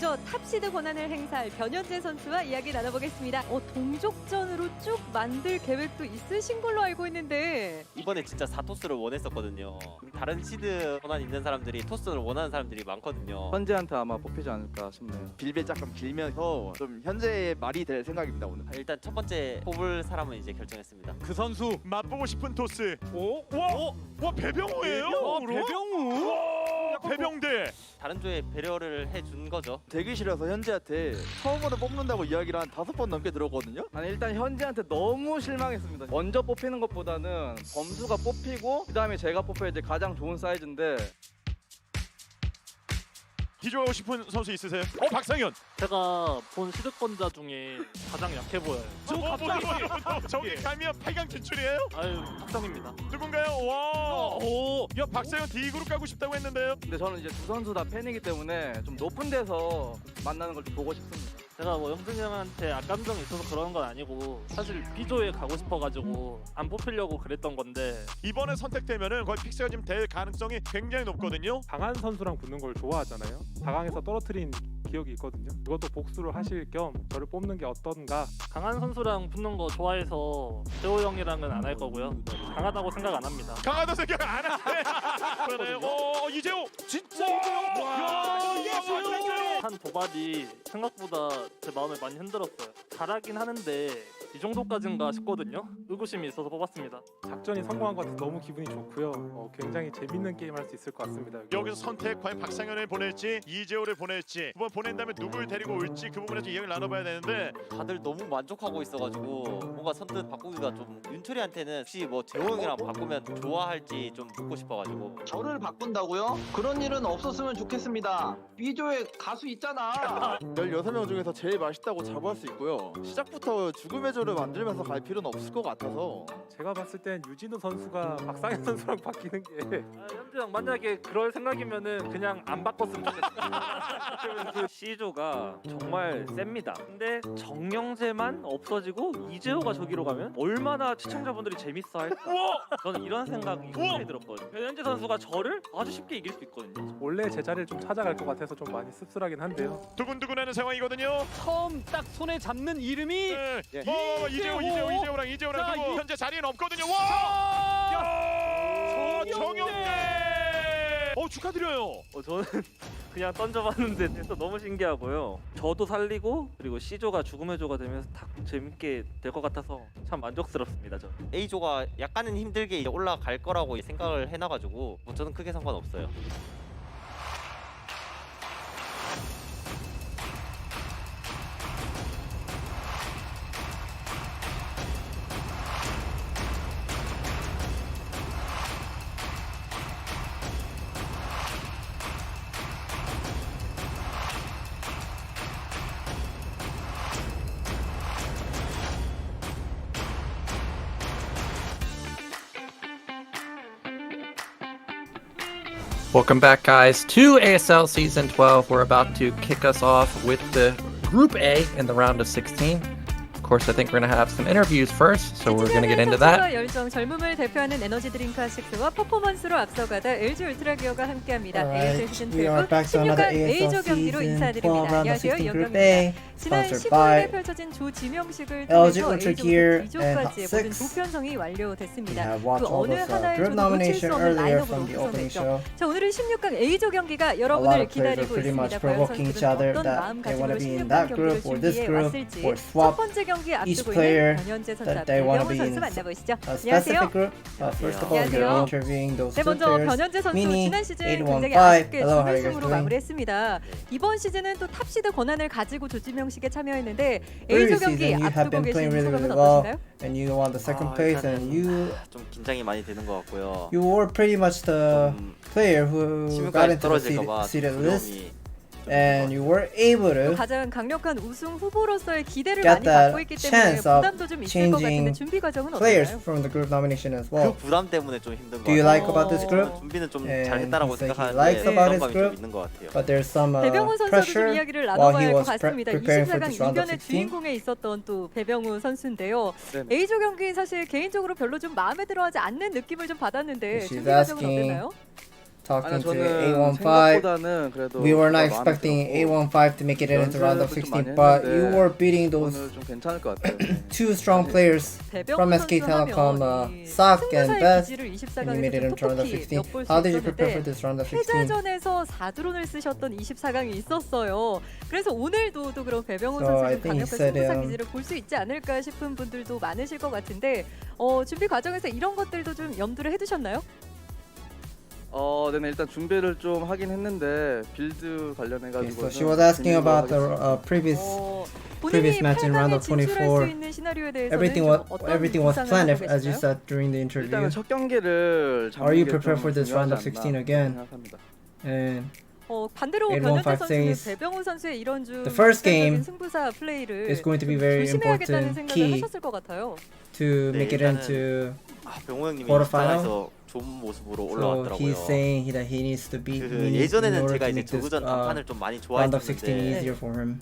먼저 탑시드 권한을 행사할 변현재 선수와 이야기 나눠보겠습니다. 동족전으로 쭉 만들 계획도 있으신 걸로 알고 있는데 이번에 진짜 4토스를 원했었거든요. 다른 시드 권한 있는 사람들이 토스를 원하는 사람들이 많거든요. 현재한테 아마 뽑히지 않을까 싶네요. 빌베 잠깐 길면서 좀 현재의 말이 될 생각입니다 오늘. 일단 첫 번째 뽑을 사람은 이제 결정했습니다. 그 선수 맛보고 싶은 토스. 와 배병우예요? 배병우? 와, 배병대. 다른 조에 배려를 해준 거죠. 대기실에서 현재한테 처음으로 뽑는다고 이야기를 한 5번 넘게 들었거든요. 아니 일단 현재한테 너무 실망했습니다. 먼저 뽑히는 것보다는 범수가 뽑히고 그 다음에 제가 뽑혀야 돼 가장 좋은 사이즈인데 기조하고 싶은 선수 있으세요? 박상현. 제가 본 시드권자 중에 가장 약해 보여요. 저기 가면 8강 진출이에요? 아유, 박상입니다. 누군가요? 와. 야 박상현 D그룹 가고 싶다고 했는데요. 근데 저는 이제 두 선수 다 팬이기 때문에 좀 높은 데서 만나는 걸 좀 보고 싶습니다. 제가 뭐 영준이 형한테 악감정이 있어서 그런 건 아니고 사실 B조에 가고 싶어가지고 안 뽑히려고 그랬던 건데 이번에 선택되면은 거의 픽스가 지금 될 가능성이 굉장히 높거든요. 강한 선수랑 붙는 걸 좋아하잖아요. 4강에서 떨어뜨린 기억이 있거든요. 그것도 복수를 하실 겸 저를 뽑는 게 어떤가. 강한 선수랑 붙는 거 좋아해서 재호 형이랑은 안 할 거고요. 강하다고 생각 안 합니다. 강하다 생각 안 하네. 그러네요. 이재호. 진짜 이재호. 한 도발이 생각보다 제 마음을 많이 흔들었어요. 잘하긴 하는데 이 정도까지인가 싶거든요. 의구심이 있어서 뽑았습니다. 작전이 성공한 것 같아서 너무 기분이 좋고요. 굉장히 재밌는 게임 할 수 있을 것 같습니다. 여기서 선택 과연 박상현을 보낼지 이재호를 보낼지 두 번 보낸 다음에 누굴 데리고 올지 그 부분에서 이야기를 나눠봐야 되는데 다들 너무 만족하고 있어가지고 뭔가 선뜻 바꾸기가 좀 윤철이한테는 혹시 뭐 재호 형이랑 바꾸면 좋아할지 좀 묻고 싶어가지고. 저를 바꾼다고요? 그런 일은 없었으면 좋겠습니다. B조에 가수 있잖아. 16명 중에서 제일 맛있다고 자부할 수 있고요. 시작부터 죽음의 조를 만들면서 갈 필요는 없을 것 같아서 제가 봤을 땐 유진우 선수가 박상현 선수랑 바뀌는 게 현재 형 만약에 그럴 생각이면은 그냥 안 바꿨으면 좋겠어요. 그 C조가 정말 셉니다. 근데 정영재만 없어지고 이재호가 저기로 가면 얼마나 시청자분들이 재밌어 할까. 저는 이런 생각이 굉장히 들었거든요. 변현재 선수가 저를 아주 쉽게 이길 수 있거든요. 원래 제 자리를 좀 찾아갈 것 같아서 좀 많이 씁쓸하긴 한데요. 두근두근하는 상황이거든요. 처음 딱 손에 잡는 이름이 네. 예. 이재호랑 자, 누구? 현재 자리는 없거든요. 와! 야! 정영재! 축하드려요. 저는 그냥 던져봤는데 또 너무 신기하고요. 저도 살리고 그리고 C조가 죽음의 조가 되면서 딱 재밌게 될 것 같아서 참 만족스럽습니다. 저. A조가 약간은 힘들게 이제 올라갈 거라고 생각을 해놔가지고 뭐 저는 크게 상관없어요. Welcome back, guys, to ASL Season 12. We're about to kick us off with the Group A in the round of 16. Of course, I think we're going to have some interviews first, so we're going to get into that. 열정 젊음을 대표하는 에너지 드링크 아식스와 퍼포먼스로 앞서가다 LG 울트라 기어가 함께합니다. ASL 시즌12 16강 A조 경기로 인사드립니다. 안녕하세요, 이영경입니다. 지난 15일에 펼쳐진 조 지명식을 통해서 A조부터 B조까지의 모든 조 편성이 완료됐습니다. 그 어느 하나의 조도 놓칠 수 없는 라인업으로 구성됐죠. 자, 오늘은 16강 A조 경기가 여러분을 기다리고 있습니다. 과연 선수들은 어떤 마음가짐으로 16강 경기를 준비해 왔을지 첫 번째 경기 앞두고 있는 변현재 선수와 배병우 선수 만나보시죠. 안녕하세요. 네, 먼저 변현재 선수 지난 시즌 굉장히 아쉽게 준결승으로 마무리했습니다. 이번 시즌은 또 탑시드 권한을 가지고 조지명식에 참여했는데 A조 경기 앞두고 계신 소감은 어떠신가요? And you won the second place, and you 좀 긴장이 많이 되는 것 같고요. you were pretty much the player who got 16강에 into the 떨어질까봐 seeded list. 두려움이 and you were able to 가장 강력한 우승 후보로서의 기대를 get 많이 받고 that 있기 때문에 chance of 부담도 좀 있을 것 같은데 changing 준비 과정은 players 어떤가요? from the group nomination as well. 그 부담 때문에 좀 힘든 것 Do you 같아요. like about this group? 준비는 좀 And 잘했다라고 he said he 생각하는데 likes about his 부담감이 좀 group, 있는 것 같아요. but there's some 배병우 선수도 좀 pressure 이야기를 while 나눠봐야 he 할 것 was 같습니다. preparing for 24강 this round of 이변의 16. 주인공에 있었던 또 배병우 선수인데요. 네네. A조 경기 사실 개인적으로 별로 좀 마음에 들어하지 않는 느낌을 좀 받았는데 She's 준비 과정은 asking 어땠나요? talking to 저는 A15. 생각보다는 그래도 We were not 마음에 expecting 들었고 A15 to make it into round of 연습을 좀 16, 많이 but you 했는데 were beating those 오늘 좀 괜찮을 것 같아요. two strong players from SK Telecom, Sak and Best, and you made it into round of 16. How did you prepare for this round of 16? 패자전에서 4드론을 쓰셨던 24강이 있었어요. 그래서 오늘도 또 그런 배병훈 So 선수의 I think he 강력한 said, 승부사 기질을 볼 수 있지 않을까 싶은 분들도 많으실 것 같은데 준비 과정에서 이런 것들도 좀 염두를 해두셨나요? 네, 일단 준비를 좀 하긴 했는데 빌드 관련해 Okay, 가지고 so she was asking about the previous match in round of 24. Everything was planned as you said during the interview. 일단은 첫 경기를 Are you 잡는 게 prepared 좀 for this round of 중요하지 16 않나 again? 생각합니다. And 반대로 815 변현재 선수는 says 배병훈 선수의 이런 좀 the first game 승부사 플레이를 is going to be very 조심해야겠다는 important 생각을 key 하셨을 것 같아요. to 네, make it into 병호 형님이 quarterfinal. 24강에서 좋은 모습으로 So 올라왔더라고요. he's saying that he needs to beat 그 Mini in 예전에는 order 제가 to 이제 make this 저그전 단판을 좀 많이 round of 16 좋아했었는데 easier for him.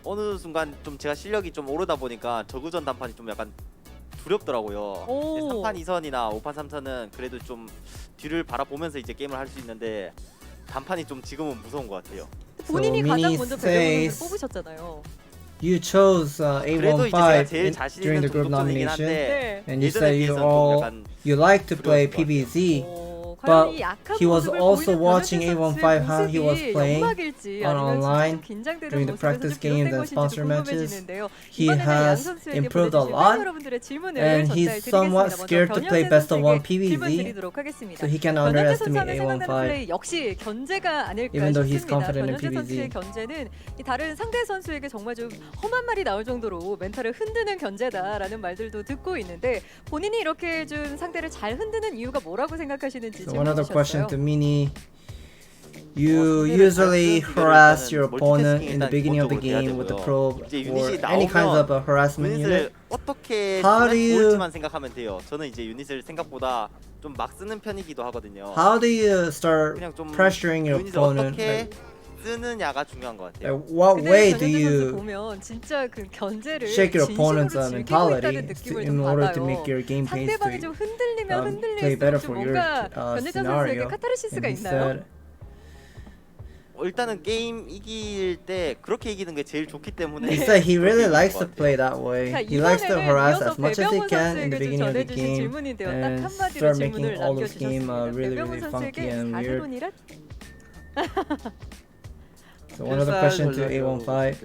어느 순간 좀 제가 실력이 좀 오르다 보니까 저그전 단판이 좀 약간 두렵더라고요. 3판 2선이나 5판 3선은 그래도 좀 뒤를 바라보면서 이제 게임을 할 수 있는데 단판이 좀 지금은 무서운 것 같아요. 본인이 So 가장 Mini 먼저 배병훈 says 선수를 뽑으셨잖아요. you chose 그래도 이제 제가 A15 제일 자신 during 있는 the group 종족전이긴 nomination, 한데 and you 예전에 said 비해서는 좀 약간 you like to play 두려웠을 것 같아요. PVZ. 과연 But 이 약한 he was 모습을 also 보이는 watching 변현재 A15 선수의 how he was 모습이 playing 연막일지 on 아니면 진짜 online 좀 긴장되는 during the 모습에서 practice 좀 games 비롯된 and 것인지 sponsor 좀 matches. 궁금해지는데요. He 이번에는 양 has 선수에게 improved a 보내주신 팬 lot, 여러분들의 질문을 and 전달 he's somewhat 드리겠습니다. scared to play 변현재 best of one 선수에게 질문 PVZ, 드리도록 하겠습니다. so he can 변현재 선수 underestimate 하면 생각나는 A15. 플레이 역시 견제가 아닐까 Even though he's 싶습니다. confident in 변현재 선수의 PVZ. 견제는 이 다른 상대 선수에게 정말 좀 험한 말이 나올 정도로 멘탈을 흔드는 견제다라는 말들도 듣고 있는데 본인이 이렇게 좀 상대를 잘 흔드는 이유가 뭐라고 생각하시는지 So one other question 질문 주셨어요. to Mini. You usually harass your opponent in the beginning of the 일단 game with the 기본적으로 probe 이제 or 유닛이 any kinds of 나오면 harassment unit. 유닛을 어떻게 How 쓰면 do you- 좋을지만 생각하면 돼요. 저는 이제 유닛을 생각보다 좀 막 쓰는 편이기도 하거든요. How do you start 그냥 좀 pressuring your 유닛을 opponent? 어떻게 쓰느냐가 중요한 것 같아요. Like, what 근데 way do 변현재 선수 you 보면 진짜 그 견제를 shake your 진심으로 opponent's 즐기고 mentality 있다는 느낌을 in 좀 order to 받아요. make your game pace 상대방이 좀 to 흔들리면 play better 흔들릴수록 좀 for your 뭔가 변현재 선수에게 scenario? 카타르시스가 And he 있나요? said, 일단은 게임 이길 때 그렇게 이기는 게 제일 좋기 때문에 he said he really 그렇게 likes 이기는 to 것 play 같아요. that way. 자, He likes to 이번에는 harass 이어서 as much as he 배병훈 can in 선수에게 좀 the beginning of the 전해주신 game 질문인데요. 딱 and 한마디로 start 질문을 making all those game 남겨주셨습니다. really, 배병훈 really funky 선수에게 and weird. 4드론이란? So one other question to A15.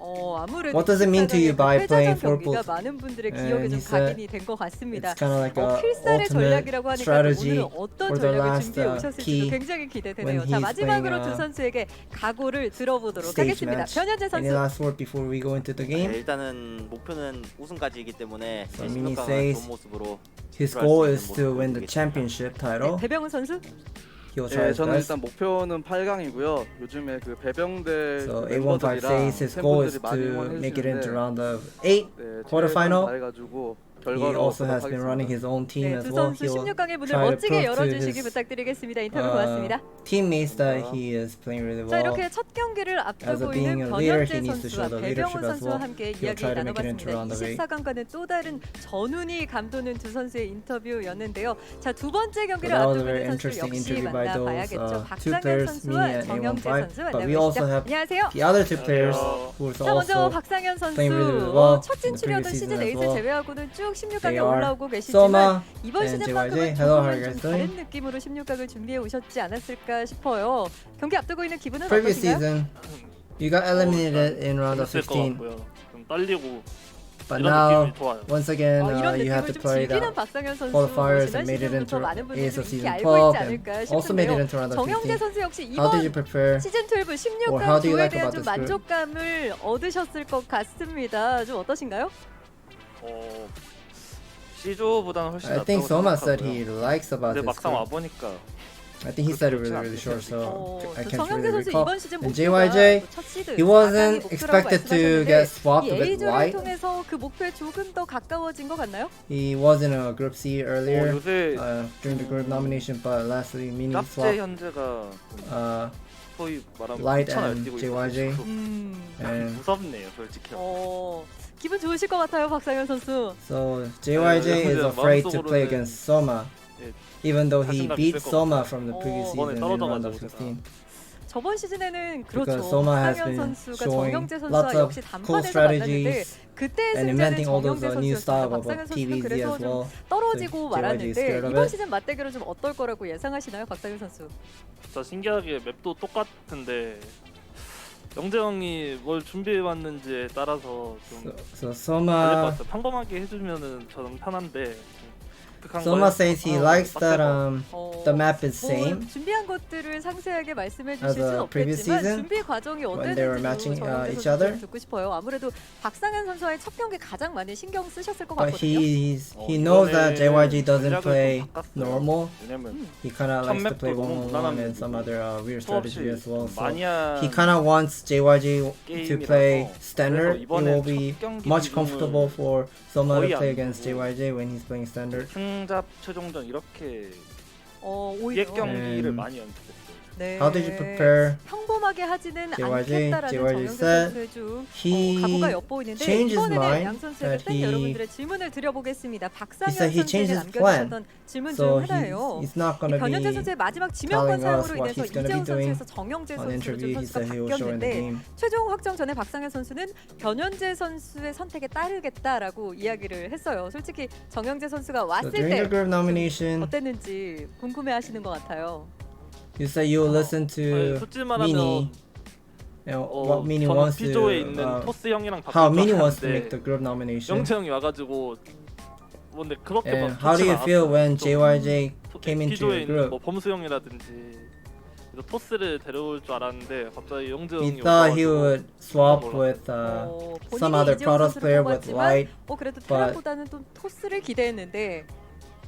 아무래도 What does it mean to you by playing 패자전 four 경기가 pools? 많은 분들의 And 기억에 he 좀 said 각인이 된 것 같습니다. It's kind of like a 필살의 ultimate 전략이라고 하니까 strategy 오늘은 어떤 for the 전략을 last 준비해 오셨을지도 key 굉장히 기대되네요. when 자, he's 마지막으로 playing 두 선수에게 각오를 들어보도록 stage 하겠습니다. match. 변현재 Any 선수. last word before we go into the 네, game? 일단은 목표는 우승까지이기 때문에 So Mini 16강은 says 좋은 모습으로 his 들어갈 goal 수 is 있는 to 모습을 win the 보여드리겠습니다. championship title. 배병훈 선수. He'll try 예, his 저는 best. 일단 목표는 8강이고요. 요즘에 그 배병대 So A15 멤버들이랑 says his goal is 팬분들이 많이 to make it into 응원해주시는데 round of 8 네, quarterfinal. 잘해가지고 He 결과로 also has been running 보답하겠습니다. his own team 네, as 두 well. 선수 He'll 16강의 문을 try to 멋지게 prove to 열어주시기 his 부탁드리겠습니다. 인터뷰 고맙습니다. teammates that he is playing really 자, well. 이렇게 첫 경기를 As a 앞두고 being 있는 a leader, 변현재 he needs to show 선수와 the 배병훈 leadership as 선수와 well. 함께 He'll 이야기 try to make it into 나눠봤습니다. round of 8. 24강과는 또 다른 전운이 감도는 두 선수의 인터뷰였는데요. 자, 두 번째 So 경기를 that was a 앞두고 very 있는 선수 interesting 역시 interview by those 만나봐야겠죠. two 박상현 players, 선수와 Mini and 정영재 A15. 선수 But we also 만나보시죠. have 안녕하세요. the other two players who are 자, 먼저 also 박상현 선수 playing really, really well 첫 in the 진출이었던 previous 시즌 season as 8을 well. 제외하고는 쭉 16강에 They are 올라오고 계시지만 Soma 이번 and 시즌만큼은 JYJ. Hello, how are 조금은 you guys 좀 다른 doing? 느낌으로 16강을 준비해 오셨지 않았을까 싶어요. 경기 앞두고 있는 기분은 Previous 어떠신가요? season, you got eliminated in round of 재밌을 것 16. 같고요. 좀 떨리고 But 이런 now, 느낌이 좋아요. once again, 이런 you have 느낌을 to 좀 play 즐기는 the 박상현 선수 qualifiers 지난 and made it 시즌부터 into 많은 분들이 ASL 좀 익히 Season 알고 12 있지 and 않을까 also made it 싶은데요. into round of 정영재 15. 선수 역시 How did you 이번 prepare? 시즌12 Or how 16강 do you 조에 like 대한 about 좀 this group? 만족감을 얻으셨을 것 같습니다. 좀 어떠신가요? C조보다는 훨씬 I think 낫다고 Soma said 생각하고요. he likes about 근데 this 막상 group. 와보니까 I think he said it really, really short, so I 또 can't 정영재 really 선수 recall. 이번 시즌 And 목표가 JYJ, 첫 시드 he wasn't 4강이 목표라고 expected to 말씀하셨는데 get swapped 이 a bit A조를 wide. 통해서 그 목표에 조금 더 가까워진 것 같나요? He was in a group C earlier 요새 during the group nomination, but lastly, Mini 짭제 swapped 현재가 소위 말하면 Light 잘 and 뛰고 JYJ. 있어가지고 and 무섭네요, 솔직히. 기분 좋으실 것 같아요, 박상현 선수. so JYJ is afraid to play against Soma. 예, Even though he 자신감 beat 있을 것 Soma 같아요. from the previous 이번에 season in round of 떨어져가지고 16. 저번 시즌에는 그렇죠. Because Soma has 박상현 been 선수가 showing 정영재 선수와 lots of 역시 cool 단판에서 만났는데 strategies 그때 and 승자는 inventing all those 정영재 new 선수였습니다. style of 박상현 선수는 PvZ 그래서 as 좀 well. 떨어지고 JYJ is 말았는데 scared of 이번 it. 시즌 맞대결은 좀 어떨 거라고 예상하시나요, 박상현 선수? 진짜 신기하게 맵도 똑같은데 영재 형이 뭘 준비해 왔는지에 따라서 좀 So 달릴 것 Soma 같아요. 평범하게 해주면은 저는 편한데 Soma says he likes that 어, the map is 뭐 same 준비한 것들을 상세하게 말씀해 as 주실 the 수는 previous 없겠지만 season 준비 과정이 when they were 어땠는지도 matching 정영재 each 선수 other. 좀 듣고 싶어요. 아무래도 박상현 선수와의 첫 경기 가장 많이 신경 쓰셨을 것 but 같거든요. he knows that JYJ doesn't 전략을 play 좀 바꿨어요. normal. 왜냐면 He kind of 첫 likes to 맵도 play 너무 1-on-1 무난한 and some 맵이고 other weird 수없이 strategy as well. So 많이 he 한 kind of wants JYJ to play 게임이라서 standard. It 그래서 will be 이번에 첫 경기 much 비중을 comfortable for Soma to 거의 play 안 against 두고 JYJ when he's playing standard. 승잡 최종전 이렇게 오히려 옛 경기를 음. 많이 연습했어요. 네. How did you prepare? 평범하게 하지는 JYJ 않겠다라는 JYJ 정영재 said 선수의 좀 he 각오가 엿보이는데 changed his 이번에는 mind 양 선수에게 that 팬 he- 여러분들의 질문을 드려보겠습니다. He 박상현 said he changed 선수에게 his plan. 남겨주셨던 질문 So 중 하나예요. he's not gonna 변현재 be 선수의 마지막 지명권 telling us 사용으로 what 인해서 he's gonna be 이재훈 doing 선수에서 정영재 on 선수로 interview. 좀 He 선수가 said he will show in the 바뀌었는데 game. 최종 확정 전에 박상현 선수는 변현재 선수의 선택에 따르겠다라고 이야기를 했어요. 솔직히 정영재 선수가 So 왔을 during the 때 group nomination, 어땠는지 궁금해하시는 것 같아요. you said you will listen to 솔직히 Mini. 말하면 What Mini 저는 wants to B조에 있는 uh, 토스 형이랑 how 바꿀 줄 Mini wants to make 알았는데 the group nomination. 영재 형이 와가지고 근데 그렇게 And 막 how do you 좋지가 feel 않았어요. when 좀 JYJ came into B조에 your 있는 group? 뭐 범수 형이라든지 그래서 토스를 데려올 줄 알았는데 갑자기 영재 He 형이 thought he 와가지고 would swap 몰랐어요. with some 본인이 other 이재훈 Protoss 선수를 player with 뽑았지만 Light. 그래도 but 테란보다는 좀 토스를 기대했는데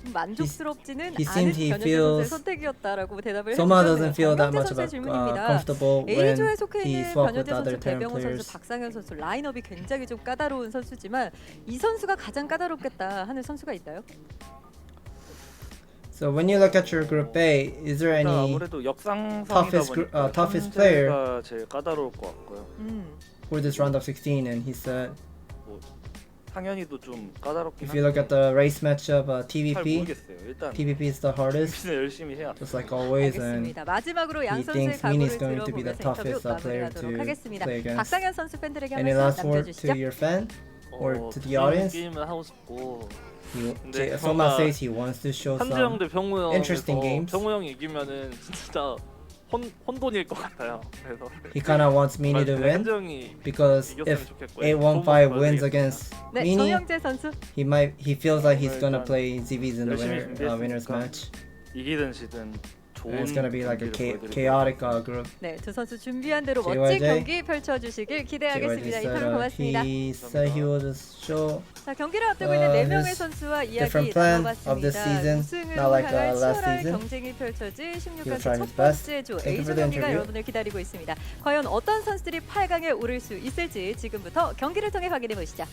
좀 만족스럽지는 he 않은 seems he 변현재 선수의 feels 선택이었다라고 대답을 Soma 해주셨네요. doesn't feel that 정영재 much 선수의 about 질문입니다. comfortable when A조에 속해 he 있는 swapped with 변현재 other 선수, Terran 배병호 선수, players. 박상현 선수 라인업이 굉장히 좀 까다로운 선수지만 이 선수가 가장 까다롭겠다 하는 선수가 있나요? So when you look at your group A, is there 일단 any 아무래도 역상상이다 toughest 보니까 toughest player 현재가 제일 까다로울 것 같고요. for this round of 16? And he said, 뭐 상현이도 좀 까다롭긴 if you look at 한데 the race matchup, 잘 TVP, 모르겠어요. 일단 TVP is the hardest, 준비는 열심히 해야 돼. just like always. And 알겠습니다. 마지막으로 양 he 선수의 thinks Mini is 각오를 going to be the 들어보면서 인터뷰 toughest player 마무리하도록 to 하겠습니다. play against. 박상현 선수 팬들에게 한 Any 말씀 last word 남겨주시죠. to your fan or to the 재밌는 audience? 게임을 하고 싶고 근데 Soma 뭔가 says he wants to show 한주 some 형 대 병우 형에서 interesting games. 병우 형이 이기면은 진짜 혼돈일 것 같아요. 그래서 He kind of wants Mini to win 한주 형이 because 이겼으면 if 좋겠고요. 815 wins against 네, Mini, 정영재 선수. he feels like he's gonna 일단 play ZVs in the 열심히 winners 준비했으니까 match. 이기든 지든 And it's gonna be like a 경기를 보여드리고 chaotic group. 네, 두 선수 준비한 대로 JYJ. 멋진 경기 펼쳐주시길 기대하겠습니다. JYJ 인터뷰 said 고맙습니다. he said he will just show 자, 경기를 앞두고 있는 네 명의 his 선수와 이야기 different plan of this 나눠봤습니다. season, 우승을 not like 향할 last 치열한 season. 경쟁이 펼쳐질 He'll 16강 try 첫 his best. 번째 주 Thank you A조 for the 경기가 interview. 여러분을 기다리고 있습니다. 과연 어떤 선수들이 8강에 오를 수 있을지 지금부터 경기를 통해 확인해 보시죠.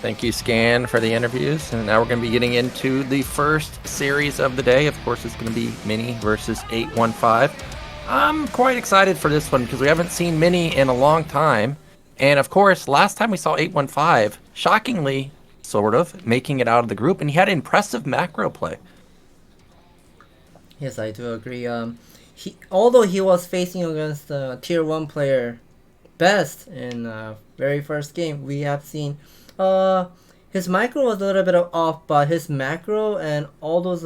Thank you, Scan, for the interviews. And now we're going to be getting into the first series of the day. Of course, it's going to be Mini versus 815. I'm quite excited for this one because we haven't seen Mini in a long time. And of course, last time we saw 815, shockingly, sort of, making it out of the group. And he had impressive macro play. Yes, I do agree. Although he was facing against the tier 1 player best in very first game, we have seen his micro was a little bit off, but his macro and all those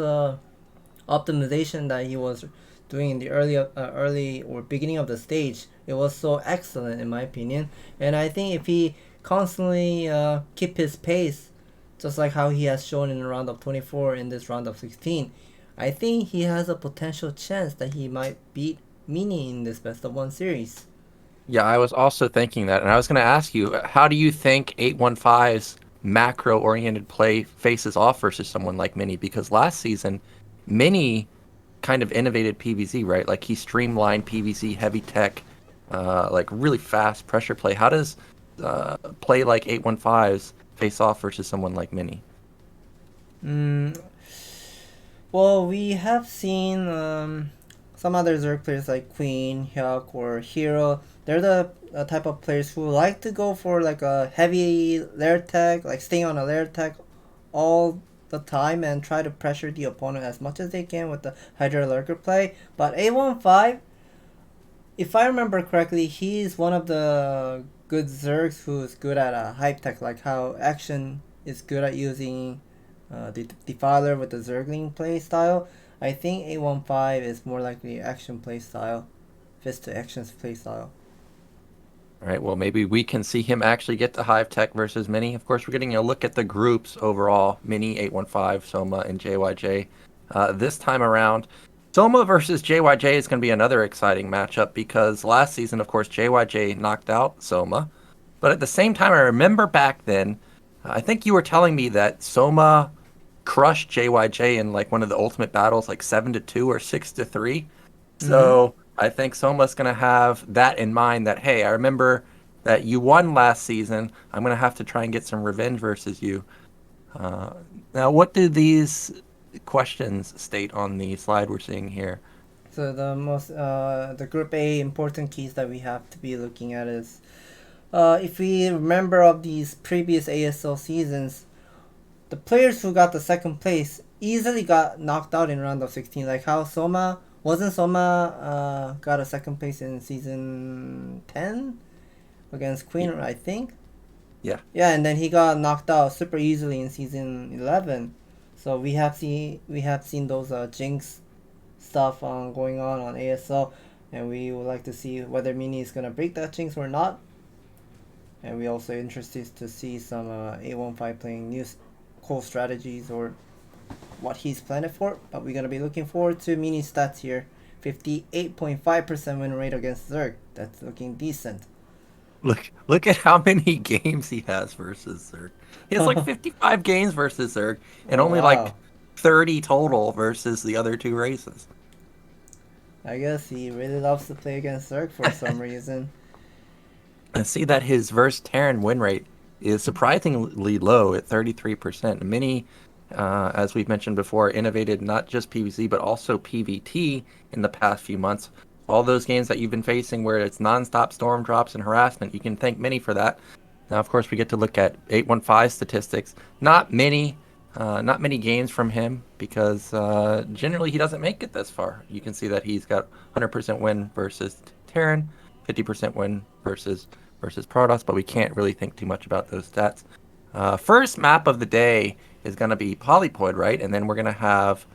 optimization that he was doing in the early or beginning of the stage, it was so excellent in my opinion. And I think if he constantly keep his pace, just like how he has shown in the round of 24 in this round of 16, I think he has a potential chance that he might beat Mini in this best of 1 series. Yeah, I was also thinking that. And I was going to ask you, how do you think 815's macro-oriented play faces off versus someone like Mini? Because last season, Mini kind of innovated PvZ, right? Like he streamlined PvZ, heavy tech, like really fast pressure play. How does play like 815's face off versus someone like Mini? Well, we have seen some other Zerg players like Queen, Hyuk, or Hero. They're the type of players who like to go for like a heavy lair tag, like staying on a lair tag all the time and try to pressure the opponent as much as they can with the Hydra Lurker play. But A15, if I remember correctly, he's one of the good Zergs who's good at hype tech, like how Action is good at using the Defiler with the Zergling play style. I think A15 is more likely Action play style, Fist to Actions play style. All right, well, maybe we can see him actually get to Hive Tech versus Mini. Of course, we're getting a look at the groups overall. Mini, 815, Soma, and JYJ. This time around, Soma versus JYJ is going to be another exciting matchup because last season, of course, JYJ knocked out Soma. But at the same time, I remember back then, I think you were telling me that Soma crushed JYJ in like one of the ultimate battles, like 7-2 or 6-3. So I think Soma's going to have that in mind that, hey, I remember that you won last season. I'm going to have to try and get some revenge versus you. Now, what do these questions state on the slide we're seeing here? So the Group A important keys that we have to be looking at is, if we remember of these previous ASL seasons, the players who got the second place easily got knocked out in round of 16, like how Soma got a second place in season 10 against Queen, I think. Yeah. Yeah, and then he got knocked out super easily in season 11. So we have seen those Jinx stuff going on ASL, and we would like to see whether Mini is gonna break that Jinx or not. And we also interested to see some A15 playing new cool strategies or what he's planning for. But we're gonna be looking forward to Mini stats here. 58.5% win rate against Zerg. That's looking decent. Look at how many games he has versus Zerg. He has like 55 games versus Zerg and only like 30 total versus the other two races. I guess he really loves to play against Zerg for some reason. And see that his versus Terran win rate is surprisingly low at 33%. Mini, as we've mentioned before, innovated not just PvZ but also PvT in the past few months. All those games that you've been facing where it's non-stop storm drops and harassment, you can thank Mini for that. Now, of course, we get to look at 815 statistics. Not many games from him because generally he doesn't make it this far. You can see that he's got 100% win versus Terran, 50% win versus Protoss, but we can't really think too much about those stats. First map of the day is going to be Polypoid, right? And then we're going to have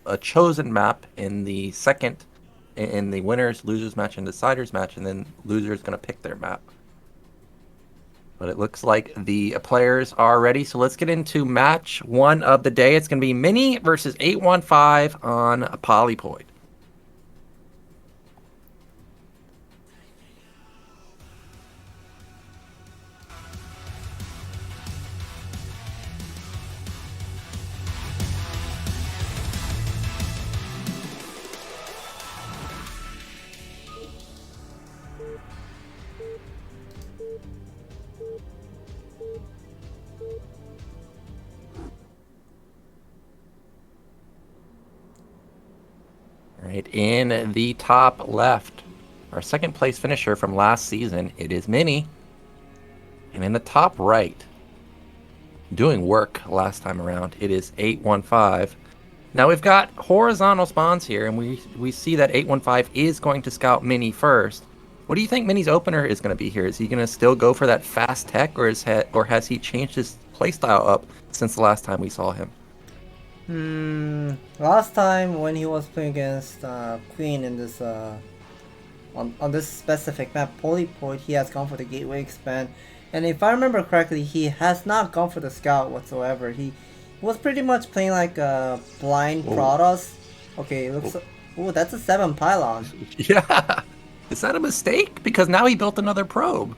a chosen map in the second, in the winners, losers match, and deciders match, and then loser is going to pick their map. But it looks like the players are ready, so let's get into match one of the day. It's going to be Mini versus 815 on Polypoid. Right, in the top left, our second place finisher from last season, it is Mini. And in the top right, doing work last time around, it is 815. Now we've got horizontal spawns here, and we see that 815 is going to scout Mini first. What do you think Mini's opener is going to be here? Is he going to still go for that fast tech, or has he changed his playstyle up since the last time we saw him? Last time when he was playing against Queen in this on this specific map, Polypoid, he has gone for the gateway expand, and if I remember correctly, he has not gone for the scout whatsoever. He was pretty much playing like a blind Protoss. Okay, it looks. Oh, that's a 7 pylon. Yeah, is that a mistake? Because now he built another probe.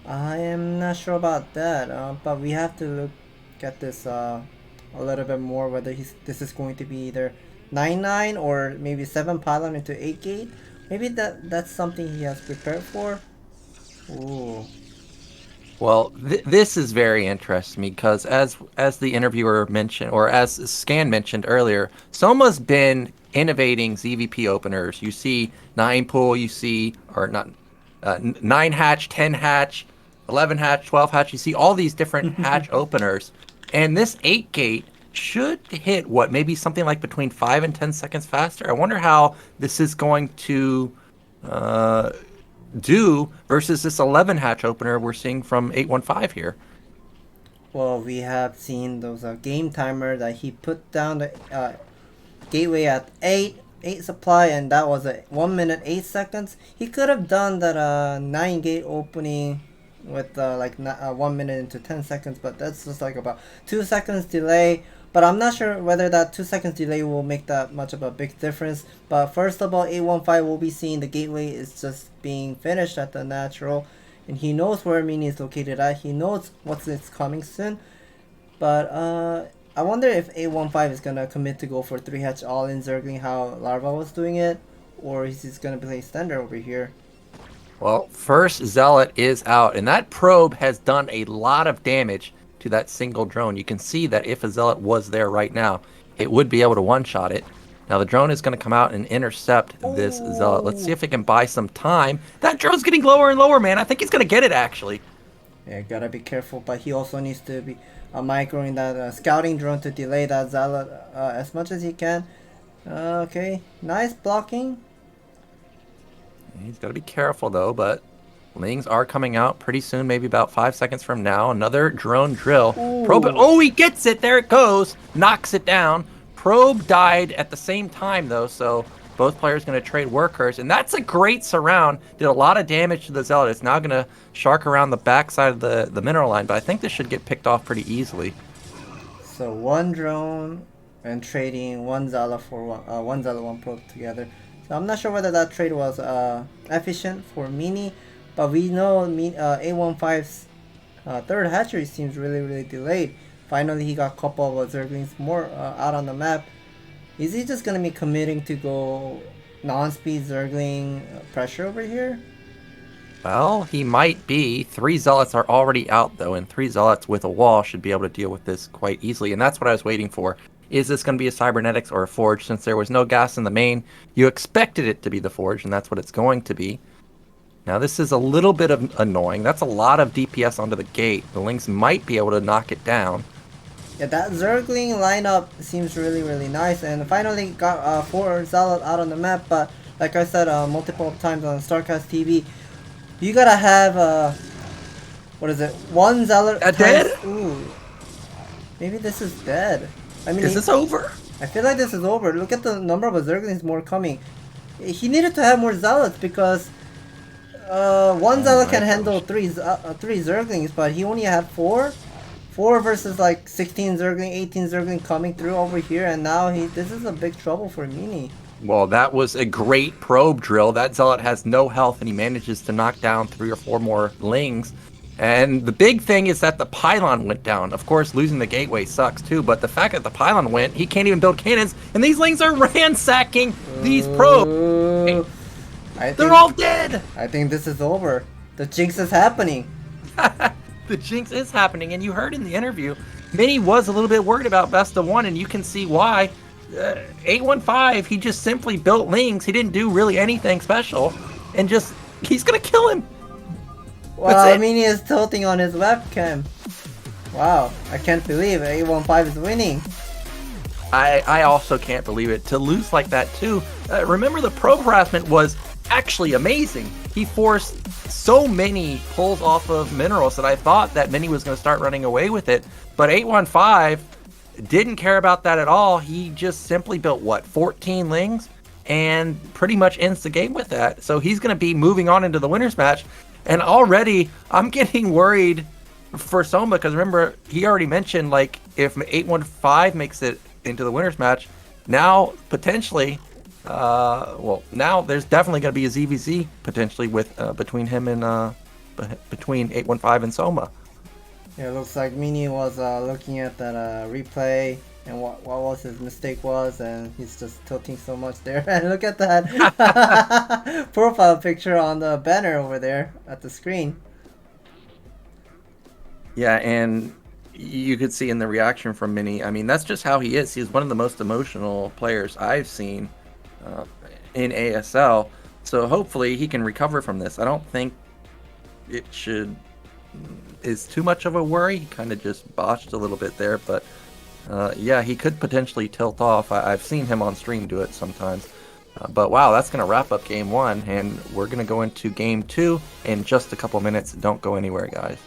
I am not sure about that, but we have to look at this a little bit more, whether this is going to be either 9-9 or maybe 7 pylon into 8 gate. Maybe that's something he has prepared for. Ooh. Well, this is very interesting because as the interviewer mentioned, or as Scan mentioned earlier, Soma's been innovating ZVP openers. You see 9 pool, you see, or not, 9 hatch, 10 hatch, 11 hatch, 12 hatch. You see all these different hatch openers. And this 8 gate should hit, what, maybe something like between 5 and 10 seconds faster? I wonder how this is going to do versus this 11 hatch opener we're seeing from 815 here. Well, we have seen those game timer that he put down the gateway at 8 supply, and that was 1 minute 8 seconds. He could have done that 9 gate opening with 1 minute into 10 seconds, but that's just like about 2 seconds delay. But I'm not sure whether that 2 seconds delay will make that much of a big difference. But first of all, 815 will be seeing the gateway is just being finished at the natural, and he knows where Mini is located at. He knows what's coming soon. But I wonder if 815 is gonna commit to go for 3 hatch all in Zergling how Larva was doing it, or is he gonna play Standard over here? Well, first Zealot is out, and that probe has done a lot of damage to that single drone. You can see that if a Zealot was there right now, it would be able to one-shot it. Now the drone is going to come out and intercept this Zealot. Let's see if it can buy some time. That drone's getting lower and lower, man. I think he's going to get it, actually. Yeah, gotta be careful, but he also needs to be microing that scouting drone to delay that Zealot as much as he can. Okay, nice blocking. He's got to be careful, though, but Lings are coming out pretty soon, maybe about 5 seconds from now. Another drone drill. Probe. Oh, he gets it. There it goes. Knocks it down. Probe died at the same time, though, so both players going to trade workers. And that's a great surround. Did a lot of damage to the Zealot. It's now going to shark around the backside of the mineral line, but I think this should get picked off pretty easily. So 1 drone and trading 1 Zealot for 1 Zealot, 1 probe together. So I'm not sure whether that trade was efficient for Mini. But we know A15's third hatchery seems really delayed. Finally, he got a couple of Zerglings more out on the map. Is he just going to be committing to go non-speed Zergling pressure over here? Well, he might be. 3 Zealots are already out, though, and 3 Zealots with a wall should be able to deal with this quite easily. And that's what I was waiting for. Is this going to be a Cybernetics or a Forge? Since there was no gas in the main, you expected it to be the Forge, and that's what it's going to be. Now this is a little bit of annoying. That's a lot of DPS onto the gate. The Lynx might be able to knock it down. Yeah, that Zergling lineup seems really nice, and finally got 4 Zealot out on the map. But like I said multiple times on StarCastTV, you gotta have what is it? 1 Zealot. Dead? Ooh, maybe this is dead. I mean, is this over? I feel like this is over. Look at the number of Zerglings more coming. He needed to have more Zealots because 1 Zealot can handle 3 Zerglings, but he only had 4. 4 versus like 16 Zergling, 18 Zergling coming through over here, and now this is a big trouble for Mini. Well, that was a great probe drill. That Zealot has no health, and he manages to knock down 3 or 4 more Lings. And the big thing is that the pylon went down. Of course, losing the gateway sucks too, but the fact that the pylon went, he can't even build cannons, and these Lings are ransacking these probes. They're all dead! I think this is over. The jinx is happening. The jinx is happening, and you heard in the interview, Mini was a little bit worried about best of 1, and you can see why. 815, he just simply built Lings. He didn't do really anything special, and he's gonna kill him. Wow, Mini is tilting on his webcam. Wow, I can't believe 815 is winning. I also can't believe it. To lose like that too. Remember, the probe harassment was actually amazing. He forced so many pulls off of minerals that I thought that Mini was going to start running away with it. But 815 didn't care about that at all. He just simply built, 14 Lings? And pretty much ends the game with that. So he's going to be moving on into the winners match. And already, I'm getting worried for Soma, because remember, he already mentioned, like, if 815 makes it into the winners match, now potentially, now there's definitely going to be a ZVZ potentially with between him and between 815 and Soma. Yeah, it looks like Mini was looking at that replay and what was his mistake was, and he's just tilting so much there. And look at that profile picture on the banner over there at the screen. Yeah, and you could see in the reaction from Mini, I mean, that's just how he is. He's one of the most emotional players I've seen in ASL. So hopefully he can recover from this. I don't think it should is too much of a worry. He kind of just botched a little bit there, but yeah, he could potentially tilt off. I've seen him on stream do it sometimes. But wow, that's going to wrap up game 1, and we're going to go into game 2 in just a couple minutes. Don't go anywhere, guys.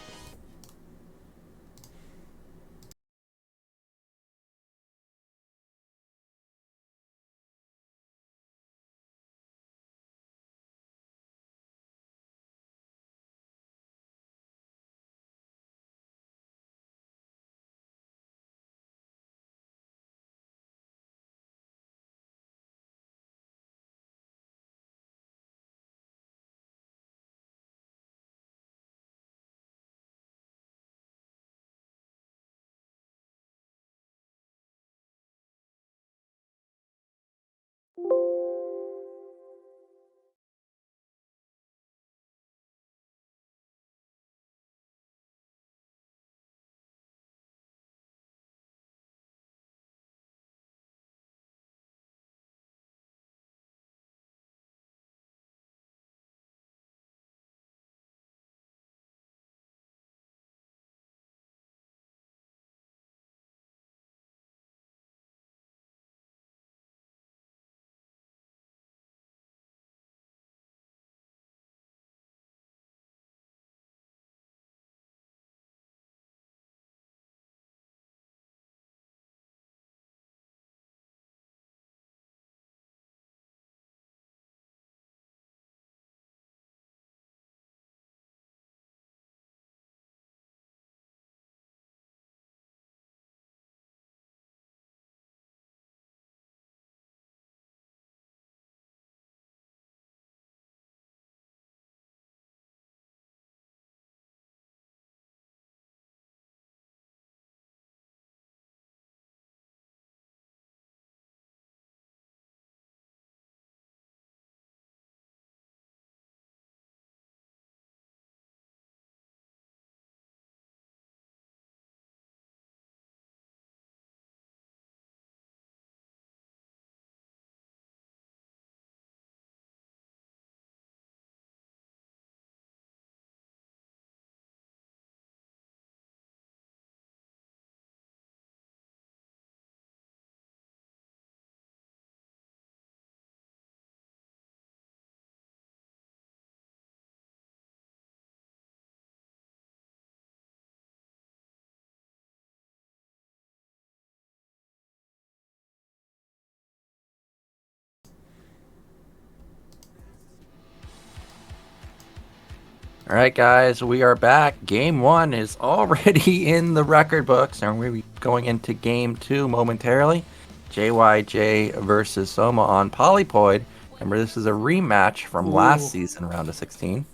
Alright guys, we are back. Game 1 is already in the record books, and we'll be going into Game 2 momentarily. JYJ versus Soma on Polypoid. Remember, this is a rematch from last season, round of 16.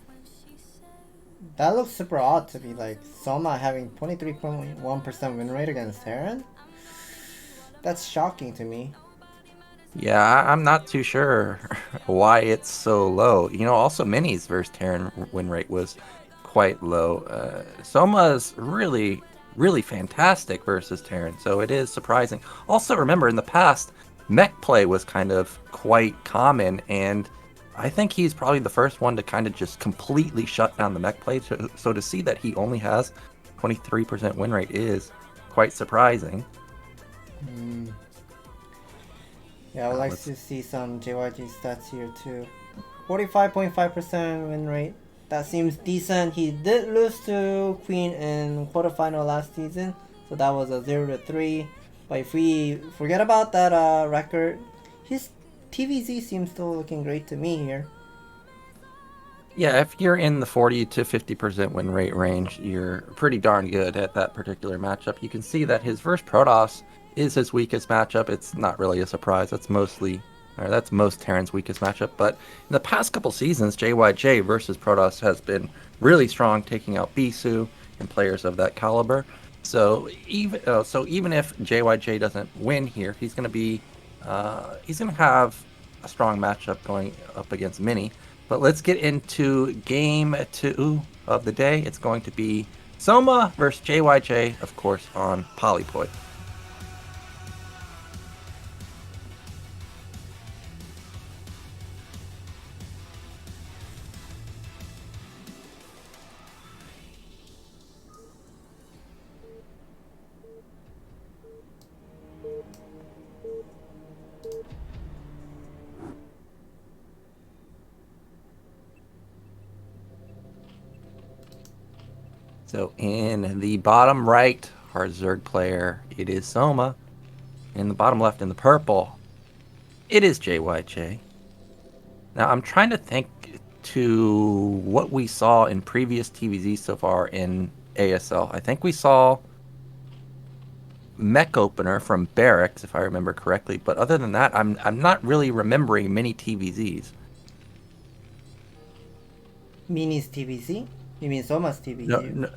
That looks super odd to be like Soma having 23.1% win rate against Terran. That's shocking to me. Yeah, I'm not too sure why it's so low. You know, also Minis versus Terran win rate was quite low. Soma's really, really fantastic versus Terran, so it is surprising. Also, remember, in the past, mech play was kind of quite common, and I think he's probably the first one to kind of just completely shut down the mech play. So to see that he only has 23% win rate is quite surprising. Yeah, I would like to see some JYJ stats here too. 45.5% win rate. That seems decent. He did lose to Queen in quarterfinal last season, so that was a 0-3. But if we forget about that record, his TVZ seems still looking great to me here. Yeah, if you're in the 40 to 50% win rate range, you're pretty darn good at that particular matchup. You can see that his versus Protoss is his weakest matchup. It's not really a surprise. That's most Terran's weakest matchup. But in the past couple seasons, JYJ versus Protoss has been really strong, taking out Bisu and players of that caliber. So even if JYJ doesn't win here, he's gonna have a strong matchup going up against Mini. But let's get into game 2 of the day. It's going to be Soma versus JYJ, of course, on Polypoid. So in the bottom right, our Zerg player, it is Soma. In the bottom left, in the purple, it is JYJ. Now I'm trying to think to what we saw in previous TVZs so far in ASL. I think we saw Mech Opener from Barracks, if I remember correctly. But other than that, I'm not really remembering many TVZs. Mini's TVZ? You mean Soma's TVZ?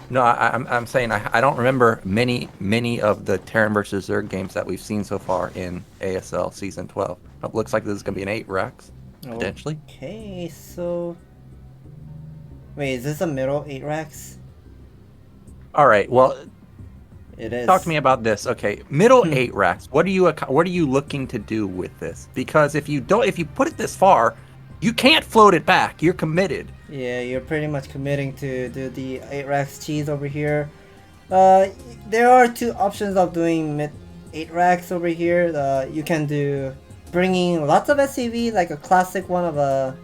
No, I'm saying I don't remember many of the Terran versus Zerg games that we've seen so far in ASL Season 12. It looks like this is going to be an 8 Rex, potentially. Okay, so... Wait, is this a middle 8 Rex? Alright, well... It is. Talk to me about this. Okay, middle 8 Rex, what are you looking to do with this? Because if you put it this far, you can't float it back. You're committed. Yeah, you're pretty much committing to do the 8 racks cheese over here. There are two options of doing mid 8 racks over here. You can do bringing lots of SCV, like a classic one of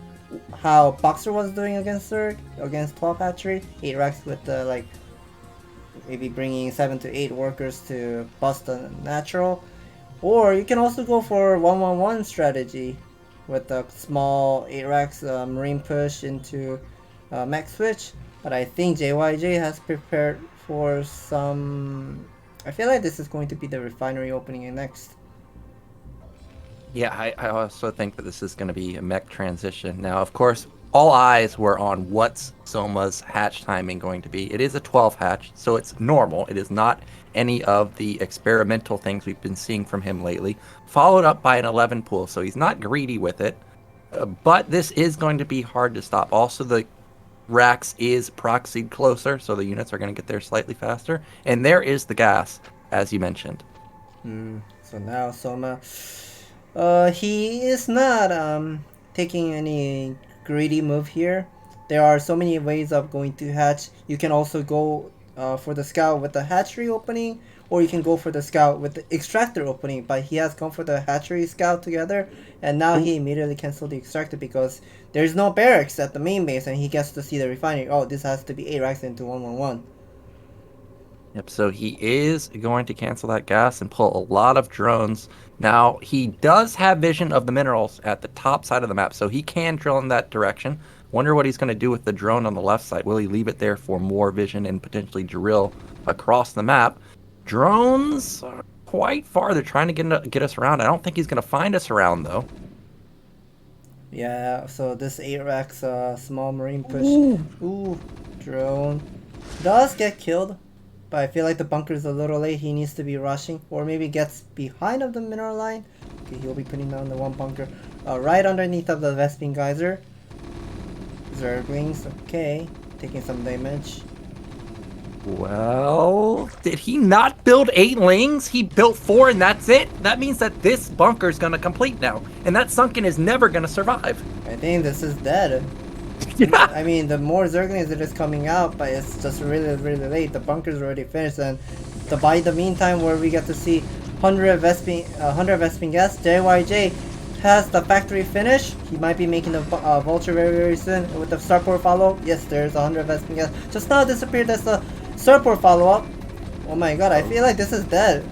how Boxer was doing against Zerg, against 12 hatchery. 8 racks with like maybe bringing 7 to 8 workers to bust a natural. Or you can also go for 1-1-1 strategy with a small 8 racks marine push into mech switch. But I think JYJ has prepared for some... I feel like this is going to be the refinery opening next. Yeah, I also think that this is going to be a mech transition. Now, of course, all eyes were on what's Soma's hatch timing going to be. It is a 12 hatch, so it's normal. It is not any of the experimental things we've been seeing from him lately. Followed up by an 11 pool, so he's not greedy with it. But this is going to be hard to stop. Also, the racks is proxied closer, so the units are going to get there slightly faster. And there is the gas, as you mentioned. So now Soma, he is not taking any greedy move here. There are so many ways of going to hatch. You can also go for the scout with the hatchery opening, or you can go for the scout with the extractor opening, but he has gone for the hatchery scout together, and now he immediately canceled the extractor because there's no barracks at the main base and he gets to see the refinery. Oh, this has to be 8 racks into 1-1-1. Yep, so he is going to cancel that gas and pull a lot of drones. Now, he does have vision of the minerals at the top side of the map, so he can drill in that direction. Wonder what he's going to do with the drone on the left side. Will he leave it there for more vision and potentially drill across the map? Drones are quite far. They're trying to get us around. I don't think he's going to find us around, though. Yeah, so this 8 racks small marine push. Ooh, drone. Does get killed, but I feel like the bunker is a little late. He needs to be rushing, or maybe gets behind of the mineral line. Okay, he'll be putting down the one bunker right underneath of the Vespine Geyser. Zerglings, okay, taking some damage. Well, did he not build 8 lings? He built 4 and that's it? That means that this bunker is going to complete now. And that sunken is never going to survive. I think this is dead. Yeah. I mean, the more Zerglings it is coming out, but it's just really, really late. The bunker's already finished, and by the meantime, where we get to see 100 Vespine gas, JYJ has the factory finish. He might be making the vulture very, very soon with the starport follow. Yes, there's 100 Vespine gas. Just now disappeared as the starport follow-up. Oh my god, I feel like this is dead.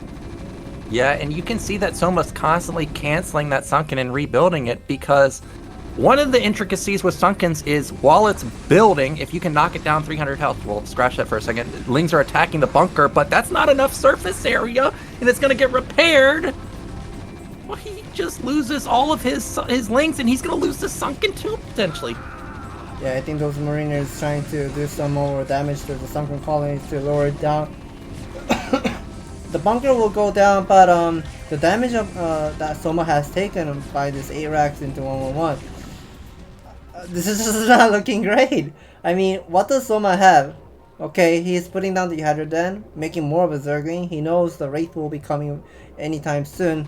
Yeah, and you can see that Soma's constantly canceling that sunken and rebuilding it, because one of the intricacies with sunkens is while it's building, if you can knock it down 300 health, we'll scratch that for a second, lings are attacking the bunker, but that's not enough surface area, and it's going to get repaired. Well, he just loses all of his lings, and he's going to lose the sunken too, potentially. Yeah, I think those mariners trying to do some more damage to the sunken colonies to lower it down. The bunker will go down, but the damage of that Soma has taken by this 8 racks into 1-1-1, this is just not looking great. I mean, what does Soma have? Okay, he's putting down the Hydroden, making more of a Zergling. He knows the Wraith will be coming anytime soon.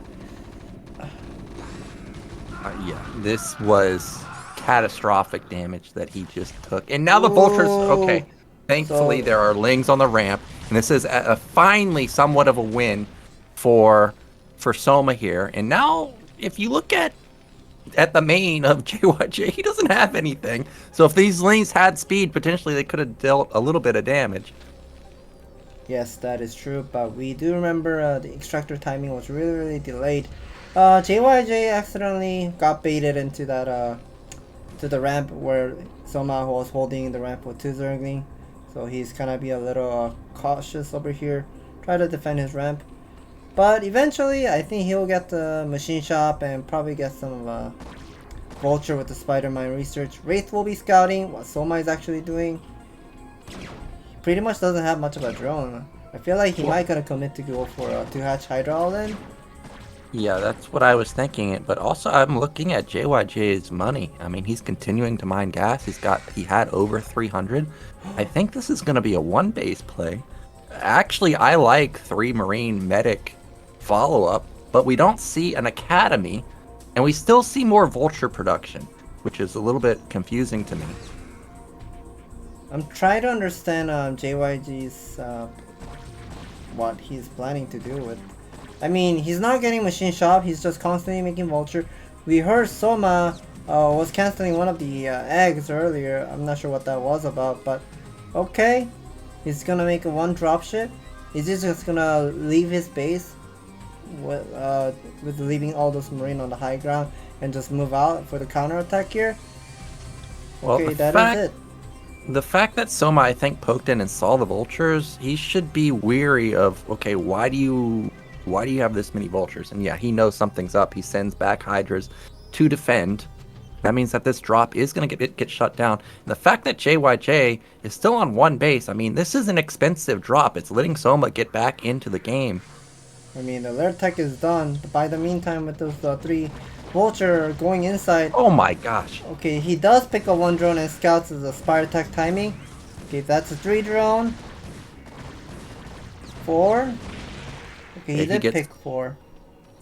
Yeah, this was catastrophic damage that he just took. And now the vultures, okay, thankfully there are lings on the ramp, and this is finally somewhat of a win for Soma here. And now, if you look at at the main of JYJ. He doesn't have anything. So if these lanes had speed, potentially they could have dealt a little bit of damage. Yes, that is true, but we do remember the extractor timing was really delayed. JYJ accidentally got baited into that to the ramp where Soma was holding the ramp with 2 Zergling. So he's gonna be a little cautious over here. Try to defend his ramp. But eventually, I think he'll get the machine shop and probably get some Vulture with the Spider Mine research. Wraith will be scouting what Soma is actually doing. He pretty much doesn't have much of a drone. I feel like he might gonna commit to go for a 2-hatch Hydra all in. Yeah, that's what I was thinking. But also, I'm looking at JYJ's money. I mean, he's continuing to mine gas. He had over 300. I think this is going to be a 1-base play. Actually, I like 3 Marine Medic follow-up, but we don't see an Academy, and we still see more Vulture production, which is a little bit confusing to me. I'm trying to understand JYJ's what he's planning to do with. I mean, he's not getting machine shop, he's just constantly making Vulture. We heard Soma was canceling one of the eggs earlier. I'm not sure what that was about, but okay. He's gonna make a 1 dropship. Is he just gonna leave his base with leaving all those Marine on the high ground and just move out for the counter attack here? Well, okay, that is it. The fact that Soma, I think, poked in and saw the Vultures, he should be weary of, okay, why do you have this many Vultures? And yeah, he knows something's up. He sends back Hydras to defend. That means that this drop is going to get shut down. And the fact that JYJ is still on 1 base, I mean, this is an expensive drop. It's letting Soma get back into the game. I mean, the lair tech is done. But by the meantime, with those 3 Vulture going inside. Oh my gosh. Okay, he does pick up 1 drone and scouts as a Spire Tech timing. Okay, that's a 3 drone. 4. Okay, he did pick 4.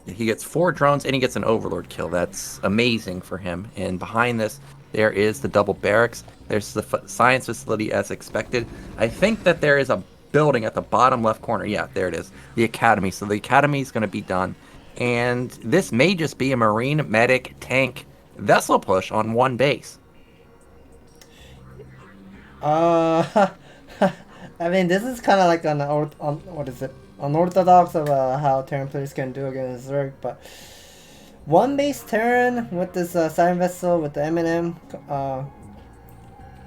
He gets 4 drones and he gets an Overlord kill. That's amazing for him. And behind this, there is the double barracks. There's the science facility as expected. I think that there is a building at the bottom left corner. Yeah, there it is. The Academy. So the Academy is going to be done. And this may just be a Marine Medic Tank Vessel push on 1 base. I mean, this is kind of like unorthodox of how Terran players can do against Zerg, but 1 base Terran with this Siren Vessel with the M&M,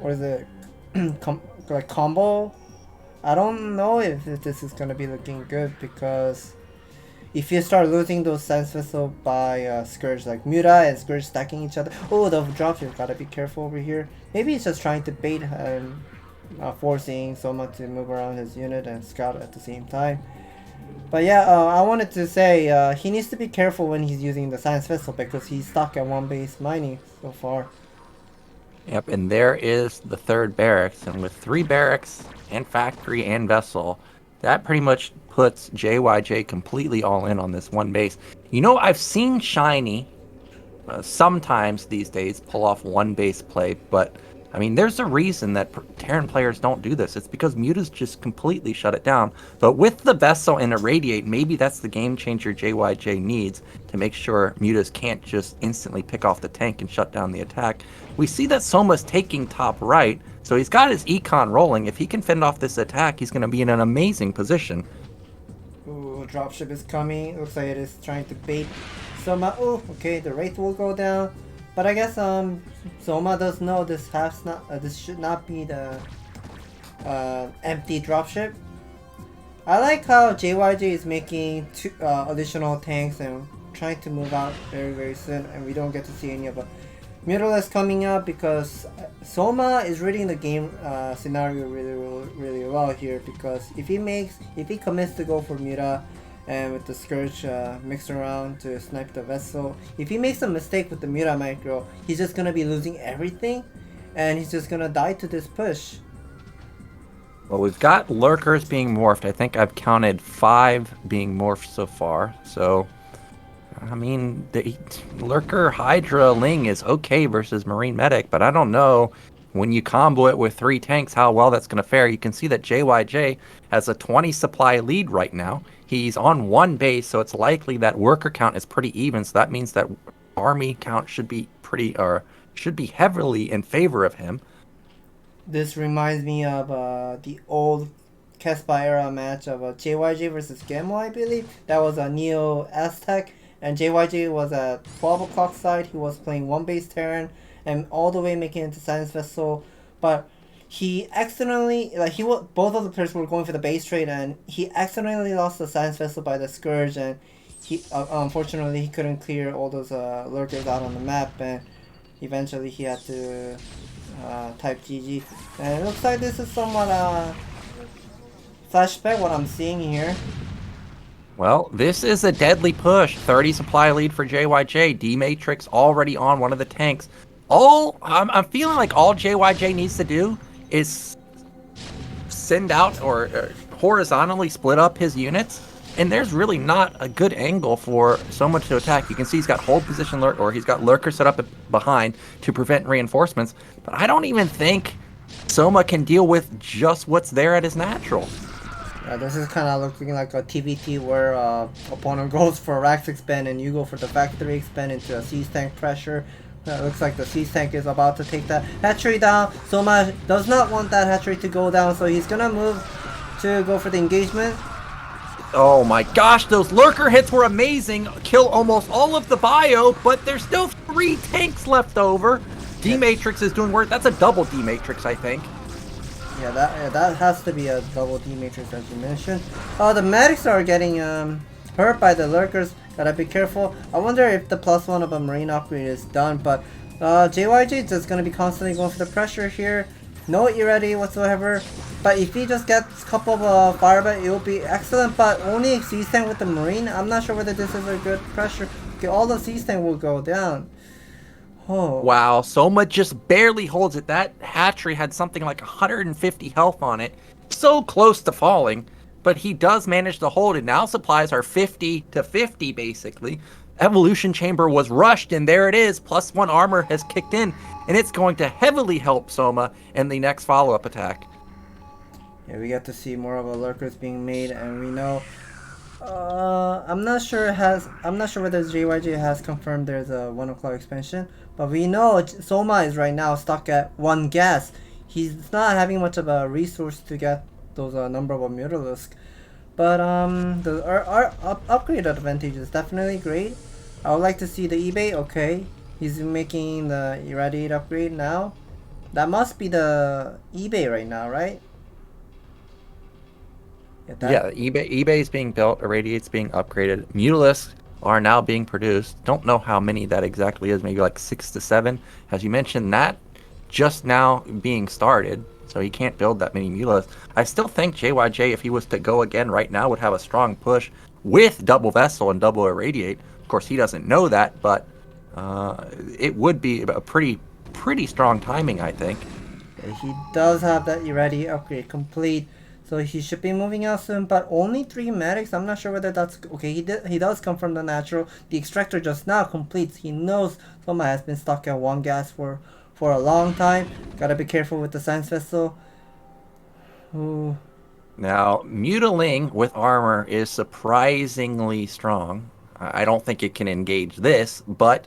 what is it, like combo? I don't know if this is gonna be looking good, because if you start losing those Science Vessel by Scourge, like Muta and Scourge stacking each other, oh, the drops, you've gotta be careful over here. Maybe he's just trying to bait forcing Soma to move around his unit and scout at the same time. But yeah, I wanted to say he needs to be careful when he's using the Science Vessel, because he's stuck at 1 base mining so far. Yep, and there is the 3rd barracks, and with 3 barracks and factory and vessel, that pretty much puts JYJ completely all in on this 1 base. You know, I've seen Shiny sometimes these days pull off 1 base play, but I mean, there's a reason that Terran players don't do this. It's because Muta's just completely shut it down. But with the Vessel and Irradiate, maybe that's the game changer JYJ needs to make sure Mutas can't just instantly pick off the tank and shut down the attack. We see that Soma's taking top right, so he's got his Econ rolling. If he can fend off this attack, he's going to be in an amazing position. Ooh, dropship is coming. Looks like it is trying to bait Soma. Oh, okay, the Wraith will go down. But I guess Soma does know this this should not be the empty dropship. I like how JYJ is making 2 additional tanks and trying to move out very soon, and we don't get to see any of the Mutalisk coming up, because Soma is reading the game scenario really well here, because if he commits to go for Muta and with the Scourge mixed around to snipe the Vessel, if he makes a mistake with the Muta micro, he's just gonna be losing everything, and he's just gonna die to this push. Well, we've got Lurkers being morphed. I think I've counted 5 being morphed so far. So, I mean, the Lurker Hydra Ling is okay versus Marine Medic, but I don't know when you combo it with 3 tanks how well that's going to fare. You can see that JYJ has a 20 supply lead right now. He's on 1 base, so it's likely that worker count is pretty even. So that means that army count should be should be heavily in favor of him. This reminds me of the old Caspa era match of JYJ versus Gemo, I believe. That was a Neo Aztec, and JYJ was at 12 o'clock side. He was playing one base Terran and all the way making it to Science Vessel, but he accidentally, both of the players were going for the base trade, and he accidentally lost the Science Vessel by the Scourge, and he unfortunately he couldn't clear all those lurkers out on the map, and eventually he had to type GG. And it looks like this is somewhat flashback what I'm seeing here. Well, this is a deadly push. 30 supply lead for JYJ. D-Matrix already on one of the tanks. I'm feeling like all JYJ needs to do is send out or horizontally split up his units, and there's really not a good angle for Soma to attack. You can see he's got hold position lurk, or he's got lurker set up behind to prevent reinforcements, but I don't even think Soma can deal with just what's there at his natural. This is kind of looking like a TVT where opponent goes for a Rax expand and you go for the factory expand into a siege tank pressure. Looks like the siege tank is about to take that hatchery down. Soma does not want that hatchery to go down, so he's gonna move to go for the engagement. Oh my gosh, those lurker hits were amazing. Kill almost all of the bio, but there's still 3 tanks left over. D-Matrix is doing work. That's a double D-Matrix, I think. Yeah, that has to be a double D-Matrix, as you mentioned. The medics are getting hurt by the lurkers. Gotta be careful. I wonder if the +1 of a marine upgrade is done, but JYJ is just gonna be constantly going for the pressure here. No E-ready whatsoever. But if he just gets a couple of firebat, it will be excellent. But only siege tank with the marine. I'm not sure whether this is a good pressure. Okay, all the siege tank will go down. Oh. Wow, Soma just barely holds it. That hatchery had something like 150 health on it. So close to falling, but he does manage to hold it. Now supplies are 50 to 50 basically. Evolution Chamber was rushed, and there it is. +1 armor has kicked in, and it's going to heavily help Soma in the next follow-up attack. Yeah, we get to see more of a lurkers being made, and we know. I'm not sure whether JYJ has confirmed there's a 1 o'clock expansion, but we know Soma is right now stuck at 1 gas. He's not having much of a resource to get those number of Mutalisk. But our upgrade advantage is definitely great. I would like to see the eBay. Okay, he's making the irradiate upgrade now. That must be the eBay right now, right? Yeah, eBay is being built, Irradiate's being upgraded. Mutalisks are now being produced. Don't know how many that exactly is, maybe like 6 to 7. As you mentioned, that just now being started, so he can't build that many Mutalisks. I still think JYJ, if he was to go again right now, would have a strong push with double Vessel and double Irradiate. Of course, he doesn't know that, but it would be a pretty strong timing, I think. He does have that Irradiate upgrade complete. So he should be moving out soon, but only 3 medics. I'm not sure whether that's okay. He does come from the natural. The extractor just now completes. He knows Soma has been stuck at 1 gas for a long time. Gotta be careful with the Science Vessel. Ooh. Now, Mutaling with armor is surprisingly strong. I don't think it can engage this, but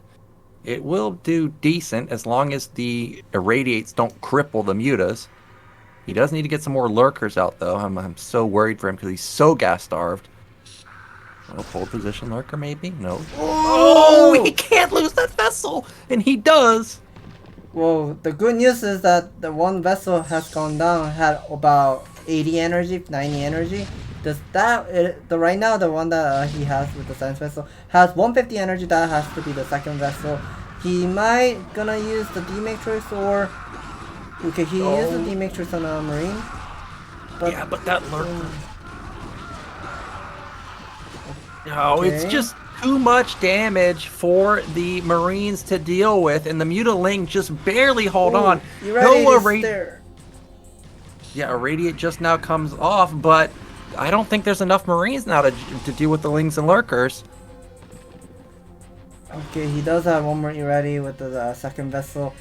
it will do decent as long as the Irradiates don't cripple the Mutas. He does need to get some more lurkers out, though. I'm so worried for him because he's so gas-starved. Oh, hold position lurker, maybe? No. Oh, he can't lose that vessel! And he does! Well, the good news is that the 1 vessel has gone down, had about 80 energy, 90 energy. Right now, the one that he has with the Science Vessel has 150 energy. That has to be the 2nd vessel. He might gonna use the D-Matrix or... Okay, he used the D-Matrix on a marine. But, yeah, but that lurker... No, it's just too much damage for the Marines to deal with, and the Mutaling just barely hold on. There. Yeah, Irradiate just now comes off, but I don't think there's enough Marines now to deal with the Lings and Lurkers. Okay, he does have 1 more Irradiate with the 2nd vessel.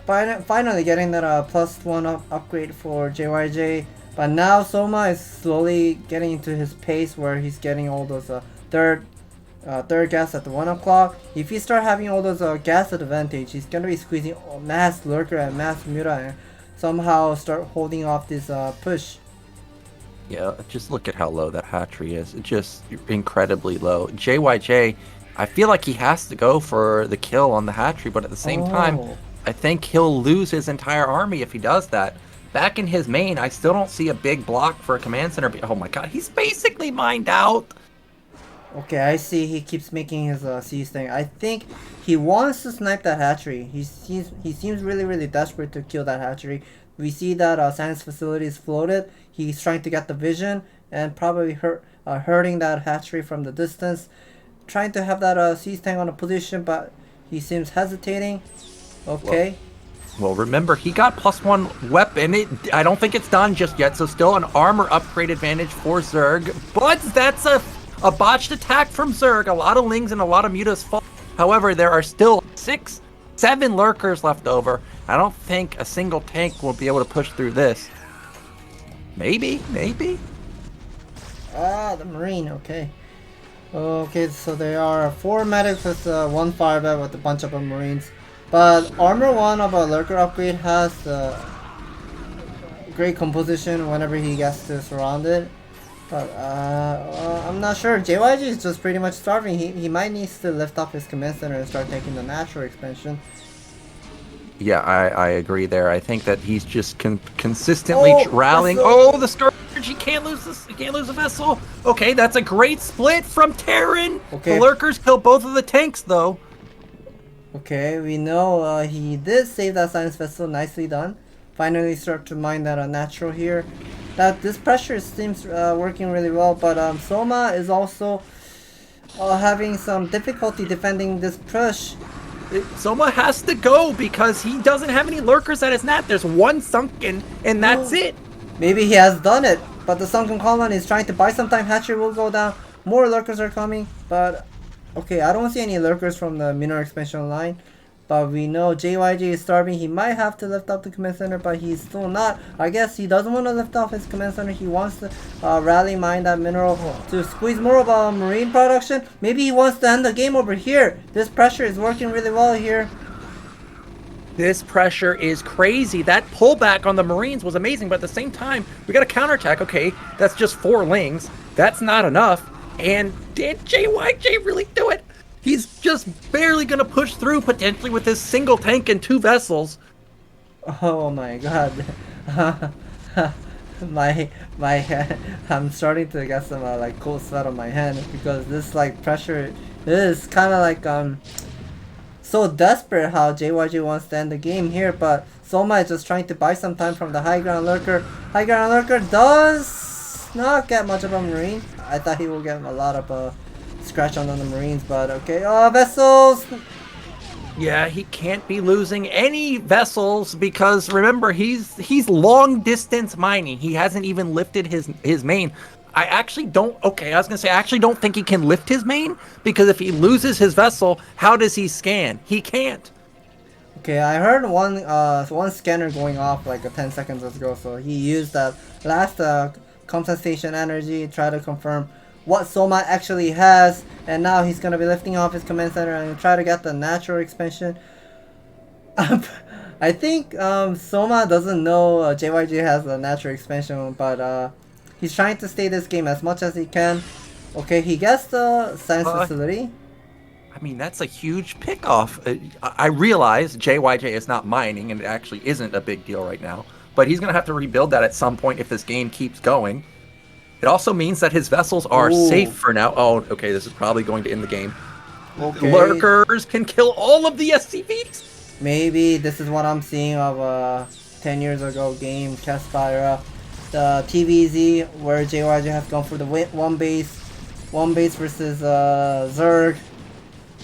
Finally getting that +1 upgrade for JYJ. But now Soma is slowly getting into his pace where he's getting all those 3rd third gas at the 1 o'clock. If he start having all those gas advantage, he's gonna be squeezing mass lurker and mass muta and somehow start holding off this push. Yeah, just look at how low that hatchery is. It's just incredibly low. JYJ, I feel like he has to go for the kill on the hatchery, but at the same time, I think he'll lose his entire army if he does that. Back in his main, I still don't see a big block for a command center. Oh my god, he's basically mined out. Okay, I see he keeps making his siege thing. I think he wants to snipe that hatchery. He seems really desperate to kill that hatchery. We see that science facility is floated. He's trying to get the vision and probably hurting that hatchery from the distance. Trying to have that siege tank on a position, but he seems hesitating. Okay. Well, remember, he got +1 weapon. I don't think it's done just yet, so still an armor upgrade advantage for Zerg. But that's a botched attack from Zerg. A lot of Lings and a lot of Mutas fall. However, there are still 6, 7 lurkers left over. I don't think a single tank will be able to push through this. Maybe. The Marine, okay. Okay, so there are 4 medics with 1 fire bat with a bunch of Marines. But Armor 1 of a Lurker upgrade has great composition whenever he gets to surround it. But I'm not sure. JYJ is just pretty much starving. He might need to lift up his command center and start taking the natural expansion. Yeah, I agree there. I think that he's just consistently rallying. Oh, the Star He can't lose this. He can't lose the vessel. Okay, that's a great split from Terran. Okay. The lurkers kill both of the tanks, though. Okay, we know he did save that science vessel. Nicely done. Finally start to mine that natural here. This pressure seems working really well, but Soma is also having some difficulty defending this push. Soma has to go because he doesn't have any lurkers at his nap. There's 1 sunken, and that's it. Maybe he has done it, but the sunken column is trying to buy some time. Hatchery will go down. More lurkers are coming, but okay, I don't see any lurkers from the mineral expansion line. But we know JYJ is starving. He might have to lift up the command center, but he's still not. I guess he doesn't want to lift off his command center. He wants to rally mine that mineral to squeeze more of a marine production. Maybe he wants to end the game over here. This pressure is working really well here. This pressure is crazy. That pullback on the Marines was amazing, but at the same time, we got a counterattack. Okay, that's just 4 Lings. That's not enough. And did JYJ really do it? He's just barely gonna push through potentially with his single tank and 2 vessels. Oh my god. my I'm starting to get some like cold sweat on my hand because this like pressure is kind of like so desperate how JYJ wants to end the game here, but Soma is just trying to buy some time from the high ground lurker. High ground lurker does not get much of a marine. I thought he will get a lot of scratch on the Marines, but okay. Oh, vessels! Yeah, he can't be losing any vessels because remember, he's long distance mining. He hasn't even lifted his main. I actually don't think he can lift his main because if he loses his vessel, how does he scan? He can't. Okay, I heard one scanner going off like 10 seconds ago, so he used that last compensation energy to try to confirm what Soma actually has, and now he's gonna be lifting off his command center and try to get the natural expansion. I think Soma doesn't know JYJ has a natural expansion, but he's trying to stay this game as much as he can. Okay, he gets the science facility. I mean, that's a huge pickoff. I realize JYJ is not mining, and it actually isn't a big deal right now, but he's gonna have to rebuild that at some point if this game keeps going. It also means that his vessels are safe for now. Oh, okay, this is probably going to end the game. Okay. Lurkers can kill all of the SCVs. Maybe this is what I'm seeing of 10 years ago game, Caspira, the TVZ, where JYJ has gone for the one base versus Zerg.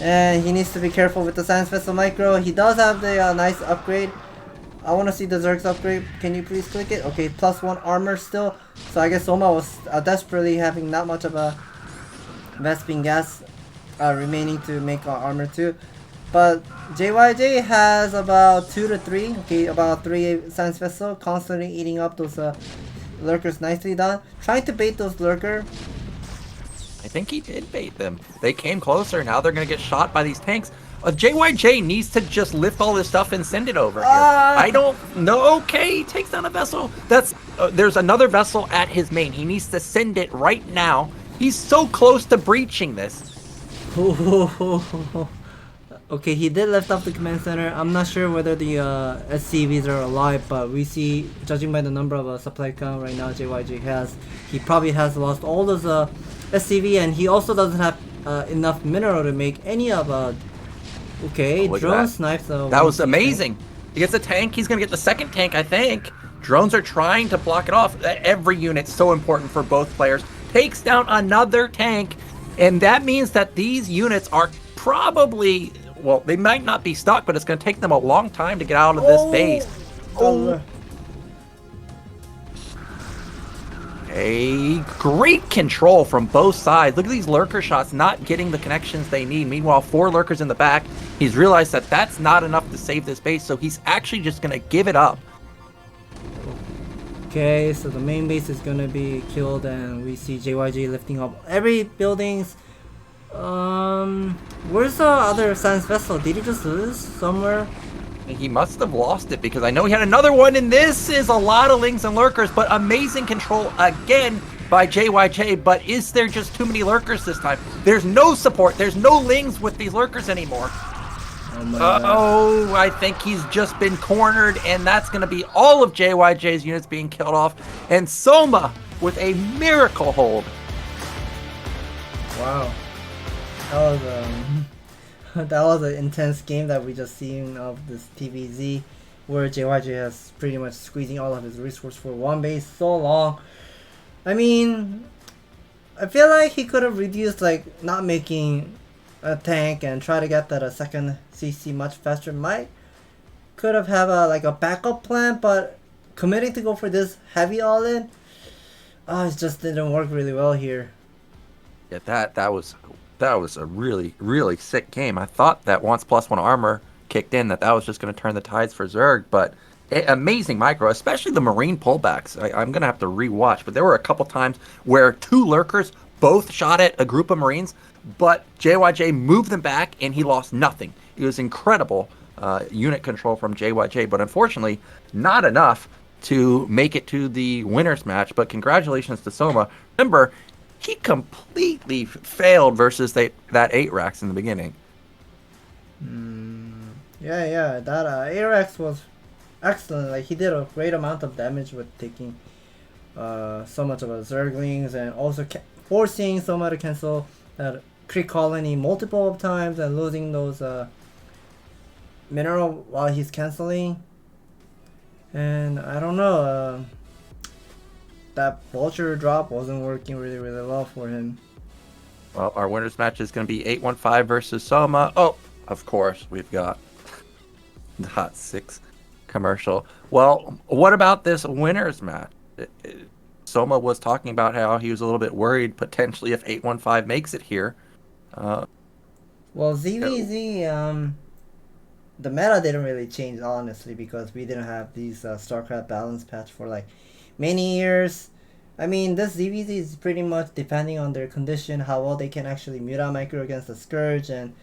And he needs to be careful with the Science Vessel Micro. He does have the nice upgrade. I want to see the Zerg's upgrade. Can you please click it? Okay, +1 armor still. So I guess Soma was desperately having not much of a Vesping gas remaining to make armor 2. But JYJ has about 2 to 3. Okay, about 3 science vessel constantly eating up those lurkers. Nicely done. Trying to bait those lurker. I think he did bait them. They came closer. Now they're going to get shot by these tanks. JYJ needs to just lift all this stuff and send it over here. I don't know. Okay, he takes down a vessel. That's there's another vessel at his main. He needs to send it right now. He's so close to breaching this. Okay, he did lift up the command center. I'm not sure whether the SCVs are alive, but we see, judging by the number of supply count right now JYJ has, he probably has lost all those SCV, and he also doesn't have enough mineral to make any of okay, drone snipes. That was amazing. He gets a tank. He's going to get the second tank, I think. Drones are trying to block it off. Every unit's so important for both players. Takes down another tank, and that means that these units are probably, well, they might not be stuck, but it's going to take them a long time to get out of this base. A great control from both sides. Look at these lurker shots not getting the connections they need. Meanwhile, 4 lurkers in the back. He's realized that that's not enough to save this base, so he's actually just going to give it up. Okay, so the main base is going to be killed, and we see JYJ lifting up every buildings. Where's the other science vessel? Did he just lose somewhere? He must have lost it, because I know he had another one, and this is a lot of lings and lurkers, but amazing control again by JYJ. But is there just too many lurkers this time? There's no support. There's no lings with these lurkers anymore. I think he's just been cornered, and that's going to be all of JYJ's units being killed off. And Soma with a miracle hold. Wow. That was an intense game that we just seen of this TVZ, where JYJ has pretty much squeezing all of his resources for one base so long. I mean, I feel like he could have reduced, like, not making a tank and try to get that a second CC much faster. Could have like a backup plan, but committing to go for this heavy all-in, it just didn't work really well here. Yeah, that was a really, really sick game. I thought that once +1 armor kicked in, that was just going to turn the tides for Zerg, but amazing micro, especially the Marine pullbacks. I'm going to have to rewatch, but there were a couple times where 2 lurkers both shot at a group of Marines, but JYJ moved them back, and he lost nothing. It was incredible unit control from JYJ, but unfortunately, not enough to make it to the winners match. But congratulations to Soma. Remember, he completely failed versus that 8 racks in the beginning. Yeah, that 8 racks was excellent. Like, he did a great amount of damage with taking so much of a Zerglings, and also forcing Soma to cancel that Creek Colony multiple of times and losing those mineral while he's canceling. And I don't know, that vulture drop wasn't working really well for him. Well, our winners match is going to be 815 versus Soma. Oh, of course, we've got the Hot 6 commercial. Well, what about this winners match? Soma was talking about how he was a little bit worried potentially if 815 makes it here. Well, ZVZ, the meta didn't really change, honestly, because we didn't have these StarCraft balance patch for like many years. I mean, this ZVZ is pretty much depending on their condition, how well they can actually mute out micro against the Scourge, and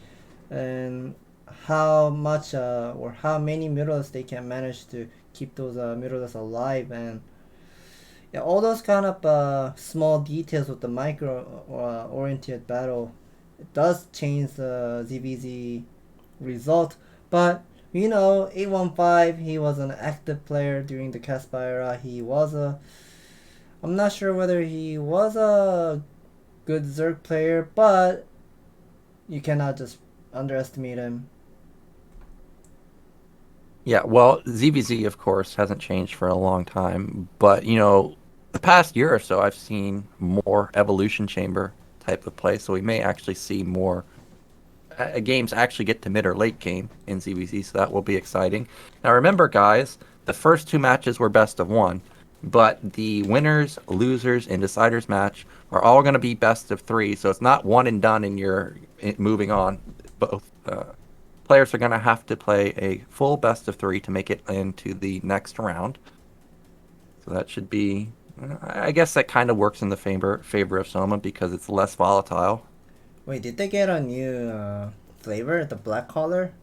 how much or how many mutalists they can manage to keep those mutalists alive. And yeah, all those kind of small details with the micro oriented battle, it does change the ZVZ result. But you know, 815, he was an active player during the Caspa era. He was I'm not sure whether he was a good Zerg player, but you cannot just underestimate him. Yeah, well, ZVZ, of course, hasn't changed for a long time. But, you know, the past year or so, I've seen more Evolution Chamber type of play. So we may actually see more games actually get to mid or late game in ZVZ. So that will be exciting. Now, remember, guys, the first 2 matches were best of 1. But the winners, losers, and deciders match are all going to be best of 3. So it's not one and done and you're moving on. Both players are going to have to play a full best of 3 to make it into the next round. So that should be I guess that kind of works in the favor of Soma because it's less volatile. Wait, did they get a new flavor? The black color?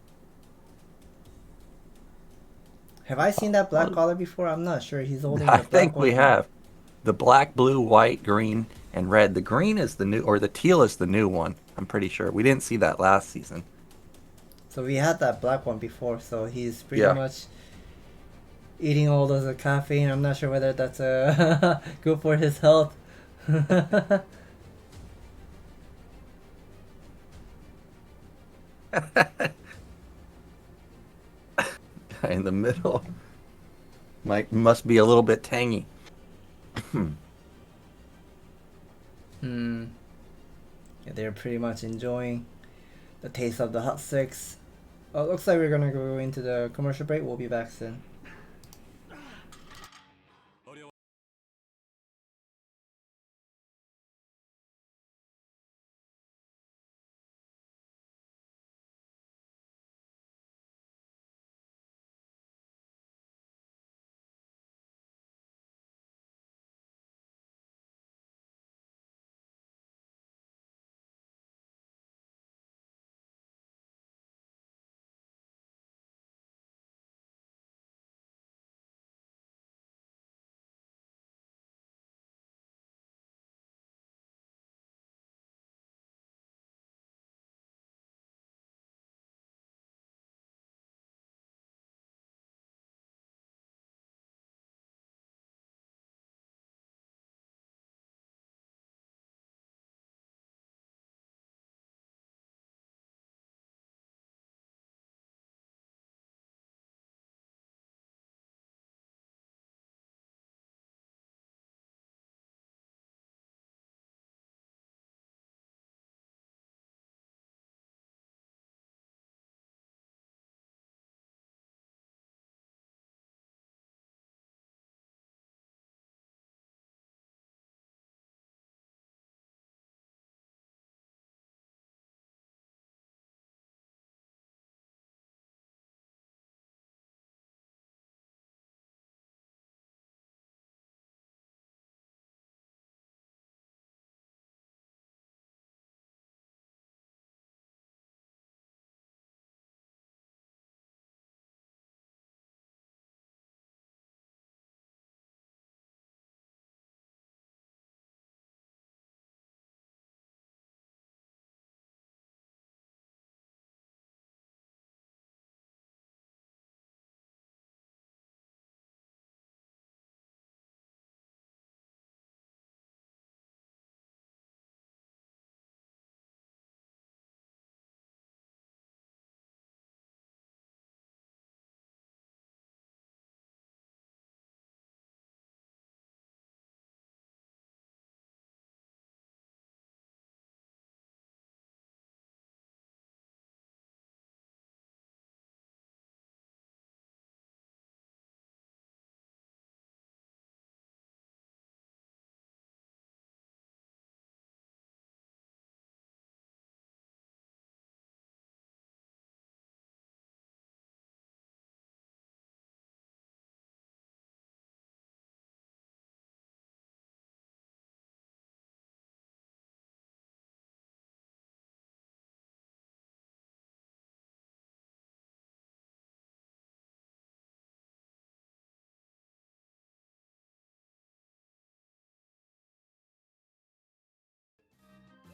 Have I seen that black color before? I'm not sure. He's holding the I black think we one. have the black, blue, white, green, and red. The green is the new, or the teal is the new one. I'm pretty sure. We didn't see that last season. So we had that black one before, so he's pretty Yeah. much eating all those caffeine. I'm not sure whether that's good for his health. In the middle. Must be a little bit tangy. Yeah, they're pretty much enjoying the taste of the hot six. Oh, looks like we're gonna go into the commercial break. We'll be back soon.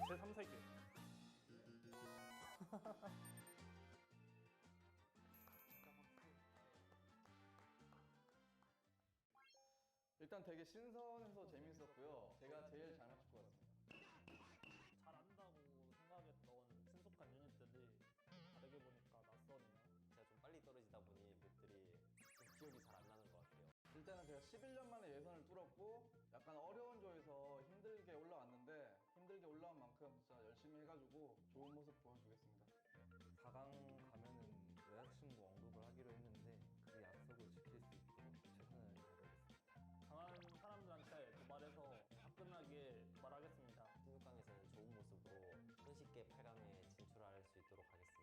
제 3세기. 일단 되게 신선해서 재밌었고요. 제가 제일 잘 맞출 것 같습니다. 잘한다고 생각했던 신속한 유닛들이 다르게 보니까 낯선이네. 제가 좀 빨리 떨어지다 보니 맵들이 기억이 잘 안 나는 것 같아요. 일단은 제가 11년 만에 예선을 뚫었고 약간 어려운 조에서 힘들게 올라왔는데 힘들게 올라온 만큼 진짜 열심히 해가지고 좋은 모습 보여주겠습니다. 4강 가면은 여자친구 언급을 하기로 했는데 그 약속을 지킬 수 있도록 최선을 다하겠습니다. 강한 사람들한테 도발해서 화끈하게 도발하겠습니다. 16강에서는 좋은 모습으로 손쉽게 8강에 진출할 수 있도록 하겠습니다.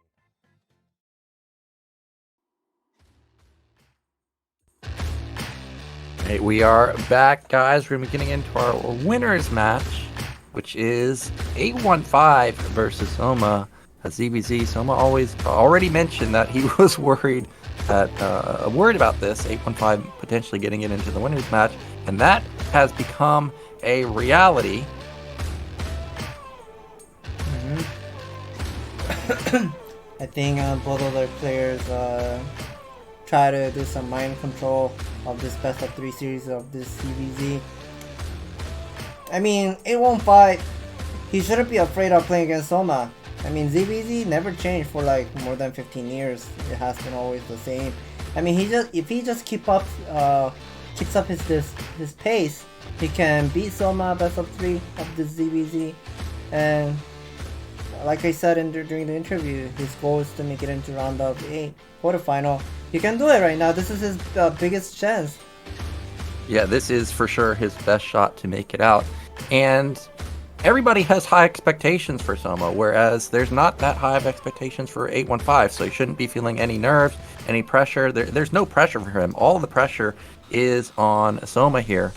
Hey, we are back, guys. We're going to be getting into our winners match, which is 815 versus Soma. ZBZ. Soma already mentioned that he was worried about this 815 potentially getting it into the winners match, and that has become a reality. I think both of their players try to do some mind control of this best of 3 series of this CBZ. I mean, 815, he shouldn't be afraid of playing against Soma. I mean, ZBZ never changed for like more than 15 years. It has been always the same. I mean, if he just keeps up his pace, he can beat Soma best of 3 of this ZBZ. And like I said during the interview, his goal is to make it into round of 8 quarterfinal. He can do it right now. This is his biggest chance. Yeah, this is for sure his best shot to make it out. And everybody has high expectations for Soma, whereas there's not that high of expectations for 815, so he shouldn't be feeling any nerves, any pressure. There's no pressure for him. All the pressure is on Soma here.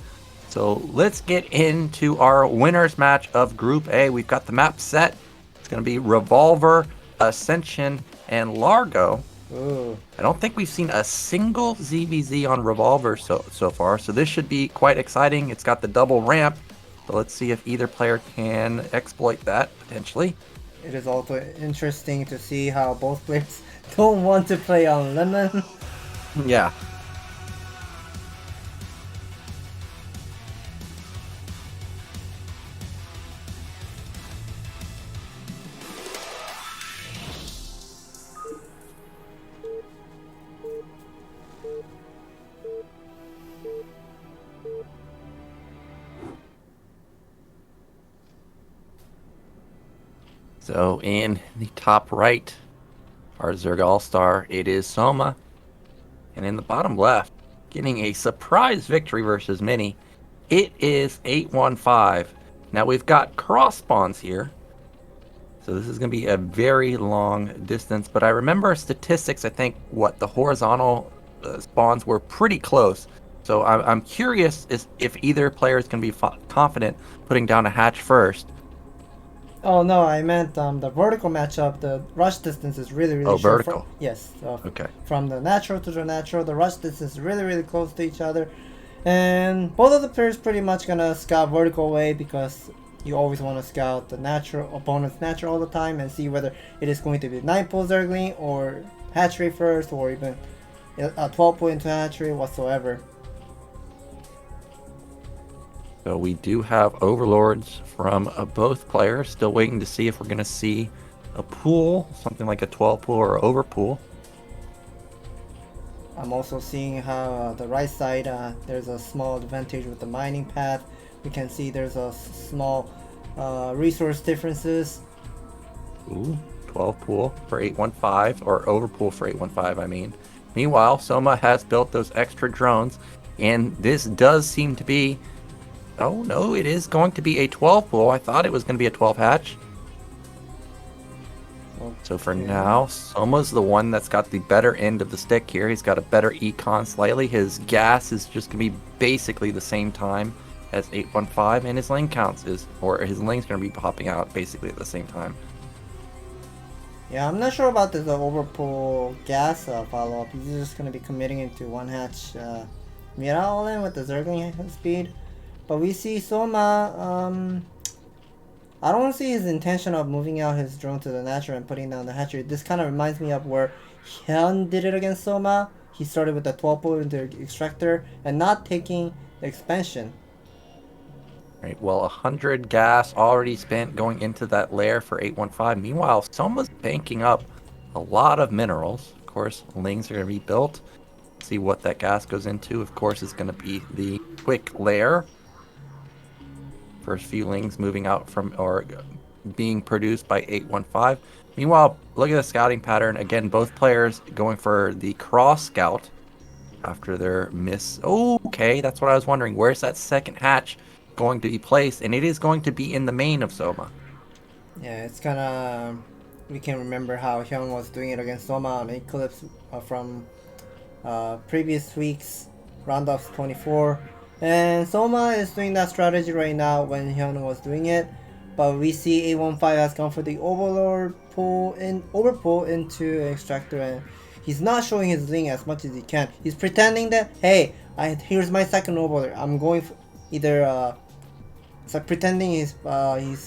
So let's get into our winners match of Group A. We've got the map set. It's going to be Revolver, Ascension, and Largo. Ooh. I don't think we've seen a single ZBZ on Revolver so far, so this should be quite exciting. It's got the double ramp, so let's see if either player can exploit that, potentially. It is also interesting to see how both players don't want to play on Lemon. Yeah. So in the top right, our Zerg All-Star, it is Soma. And in the bottom left, getting a surprise victory versus Mini, it is 815. Now we've got cross spawns here. So this is going to be a very long distance. But I remember statistics, I think, the horizontal spawns were pretty close. So I'm curious if either player is going to be confident putting down a hatch first. Oh no, I meant the vertical matchup. The rush distance is really short. Vertical. Yes. Okay. From the natural to the natural, the rush distance is really close to each other, and both of the players pretty much gonna scout vertical way because you always want to scout the natural opponent's natural all the time and see whether it is going to be 9-pull Zergling or hatchery first or even a 12-pull into hatchery whatsoever. So we do have overlords from both players. Still waiting to see if we're going to see a pool, something like a 12 pool or over pool. I'm also seeing how the right side there's a small advantage with the mining path. We can see there's a small resource differences. Ooh, 12 pool for 815, or over pool for 815, I mean. Meanwhile, Soma has built those extra drones, and this does seem to be... Oh no, it is going to be a 12 pool. I thought it was going to be a 12 hatch. Okay. So for now, Soma's the one that's got the better end of the stick here. He's got a better econ slightly. His gas is just going to be basically the same time as 815, and his lane counts his lane's going to be popping out basically at the same time. Yeah, I'm not sure about this overpull gas follow-up. He's just going to be committing into one hatch Mira all in with the Zergling speed. But we see Soma, I don't see his intention of moving out his drone to the natural and putting down the hatchery. This kind of reminds me of where Hyun did it against Soma. He started with the 12 pull into the extractor and not taking the expansion. Right, well, 100 gas already spent going into that lair for 815. Meanwhile, Soma's banking up a lot of minerals. Of course, lings are going to be built. See what that gas goes into. Of course, is going to be the quick lair. First few lings moving out from, or being produced by 815. Meanwhile, look at the scouting pattern. Again, both players going for the cross scout after their miss. Oh, okay, that's what I was wondering. Where's that second hatch going to be placed? And it is going to be in the main of Soma. Yeah, it's kind of... We can remember how Hyun was doing it against Soma on Eclipse from previous weeks. round of 24. And Soma is doing that strategy right now when Hyun was doing it. But we see A15 has gone for the overpull into Extractor, and he's not showing his Ling as much as he can. He's pretending that, hey, here's my second overlord. I'm going for either it's like pretending he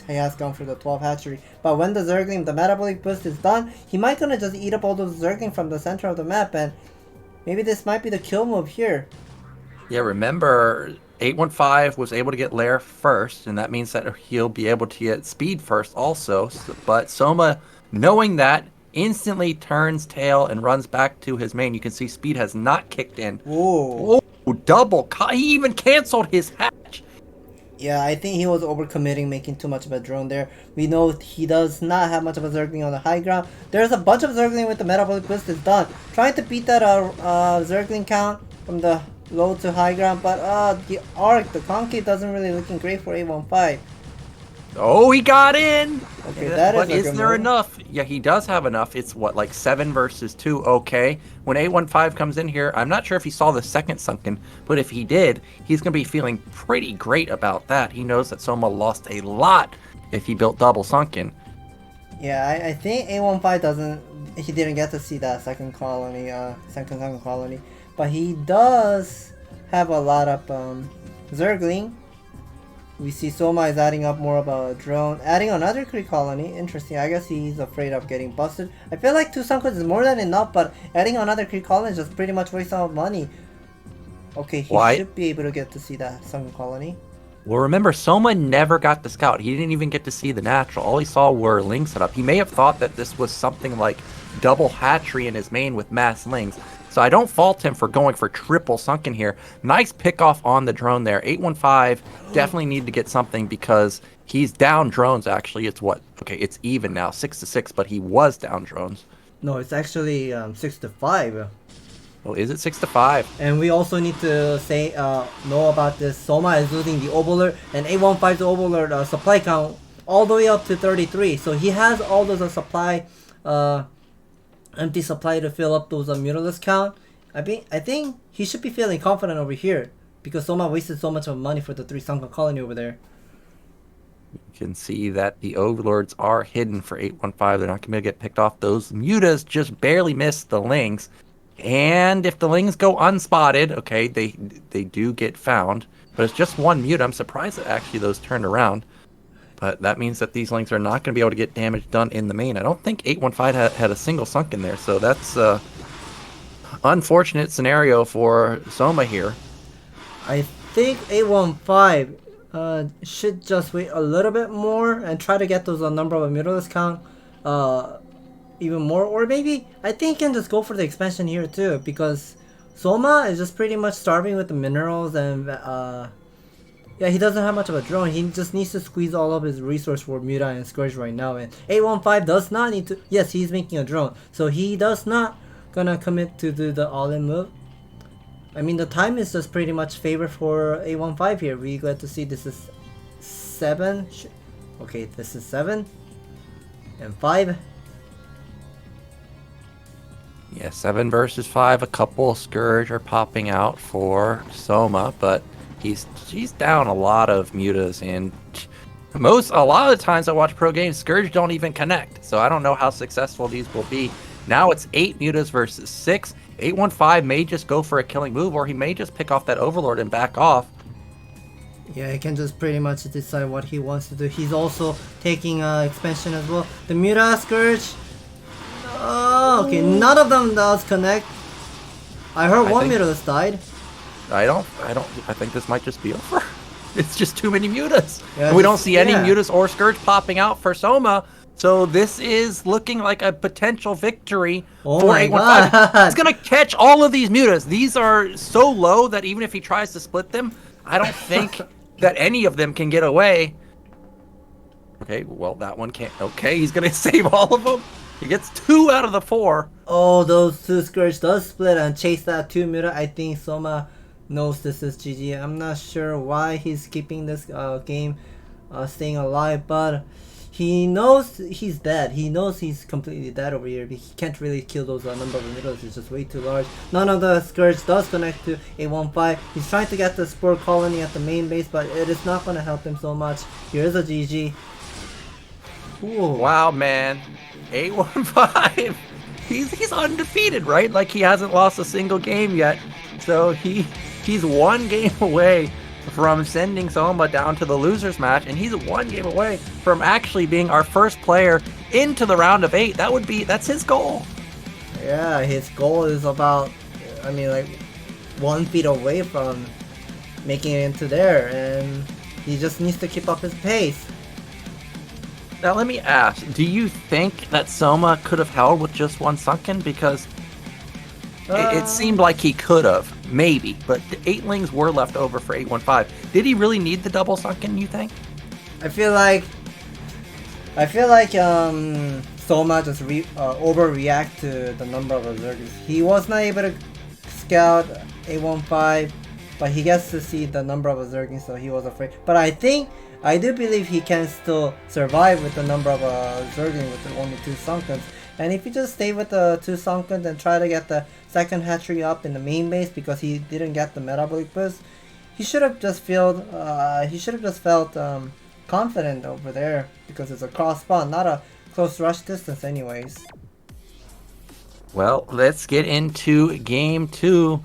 has gone for the 12 hatchery. But when the Zergling, the metabolic boost is done, he might gonna just eat up all those Zergling from the center of the map, and maybe this might be the kill move here. Yeah, remember 815 was able to get Lair first, and that means that he'll be able to get speed first also. But Soma, knowing that, instantly turns tail and runs back to his main. You can see speed has not kicked in. Whoa. Oh, double. He even canceled his hatch. Yeah, I think he was overcommitting, making too much of a drone there. We know he does not have much of a Zergling on the high ground. There's a bunch of Zergling with the metabolic boost is done. Trying to beat that Zergling count from the low to high ground, but the arc, the concave doesn't really looking great for A15. Oh, he got in! Okay, that but is is there enough? Yeah, he does have enough. It's what, like 7 versus 2? Okay. When A15 comes in here, I'm not sure if he saw the second sunken, but if he did, he's going to be feeling pretty great about that. He knows that Soma lost a lot if he built double sunken. Yeah, I think A15 he didn't get to see that second colony, second sunken colony, but he does have a lot of Zergling. We see Soma is adding up more of a drone, adding another Kree colony. Interesting. I guess he's afraid of getting busted. I feel like 2 Sunkers is more than enough, but adding another Kree colony is just pretty much waste of money. Okay, he should be able to get to see that Sunken colony. Well, remember, Soma never got to scout. He didn't even get to see the natural. All he saw were Lings set up. He may have thought that this was something like double hatchery in his main with mass Lings. So I don't fault him for going for triple sunken here. Nice pick off on the drone there. 815 definitely needed to get something because he's down drones actually. It's what? Okay, it's even now, 6-6, but he was down drones. No, it's actually 6-5. Oh, is it 6-5? And we also need to say know about this. Soma is losing the overlord, and 815's overlord supply count all the way up to 33. So he has all those supply empty supply to fill up those Mutalisk count. I think he should be feeling confident over here because Soma wasted so much of money for the 3 sunken colony over there. You can see that the overlords are hidden for 815. They're not going to get picked off. Those mutas just barely missed the Lings. And if the Lings go unspotted, okay, they do get found. But it's just 1 muta. I'm surprised that actually those turned around. But that means that these Lings are not going to be able to get damage done in the main. I don't think 815 had a single sunk in there, so that's an unfortunate scenario for Soma here. I think 815 should just wait a little bit more and try to get those number of Mutalisk count even more. Or maybe, I think he can just go for the expansion here too, because Soma is just pretty much starving with the minerals and yeah, he doesn't have much of a drone. He just needs to squeeze all of his resource for Muta and Scourge right now. And 815 does not need to... Yes, he's making a drone. So he does not gonna commit to do the all-in move. I mean, the time is just pretty much favor for 815 here. We got to see this is 7. Okay, this is 7. And 5. Yeah, 7 versus 5. A couple Scourge are popping out for Soma, but... He's down a lot of mutas, and a lot of the times I watch pro games, Scourge don't even connect. So I don't know how successful these will be. Now it's 8 mutas versus 6. 815 may just go for a killing move, or he may just pick off that overlord and back off. Yeah, he can just pretty much decide what he wants to do. He's also taking expansion as well. The Muta Scourge. Oh, okay, none of them does connect. I heard one Mutas died. I think this might just be over. It's just too many mutas. Yeah, and we don't see any mutas or Scourge popping out for Soma. So this is looking like a potential victory for 815. He's going to catch all of these mutas. These are so low that even if he tries to split them, I don't think that any of them can get away. Okay, well, that one can't. Okay, he's going to save all of them. He gets 2 out of the 4. Oh, those 2 Scourge does split and chase that 2 muta. I think Soma knows this is GG. I'm not sure why he's keeping this game staying alive, but he knows he's dead. He knows he's completely dead over here. He can't really kill those number of middles. It's just way too large. None of the Scourge does connect to 815. He's trying to get the Spore Colony at the main base, but it is not going to help him so much. Here's a GG. Ooh. Wow, man. 815. He's undefeated, right? Like, he hasn't lost a single game yet. So he's one game away from sending Soma down to the losers match, and he's one game away from actually being our first player into the round of 8. That's his goal. Yeah, his goal is about, I mean, like 1 feet away from making it into there, and he just needs to keep up his pace. Now let me ask, do you think that Soma could have held with just one sunken? Because it seemed like he could have, maybe, but the 8lings were left over for 815. Did he really need the double sunken, you think? I feel like Soma just overreact to the number of Zerglings. He was not able to scout 815, but he gets to see the number of Zerglings, so he was afraid. But I do believe he can still survive with the number of Zerglings with only 2 sunkens. And if you just stay with the 2 sunkens and try to get the second hatchery up in the main base, because he didn't get the metabolic boost, he should have just felt confident over there, because it's a cross spawn, not a close rush distance anyways. Well, let's get into game 2.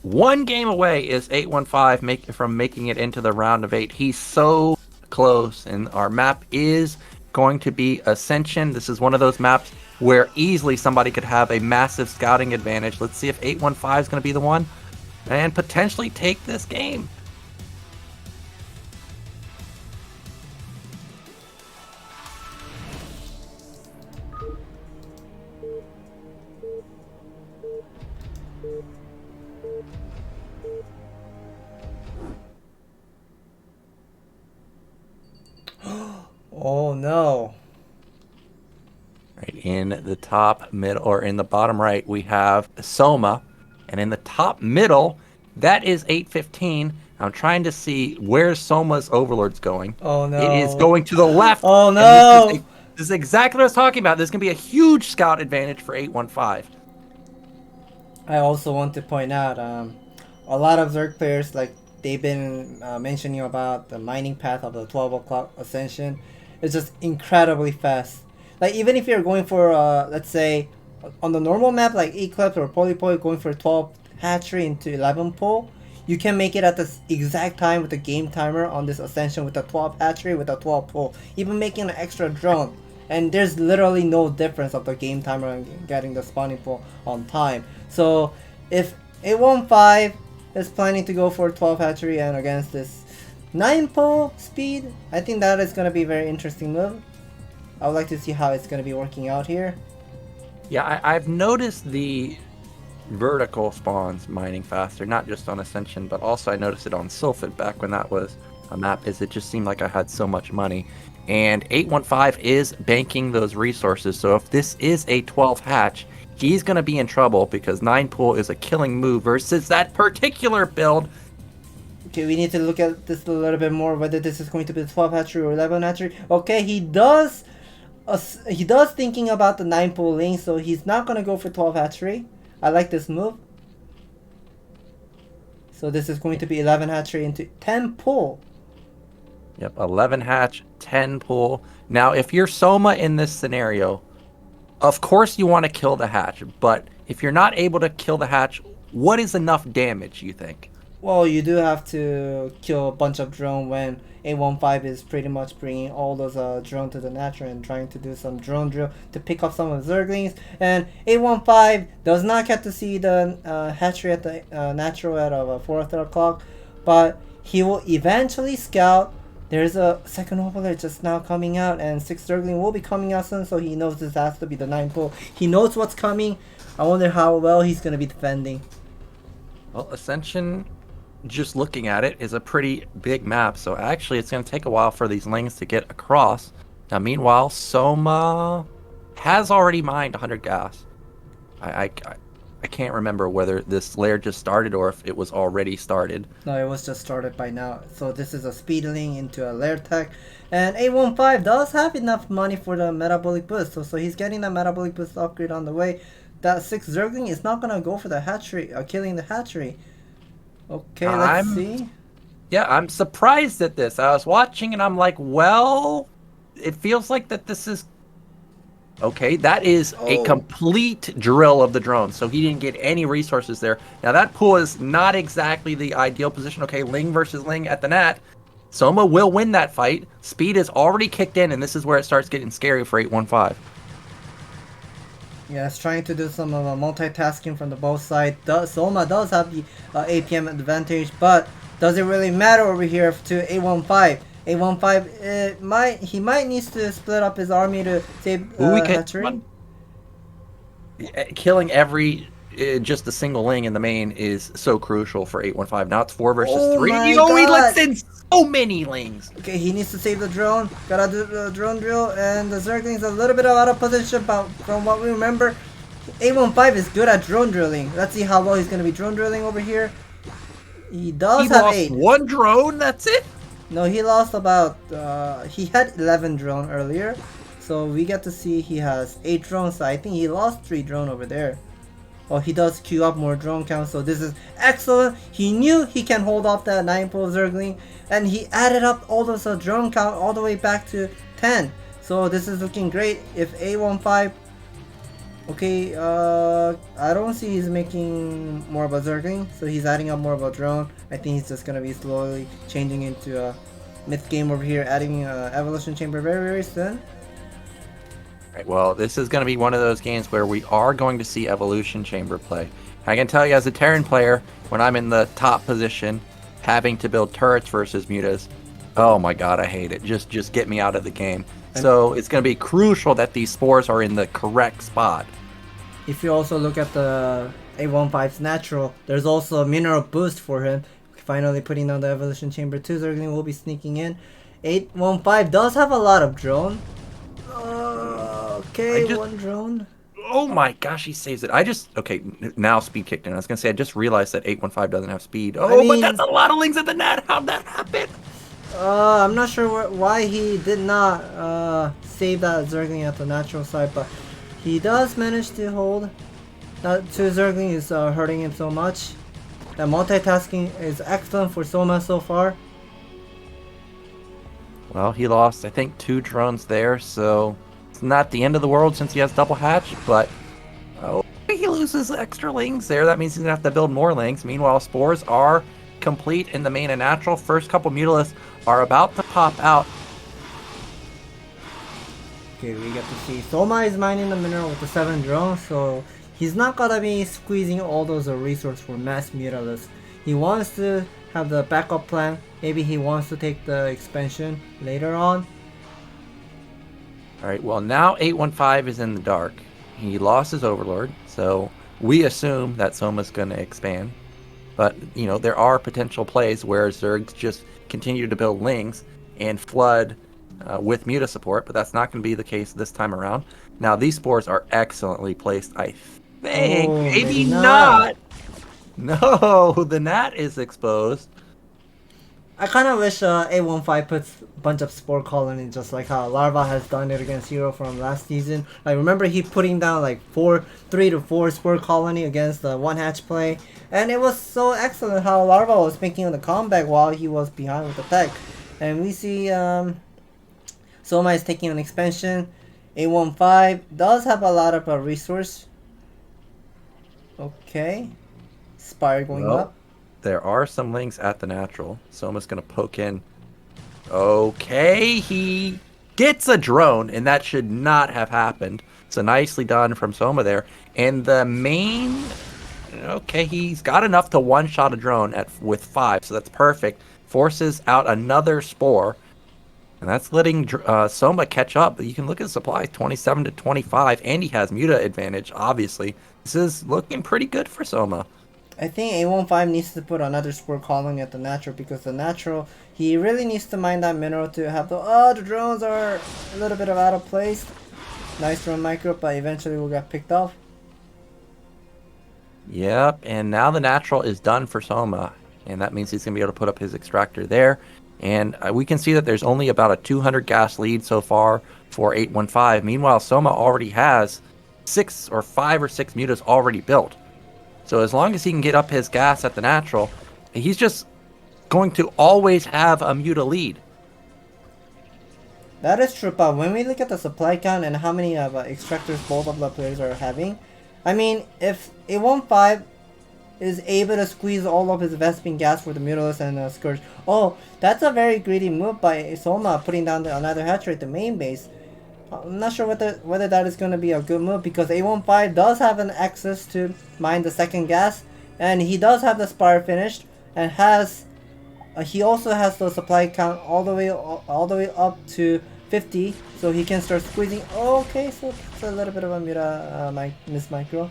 1 game away is 815 from making it into the round of 8. He's so close, and our map is going to be Ascension. This is one of those maps where easily somebody could have a massive scouting advantage. Let's see if 815 is going to be the one and potentially take this game. Oh no. Right, in the top middle, or in the bottom right, we have Soma, and in the top middle, that is 815. I'm trying to see where Soma's Overlord's going. Oh no. It is going to the left. Oh no. This is exactly what I was talking about. There's going to be a huge scout advantage for 815. I also want to point out, a lot of Zerg players, like, they've been mentioning about the mining path of the 12 o'clock Ascension. It's just incredibly fast. Like, even if you're going for, let's say, on the normal map, like Eclipse or Polypoly, going for 12 hatchery into 11 pull, you can make it at the exact time with the game timer on this Ascension with a 12 hatchery with a 12 pull, even making an extra drone. And there's literally no difference of the game timer and getting the spawning pull on time. So if 815 is planning to go for 12 hatchery and against this 9 pull speed, I think that is going to be a very interesting move. I would like to see how it's going to be working out here. Yeah, I've noticed the vertical spawns mining faster, not just on Ascension, but also I noticed it on Sylphid back when that was a map, is it just seemed like I had so much money. And 815 is banking those resources, so if this is a 12 hatch, he's going to be in trouble because 9 pull is a killing move versus that particular build. Okay, we need to look at this a little bit more, whether this is going to be 12 hatchery or 11 hatchery. Okay, he does thinking about the 9 pull lane, so he's not going to go for 12 hatchery. I like this move. So this is going to be 11 hatchery into 10 pull. Yep, 11 hatch, 10 pull. Now, if you're Soma in this scenario, of course you want to kill the hatch, but if you're not able to kill the hatch, what is enough damage, you think? Well, you do have to kill a bunch of drone when 815 is pretty much bringing all those drone to the natural and trying to do some drone drill to pick up some of the Zerglings. And 815 does not get to see the hatchery at the natural at 4 o'clock, but he will eventually scout. There's a second overlord just now coming out, and 6 Zergling will be coming out soon, so he knows this has to be the 9 pull. He knows what's coming. I wonder how well he's going to be defending. Well, Ascension, just looking at it, is a pretty big map, so actually it's going to take a while for these lings to get across. Now, meanwhile, Soma has already mined 100 gas. I can't remember whether this layer just started or if it was already started. No, it was just started by now. So this is a speed link into a layer tech. And 815 does have enough money for the metabolic boost. So he's getting the metabolic boost upgrade on the way. That 6 Zergling is not going to go for the hatchery, killing the hatchery. Okay, let's see. Yeah, I'm surprised at this. I was watching and I'm like, well, it feels like that this is... Okay, that is a complete drill of the drone, so he didn't get any resources there. Now that pool is not exactly the ideal position. Okay, Ling versus Ling at the Nat. Soma will win that fight. Speed is already kicked in, and this is where it starts getting scary for 815. Yeah, it's trying to do some multitasking from the both sides. Soma does have the APM advantage, but does it really matter over here to 815? 815, he might need to split up his army to save hatchery. Killing every just a single Ling in the main is so crucial for 815. Now it's 4 versus 3. He lets in so many Lings. Okay, he needs to save the drone. Gotta do the drone drill, and the Zergling's a little bit out of position, but from what we remember, 815 is good at drone drilling. Let's see how well he's gonna be drone drilling over here. He does have 8. One drone, that's it? No, he lost about, he had 11 drone earlier. So we get to see he has 8 drones. So I think he lost 3 drone over there. Oh, he does queue up more drone count. So this is excellent. He knew he can hold off that 9-pole Zergling. And he added up all those drone count all the way back to 10. So this is looking great. If 815... Okay, I don't see he's making more of a Zergling, so he's adding up more of a drone. I think he's just gonna be slowly changing into a myth game over here, adding evolution chamber very, very soon. Right, well, this is going to be one of those games where we are going to see evolution chamber play. I can tell you as a Terran player, when I'm in the top position, having to build turrets versus mutas, oh my god, I hate it. Just get me out of the game. So it's going to be crucial that these spores are in the correct spot. If you also look at the 815's natural, there's also a mineral boost for him. Finally putting down the evolution chamber. 2 Zergling will be sneaking in. 815 does have a lot of drone. Okay, 1 drone. Oh my gosh, he saves it. Okay, now speed kicked in. I was going to say, I just realized that 815 doesn't have speed. Oh, but that's a lot of Lings at the net. How'd that happen? I'm not sure why he did not save that Zergling at the natural side, but he does manage to hold. That 2 Zergling is hurting him so much. That multitasking is excellent for Soma so far. Well, he lost, I think, 2 drones there, so it's not the end of the world since he has double hatch, but he loses extra Lings there. That means he's going to have to build more Lings. Meanwhile, spores are complete in the main and natural. First couple Mutalisks are about to pop out. Okay, we get to see Soma is mining the mineral with the 7 drones, so he's not gonna be squeezing all those resources for mass Mutalisks. He wants to have the backup plan. Maybe he wants to take the expansion later on. Alright, well now 815 is in the dark. He lost his Overlord, so we assume that Soma's going to expand. But, you know, there are potential plays where Zergs just continue to build Lings and flood with Muta support, but that's not going to be the case this time around. Now, these spores are excellently placed, I think. Maybe not. No, the Nat is exposed. I kind of wish 815 puts a bunch of spore colonies just like how Larva has done it against Hero from last season. I remember he putting down like 3 to 4 spore colony against the 1 hatch play. And it was so excellent how Larva was making the comeback while he was behind with the tech. And we see Soma is taking an expansion. 815 does have a lot of resource. Okay. Spire going up. There are some Lings at the natural. Soma's going to poke in. Okay, he gets a drone, and that should not have happened. So nicely done from Soma there. And the main... Okay, he's got enough to one-shot a drone with 5, so that's perfect. Forces out another spore. And that's letting Soma catch up. But you can look at the supply, 27 to 25, and he has Muta advantage, obviously. This is looking pretty good for Soma. I think 815 needs to put another spore colony at the natural, because the natural, he really needs to mine that mineral to have the drones are a little bit out of place. Nice drone micro, but eventually will get picked off. Yep, and now the natural is done for Soma, and that means he's going to be able to put up his extractor there. And we can see that there's only about a 200 gas lead so far for 815. Meanwhile, Soma already has 5 or 6 mutas already built. So as long as he can get up his gas at the natural, he's just going to always have a muta lead. That is true, but when we look at the supply count and how many extractors both of the players are having, I mean, if 815 is able to squeeze all of his Vespene gas for the Mutalisk and Scourge, oh, that's a very greedy move by Soma, putting down another hatchery at the main base. I'm not sure whether that is going to be a good move, because 815 does have an access to mine the second gas, and he does have the Spire finished, and has he also has the supply count all the way up to 50, so he can start squeezing. Oh, okay, so it's a little bit of a muta miss micro.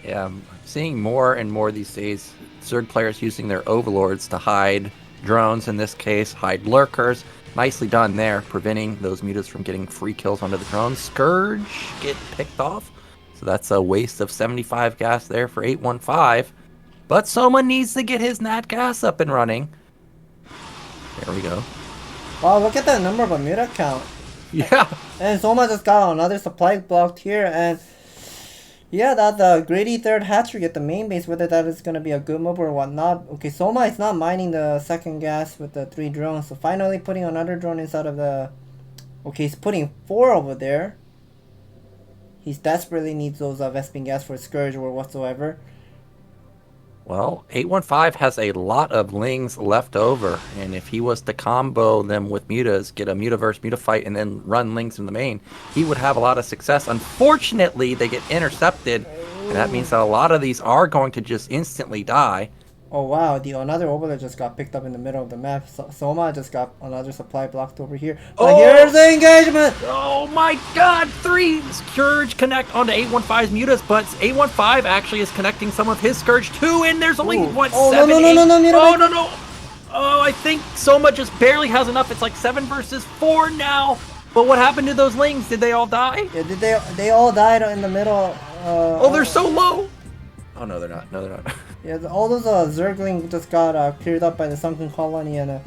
Yeah, I'm seeing more and more these days Zerg players using their overlords to hide drones, in this case hide lurkers. Nicely done there, preventing those mutas from getting free kills onto the drones. Scourge get picked off, so that's a waste of 75 gas there for 815. But Soma needs to get his nat gas up and running. There we go. Wow, look at that number of a muta count. Yeah. And Soma just got another supply blocked here, and yeah, that greedy third hatchery at the main base, whether that is going to be a good move or whatnot. Okay, Soma is not mining the second gas with the 3 drones, so finally putting another drone inside of the... Okay, he's putting 4 over there. He desperately needs those Vespene gas for Scourge or whatsoever. Well, 815 has a lot of lings left over, and if he was to combo them with mutas, get a mutaverse muta fight, and then run lings in the main, he would have a lot of success. Unfortunately, they get intercepted, and that means that a lot of these are going to just instantly die. Oh wow, another overlord just got picked up in the middle of the map. Soma just got another supply blocked over here. But here's the engagement! Oh my god, 3 Scourge connect onto 815's mutas, but 815 actually is connecting some of his Scourge too, and there's only, what, 7, no, 8? No. Oh, I think Soma just barely has enough. It's like 7 versus 4 now. But what happened to those lings? Did they all die? Yeah, they all died in the middle. They're so low! Oh, no, they're not. No, they're not. Yeah, all those Zergling just got cleared up by the Sunken Colony and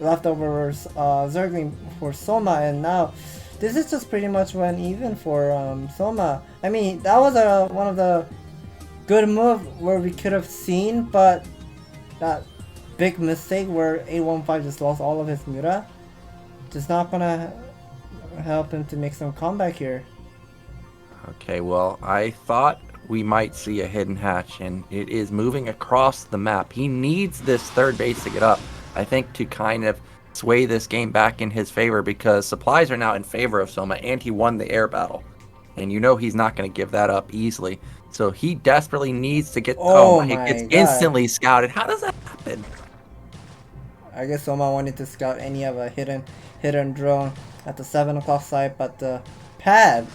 leftover Zergling for Soma, and now this is just pretty much went even for Soma. I mean, that was one of the good moves where we could have seen, but that big mistake where 815 just lost all of his muta, just not gonna help him to make some comeback here. Okay, well, I thought we might see a hidden hatch, and it is moving across the map. He needs this third base to get up, I think, to kind of sway this game back in his favor, because supplies are now in favor of Soma, and he won the air battle. And you know he's not going to give that up easily. So he desperately needs to get... Oh he my gets God. instantly scouted. How does that happen? I guess Soma wanted to scout any of a hidden drone at the 7 o'clock site, but the pad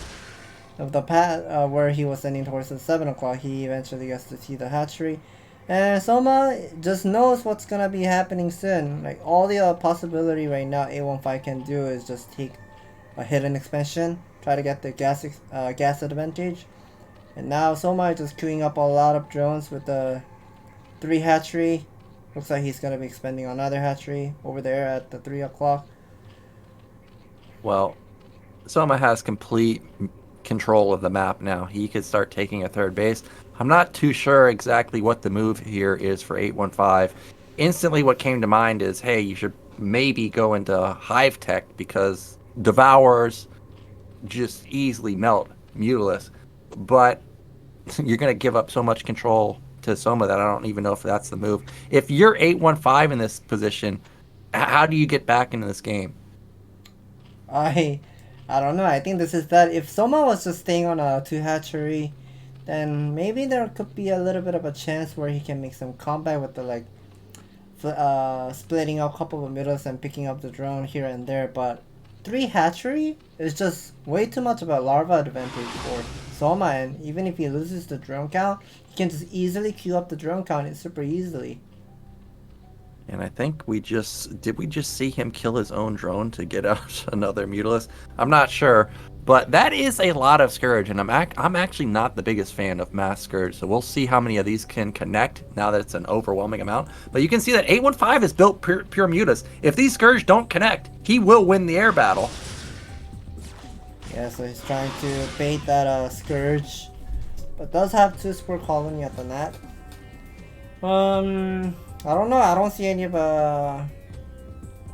where he was sending towards the 7 o'clock, he eventually gets to see the hatchery. And Soma just knows what's gonna be happening soon. Like, all the possibility right now 815 can do is just take a hidden expansion, try to get the gas advantage. And now Soma is just queuing up a lot of drones with the 3 hatchery. Looks like he's gonna be expanding another hatchery over there at the 3 o'clock. Well, Soma has complete control of the map now. He could start taking a third base. I'm not too sure exactly what the move here is for 815. Instantly what came to mind is, hey, you should maybe go into Hive Tech, because Devourers just easily melt Mutalisk. But you're going to give up so much control to Soma that I don't even know if that's the move. If you're 815 in this position, how do you get back into this game? I don't know. I think this is that. If Soma was just staying on a 2 hatchery, then maybe there could be a little bit of a chance where he can make some comeback with the splitting up a couple of middles and picking up the drone here and there. But 3 hatchery is just way too much of a larva advantage for Soma, and even if he loses the drone count, he can just easily queue up the drone count super easily. And I think did we just see him kill his own drone to get out another Mutalisk? I'm not sure, But that is a lot of Scourge, and I'm actually not the biggest fan of Mass Scourge, so we'll see how many of these can connect now that it's an overwhelming amount. But you can see that 815 is built pure Mutas. If these Scourge don't connect, he will win the air battle. Yeah, so he's trying to bait that Scourge, but does have 2 Spore Colony at the net. I don't know, I don't see any of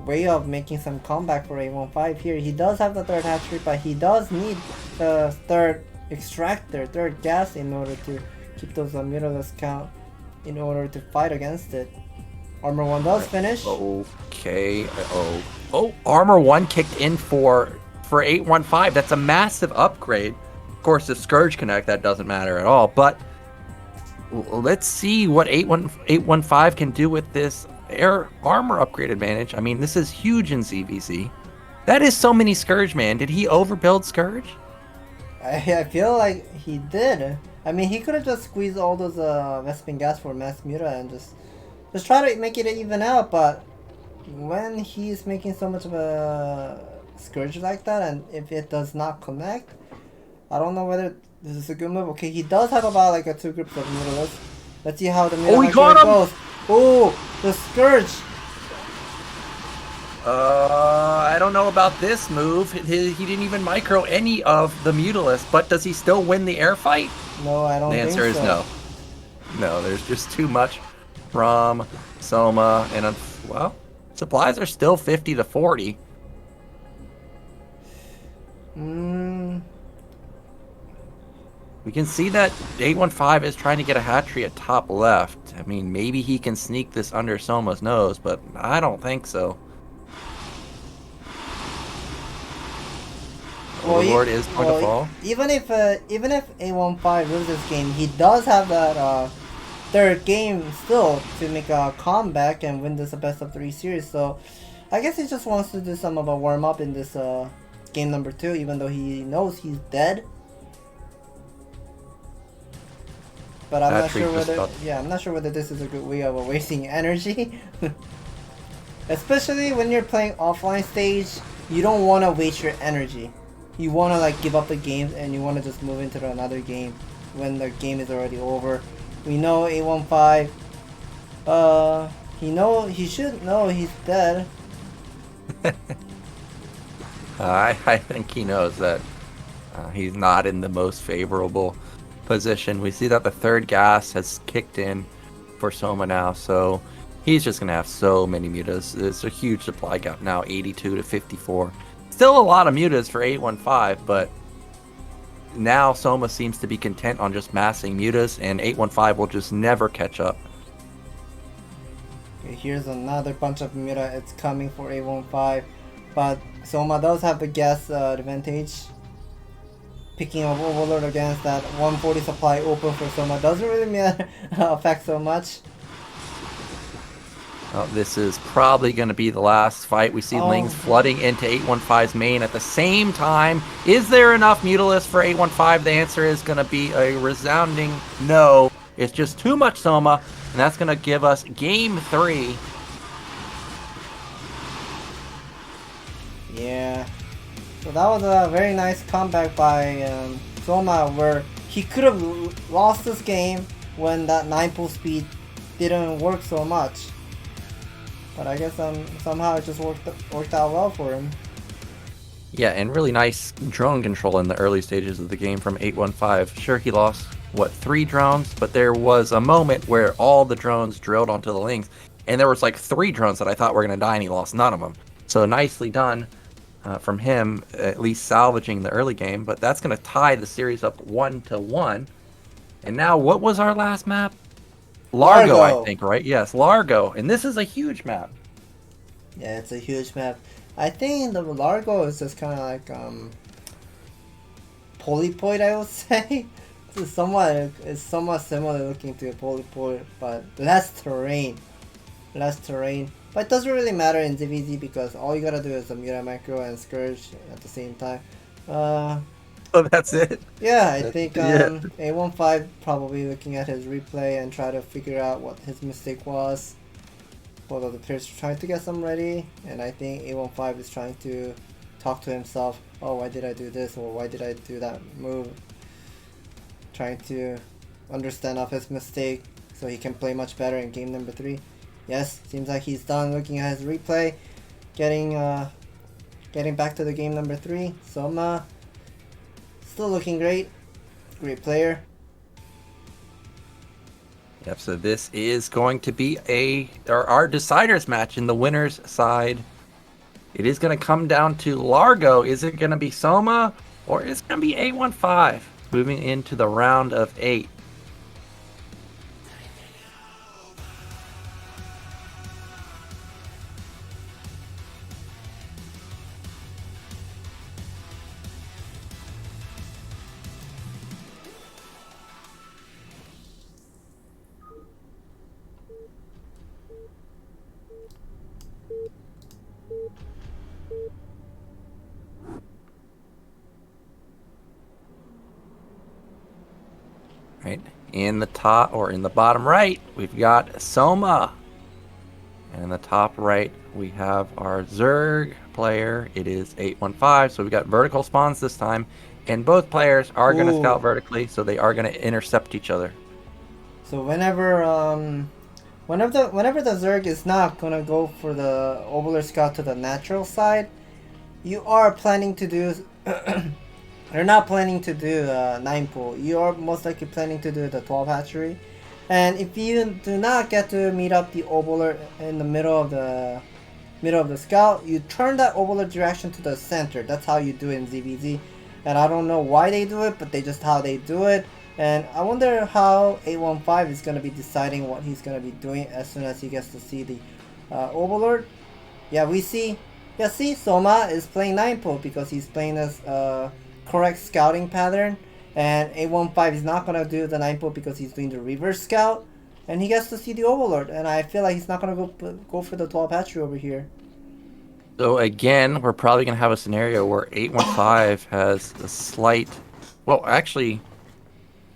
way of making some comeback for 815 here. He does have the 3rd hatchery, but he does need the 3rd extractor, 3rd gas in order to keep those Mutalisk count in order to fight against it. Armor 1 does finish. Okay. Oh, Armor 1 kicked in for 815. That's a massive upgrade. Of course, if Scourge connect, that doesn't matter at all. But let's see what 815 can do with this air armor upgrade advantage. I mean, this is huge in ZVZ. That is so many Scourge, man. Did he overbuild Scourge? I feel like he did. I mean, he could have just squeezed all those Vespin gas for Mass Muta and just try to make it even out, but when he's making so much of a Scourge like that, and if it does not connect, I don't know whether this is a good move. Okay, he does have about like 2 groups of Mutalisk. Let's see how the Muta goes. Oh, the Scourge! I don't know about this move. He didn't even micro any of the Mutalisk, but does he still win the air fight? No, I don't think so. The answer is no. No, there's just too much from Soma, and well, supplies are still 50 to 40. We can see that 815 is trying to get a hatchery at top left. I mean, maybe he can sneak this under Soma's nose, but I don't think so. Well, Lord is going to fall. Even if 815 loses this game, he does have that 3rd game still to make a comeback and win this best of 3 series. So I guess he just wants to do some of a warm up in this game number 2, even though he knows he's dead. But I'm not sure whether I'm not sure whether this is a good way of wasting energy. Especially when you're playing offline stage, you don't want to waste your energy. You want to like give up the game and you want to just move into another game when the game is already over. We know 815. He should know he's dead. I think he knows that he's not in the most favorable position. We see that the 3rd gas has kicked in for Soma now, so he's just gonna have so many mutas. It's a huge supply gap now, 82 to 54. Still a lot of mutas for 815, but now Soma seems to be content on just massing mutas, and 815 will just never catch up. Okay, here's another bunch of muta. It's coming for 815, but Soma does have the gas advantage. Picking up Overlord against that 140 supply open for Soma doesn't really affect so much. Well, this is probably going to be the last fight. We see Lings flooding into 815's main at the same time. Is there enough Mutalisk for 815? The answer is going to be a resounding no. It's just too much Soma, and that's going to give us game 3. Yeah. So that was a very nice comeback by Soma, where he could have lost this game when that 9 pull speed didn't work so much. But I guess somehow it just worked out well for him. Yeah, and really nice drone control in the early stages of the game from 815. Sure, he lost, 3 drones? But there was a moment where all the drones drilled onto the Lings, and there was like 3 drones that I thought were going to die, and he lost none of them. So nicely done from him, at least salvaging the early game. But that's going to tie the series up 1-1. And now, what was our last map? Largo, I think, right? Yes, Largo. And this is a huge map. Yeah, it's a huge map. I think the Largo is just kind of like Polypoid, I would say. It's somewhat similar looking to a Polypoid, but less terrain. But it doesn't really matter in ZVZ because all you gotta do is a Muta Macro and Scourge at the same time. Oh, that's it? Yeah, I think 815 probably looking at his replay and try to figure out what his mistake was. Both of the players are trying to get some ready, and I think 815 is trying to talk to himself. Oh, why did I do this, or why did I do that move? Trying to understand of his mistake so he can play much better in game number 3. Yes, seems like he's done looking at his replay, getting back to the game number 3. Soma still looking great player. Yep, so this is going to be our deciders match in the winner's side. It is going to come down to Largo. Is it going to be Soma or is it going to be 815 moving into the round of 8? Right, in the top or in the bottom right, we've got Soma. And in the top right, we have our Zerg player. It is 815, so we've got vertical spawns this time. And both players are going to scout vertically, so they are going to intercept each other. So whenever the Zerg is not going to go for the Overlord Scout to the natural side, you are planning to do... You're not planning to do 9 pool. You are most likely planning to do the 12 hatchery. And if you do not get to meet up the Overlord in the middle of the scout, you turn that Overlord direction to the center. That's how you do it in ZVZ. And I don't know why they do it, but they just how they do it. And I wonder how 815 is going to be deciding what he's going to be doing as soon as he gets to see the Overlord. Yeah, we see. Yeah, see, Soma is playing 9 pool because he's playing this correct scouting pattern, and 815 is not going to do the 9 pool because he's doing the reverse scout, and he gets to see the Overlord, and I feel like he's not going to go for the 12 hatchery over here. So again, we're probably going to have a scenario where 815 has a slight... Well, actually,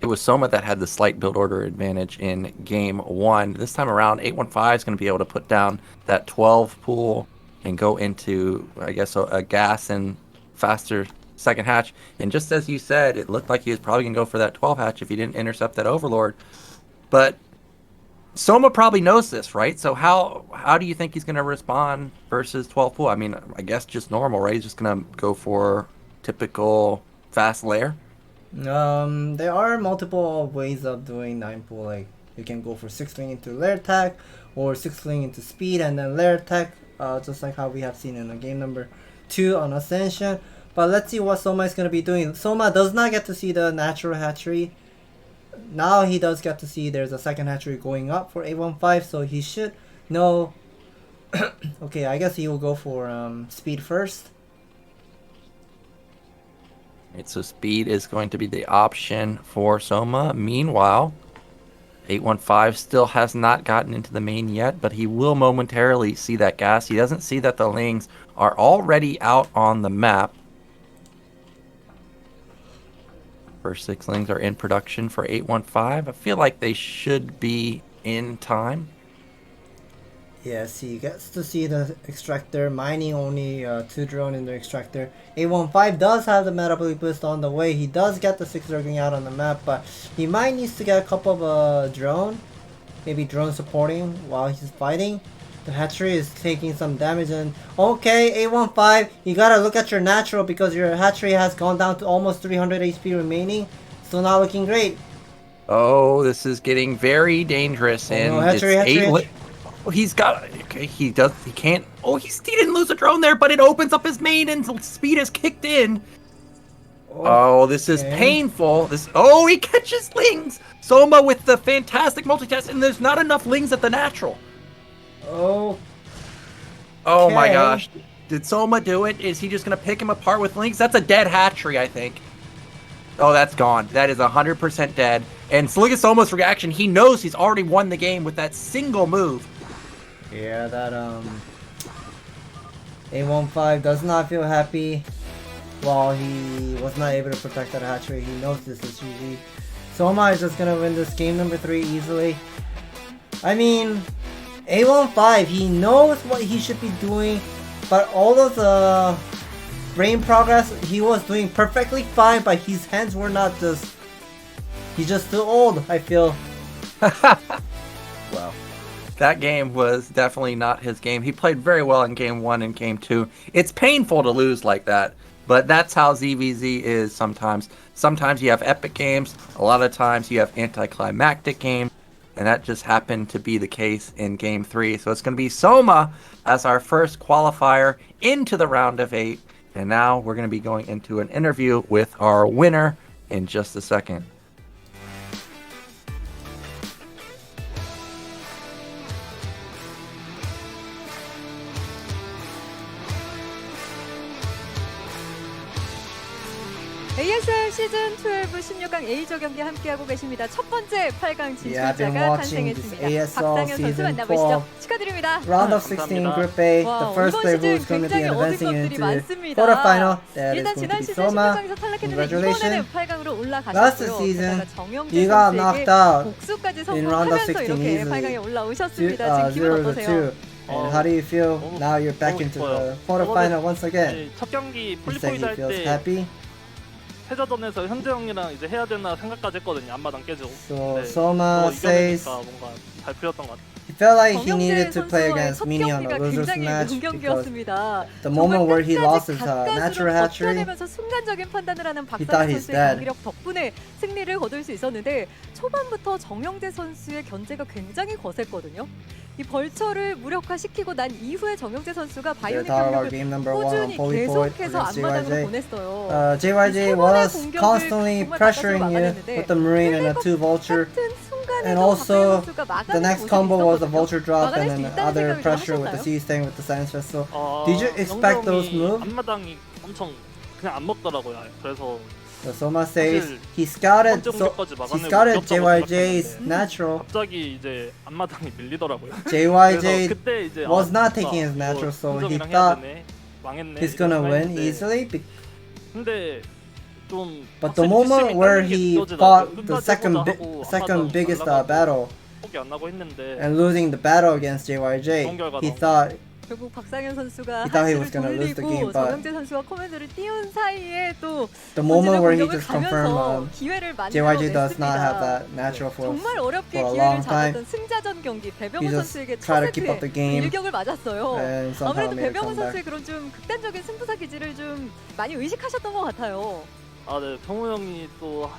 it was Soma that had the slight build order advantage in game 1. This time around, 815 is going to be able to put down that 12 pool and go into, I guess, a gas and faster second hatch. And just as you said, it looked like he was probably going to go for that 12 hatch if he didn't intercept that Overlord. But Soma probably knows this, right? So how do you think he's going to respond versus 12 pool? I mean, I guess just normal, right? He's just going to go for typical fast lair? There are multiple ways of doing 9 pool. Like, you can go for 6-ling into lair attack, or 6-ling into speed and then lair attack, just like how we have seen in the game number 2 on Ascension. But let's see what Soma is going to be doing. Soma does not get to see the natural hatchery. Now he does get to see there's a second hatchery going up for 815, so he should know. Okay, I guess he will go for speed first. Right, so speed is going to be the option for Soma. Meanwhile, 815 still has not gotten into the main yet, but he will momentarily see that gas. He doesn't see that the Lings are already out on the map. First 6 Lings are in production for 815. I feel like they should be in time. Yes, he gets to see the extractor, mining only 2 drone in the extractor. 815 does have the metabolic boost on the way. He does get the 6 lurking out on the map, but he might need to get a couple of drone. Maybe drone supporting while he's fighting. The hatchery is taking some damage, and okay, 815, you gotta look at your natural because your hatchery has gone down to almost 300 HP remaining. Still not looking great. Oh, this is getting very dangerous. Oh, and no, hatchery. Oh, he's got... Okay, he can't... Oh, he didn't lose a drone there, but it opens up his main and speed is kicked in. Oh, this is painful. Oh, he catches Lings. Soma with the fantastic multitask, and there's not enough Lings at the natural. Oh. Oh my gosh. Did Soma do it? Is he just going to pick him apart with Lings? That's a dead hatchery, I think. Oh, that's gone. That is 100% dead. And so look at Soma's reaction. He knows he's already won the game with that single move. Yeah, that 815 does not feel happy while he was not able to protect that hatchery. He knows this is GG. Soma is just going to win this game number 3 easily. I mean... 815, he knows what he should be doing, but all of the brain progress, he was doing perfectly fine, but his hands were not just... He's just too old, I feel. Well, that game was definitely not his game. He played very well in Game 1 and Game 2. It's painful to lose like that, but that's how ZVZ is sometimes. Sometimes you have epic games, a lot of times you have anticlimactic games, and that just happened to be the case in Game 3. So it's going to be Soma as our first qualifier into the round of 8, and now we're going to be going into an interview with our winner in just a second. ASL 시즌 12 16강 A조 경기 함께하고 계십니다. 첫 번째 8강 진출자가 탄생했습니다. 박상현 선수 만나보시죠. 축하드립니다. Round of 16 Group A, the first player who is going to be advancing into quarterfinal. That is going to be Soma. Congratulations. Last season, you got knocked out in round of 16 easily. 0-2. And how do you feel now you're back into the quarterfinal once again? 첫 경기 He said 폴리포이드 he feels 할때 happy. 패자전에서 현재 형이랑 이제 해야 되나 생각까지 했거든요. 앞마당 깨지고. So 네, Soma 그거 says 이겨내니까 뭔가 잘 풀렸던 것 같아요. he felt like he needed to play against Mini on a loser's match because the moment where he lost his natural hatchery, 순간적인 판단을 하는 he thought 박상현 he's 선수의 dead. 경기력 덕분에 승리를 거둘 수 있었는데 초반부터 정영재 선수의 견제가 굉장히 거셌거든요. 이 벌처를 무력화시키고 난 이후에 정영재 선수가 바이오닉 병력을 꾸준히 계속해서 앞마당으로 보냈어요. JYJ was constantly pressuring you with the Marine and a 2 Vulture, and also the next combo was the Vulture drop and then other pressure with the Sea Sting with the Science Vessel. Did you expect those moves? 앞마당이 엄청 그냥 안 먹더라고요. 그래서 So Soma says he scouted JYJ's natural. 갑자기 이제 앞마당이 밀리더라고요. JYJ 그때 이제 was not taking his natural, so he thought he's gonna win easily. 근데 좀 But the moment where he fought the second biggest battle 포기 안 나고 했는데 and losing the battle against JYJ, he thought 결국 박상현 선수가 he thought he was 한시를 gonna lose the game, 돌리고 but 정영재 선수가 코맨드를 띄운 사이에 또 the moment where he 본진의 just 공격을 confirmed 가면서 기회를 JYJ does not have 만들어냈습니다. that natural force 정말 어렵게 for a 기회를 long time. 잡았던 승자전 경기 배병호 He just 선수에게 첫 tried to keep up the 세트에 game 일격을 맞았어요. and somehow 아무래도 made a 배병호 comeback. 선수의 그런 좀 극단적인 승부사 기질을 좀 많이 의식하셨던 것 같아요. 아, 네. 병호 형이 또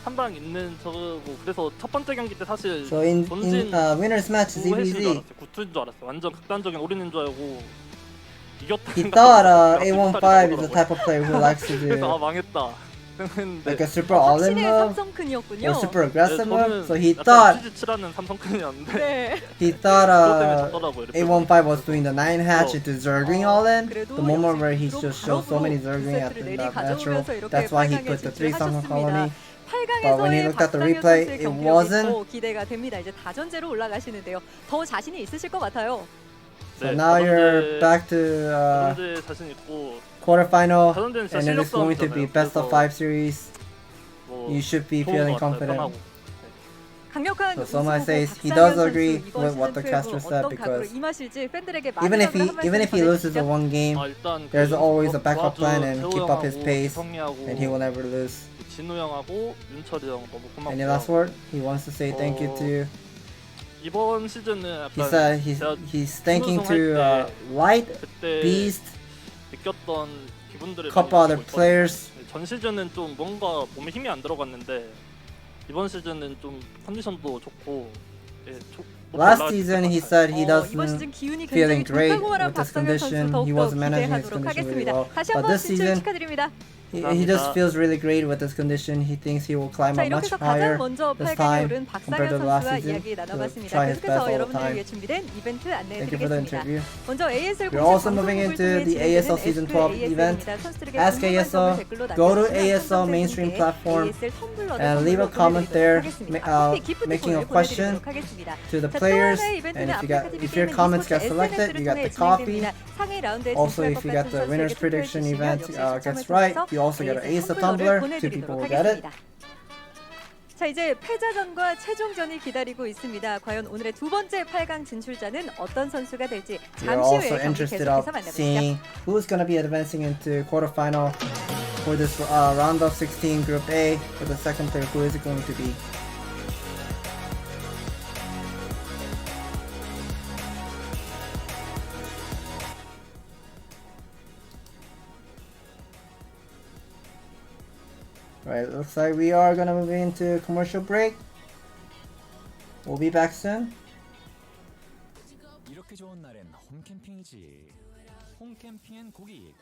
한 방 있는 저거 그래서 첫 번째 경기 때 사실 So in 본진 winner's match 구했을 줄 ZVZ, 알았어요. 구투인 줄 알았어요. 완전 극단적인 올인인 줄 알고 이겼다. he thought A15 is the type of player who likes to 그래서 아 do 망했다. 했는데 like a super all-in 확신의 move 삼성큰이었군요. or super aggressive move. So he 약간 thought 치즈치라는 삼성큰이었는데 네. he thought 그것 때문에 졌더라고요. 이렇게. A15 was doing the 9 hatch into Zergling all-in. 그래도 The moment where he 역시 just showed so many Zergling at 세트를 the 내리 natural, 가져오면서 이렇게 that's why he 8강에 put the 3 Summon 진출하셨습니다. Colony. But when he 8강에서의 looked at the 박상현 replay, 선수의 it 경기력이 wasn't. 또 기대가 됩니다. 이제 다전제로 올라가시는데요. 더 자신이 있으실 것 같아요. So now you're back to 다전제 자신 있고 quarterfinal, 다전제는 진짜 and it is going to be best of 5 series. 뭐 You should be 좋은 feeling 것 같아요, confident. 편하고. 강력한 So Soma 우승 says 후보 he does 박상현 agree 선수 이번 with what the 시즌 caster 12 said 어떤 각오로 because 임하실지 팬들에게 even if 마지막으로 한 even if he 말씀 loses the 전해주시죠. one game, 아, 일단 there's 그 always a backup 도와준 plan and 태호 keep up his 형하고 pace, 성희하고 and he will never lose. 진우 형하고 윤철이 형 너무 고맙고 Any last word? He wants to say thank you to you. 이번 시즌은 He 약간 said 제가 he's thanking 준우승 to 할 때 Light, 그때 Beast, 느꼈던 기분들을 couple 많이 other 느끼고 players. 있거든요. 전 시즌은 좀 뭔가 몸에 힘이 안 들어갔는데 이번 시즌은 좀 컨디션도 좋고 예, Last season he said he 이번 doesn't 시즌 기운이 feeling 굉장히 great 좋다고 말한 with his 박상현 선수 condition. He 더욱더 wasn't managing his 기대하도록 condition really 하겠습니다. well. 다시 But 한번 this 진출 season 축하드립니다. he just feels really great with his condition. He thinks he will climb 자, up much 이렇게 해서 higher 가장 먼저 this 8강에 time 오른 compared 박상현 to the last 선수와 season. 이야기 He'll 나눠봤습니다. try his best 계속해서 all the 여러분들을 time. 위해 준비된 이벤트 Thank you for the 안내해드리겠습니다. interview. 먼저 ASL We're also moving into the ASL Season12 event. Ask ASL, go to ASL mainstream platform and leave a comment there making a question to the players. And if your comments get selected, you got the coffee. Also, if you got the winner's prediction event gets right, you also get an ASL tumbler. 2 people will get it. 자, 이제 패자전과 최종전이 기다리고 있습니다. 과연 오늘의 두 번째 8강 진출자는 어떤 선수가 될지 We are 잠시 also 후에 경기 interested 계속해서 of 만나보시죠. seeing who's gonna be advancing into quarterfinal for this round of 16 Group A. For the second player, who is it going to be? Right, looks like we are gonna move into commercial break. We'll be back soon. 이렇게 좋은 날엔 홈캠핑이지. 홈캠핑엔 고기.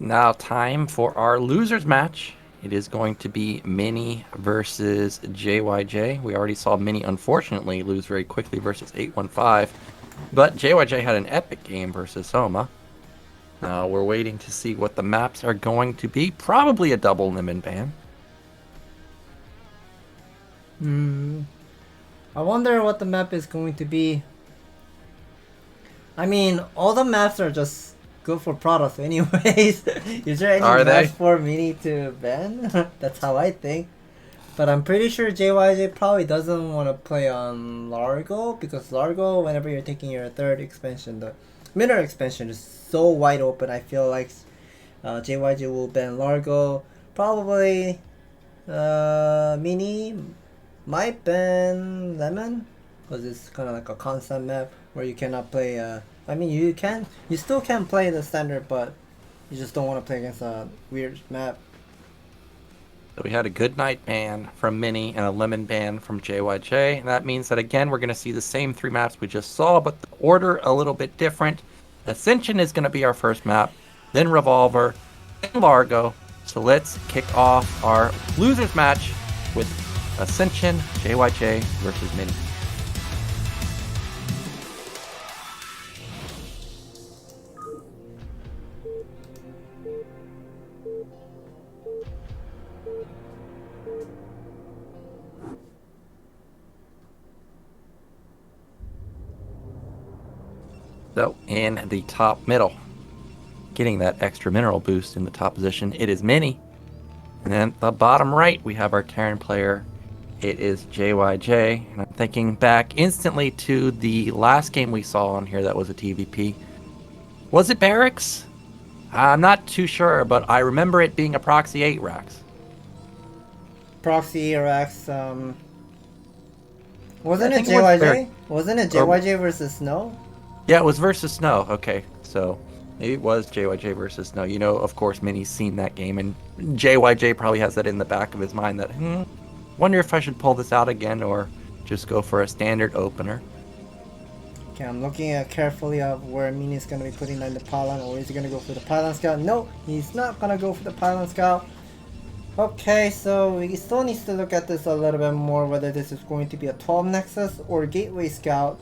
Now time for our losers match. It is going to be Mini versus JYJ. We already saw Mini unfortunately lose very quickly versus 815, but JYJ had an epic game versus Soma. Now we're waiting to see what the maps are going to be. Probably a double lemon ban. I wonder what the map is going to be. I mean, all the maps are just good for products anyways. Is there any match for Mini to ban? That's how I think. But I'm pretty sure JYJ probably doesn't want to play on Largo, because Largo, whenever you're taking your third expansion, the middle expansion is so wide open. I feel like JYJ will ban Largo. Probably Mini might ban Lemon, because it's kind of like a constant map where you cannot play. I mean, you still can play the standard, but you just don't want to play against a weird map. So we had a good night ban from Mini and a lemon ban from JYJ. And that means that again we're going to see the same 3 maps we just saw, but the order a little bit different. Ascension is going to be our first map, then Revolver, then Largo. So let's kick off our losers match with Ascension, JYJ versus Mini. So in the top middle, getting that extra mineral boost in the top position, it is Mini. And then the bottom right, we have our Terran player. It is JYJ. And I'm thinking back instantly to the last game we saw on here that was a TVP. Was it Barracks? I'm not too sure, but I remember it being a Proxy 8 Rax. Proxy 8 Rax, wasn't it JYJ? Wasn't it JYJ versus Snow? Yeah, it was versus Snow. Okay, so maybe it was JYJ versus Snow. You know, of course, Mini's seen that game, and JYJ probably has that in the back of his mind that, wonder if I should pull this out again or just go for a standard opener. Okay, I'm looking at carefully of where Mini's going to be putting in the pylon, or is he going to go for the pylon scout? No, he's not going to go for the pylon scout. Okay, so we still need to look at this a little bit more, whether this is going to be a 12 Nexus or Gateway Scout.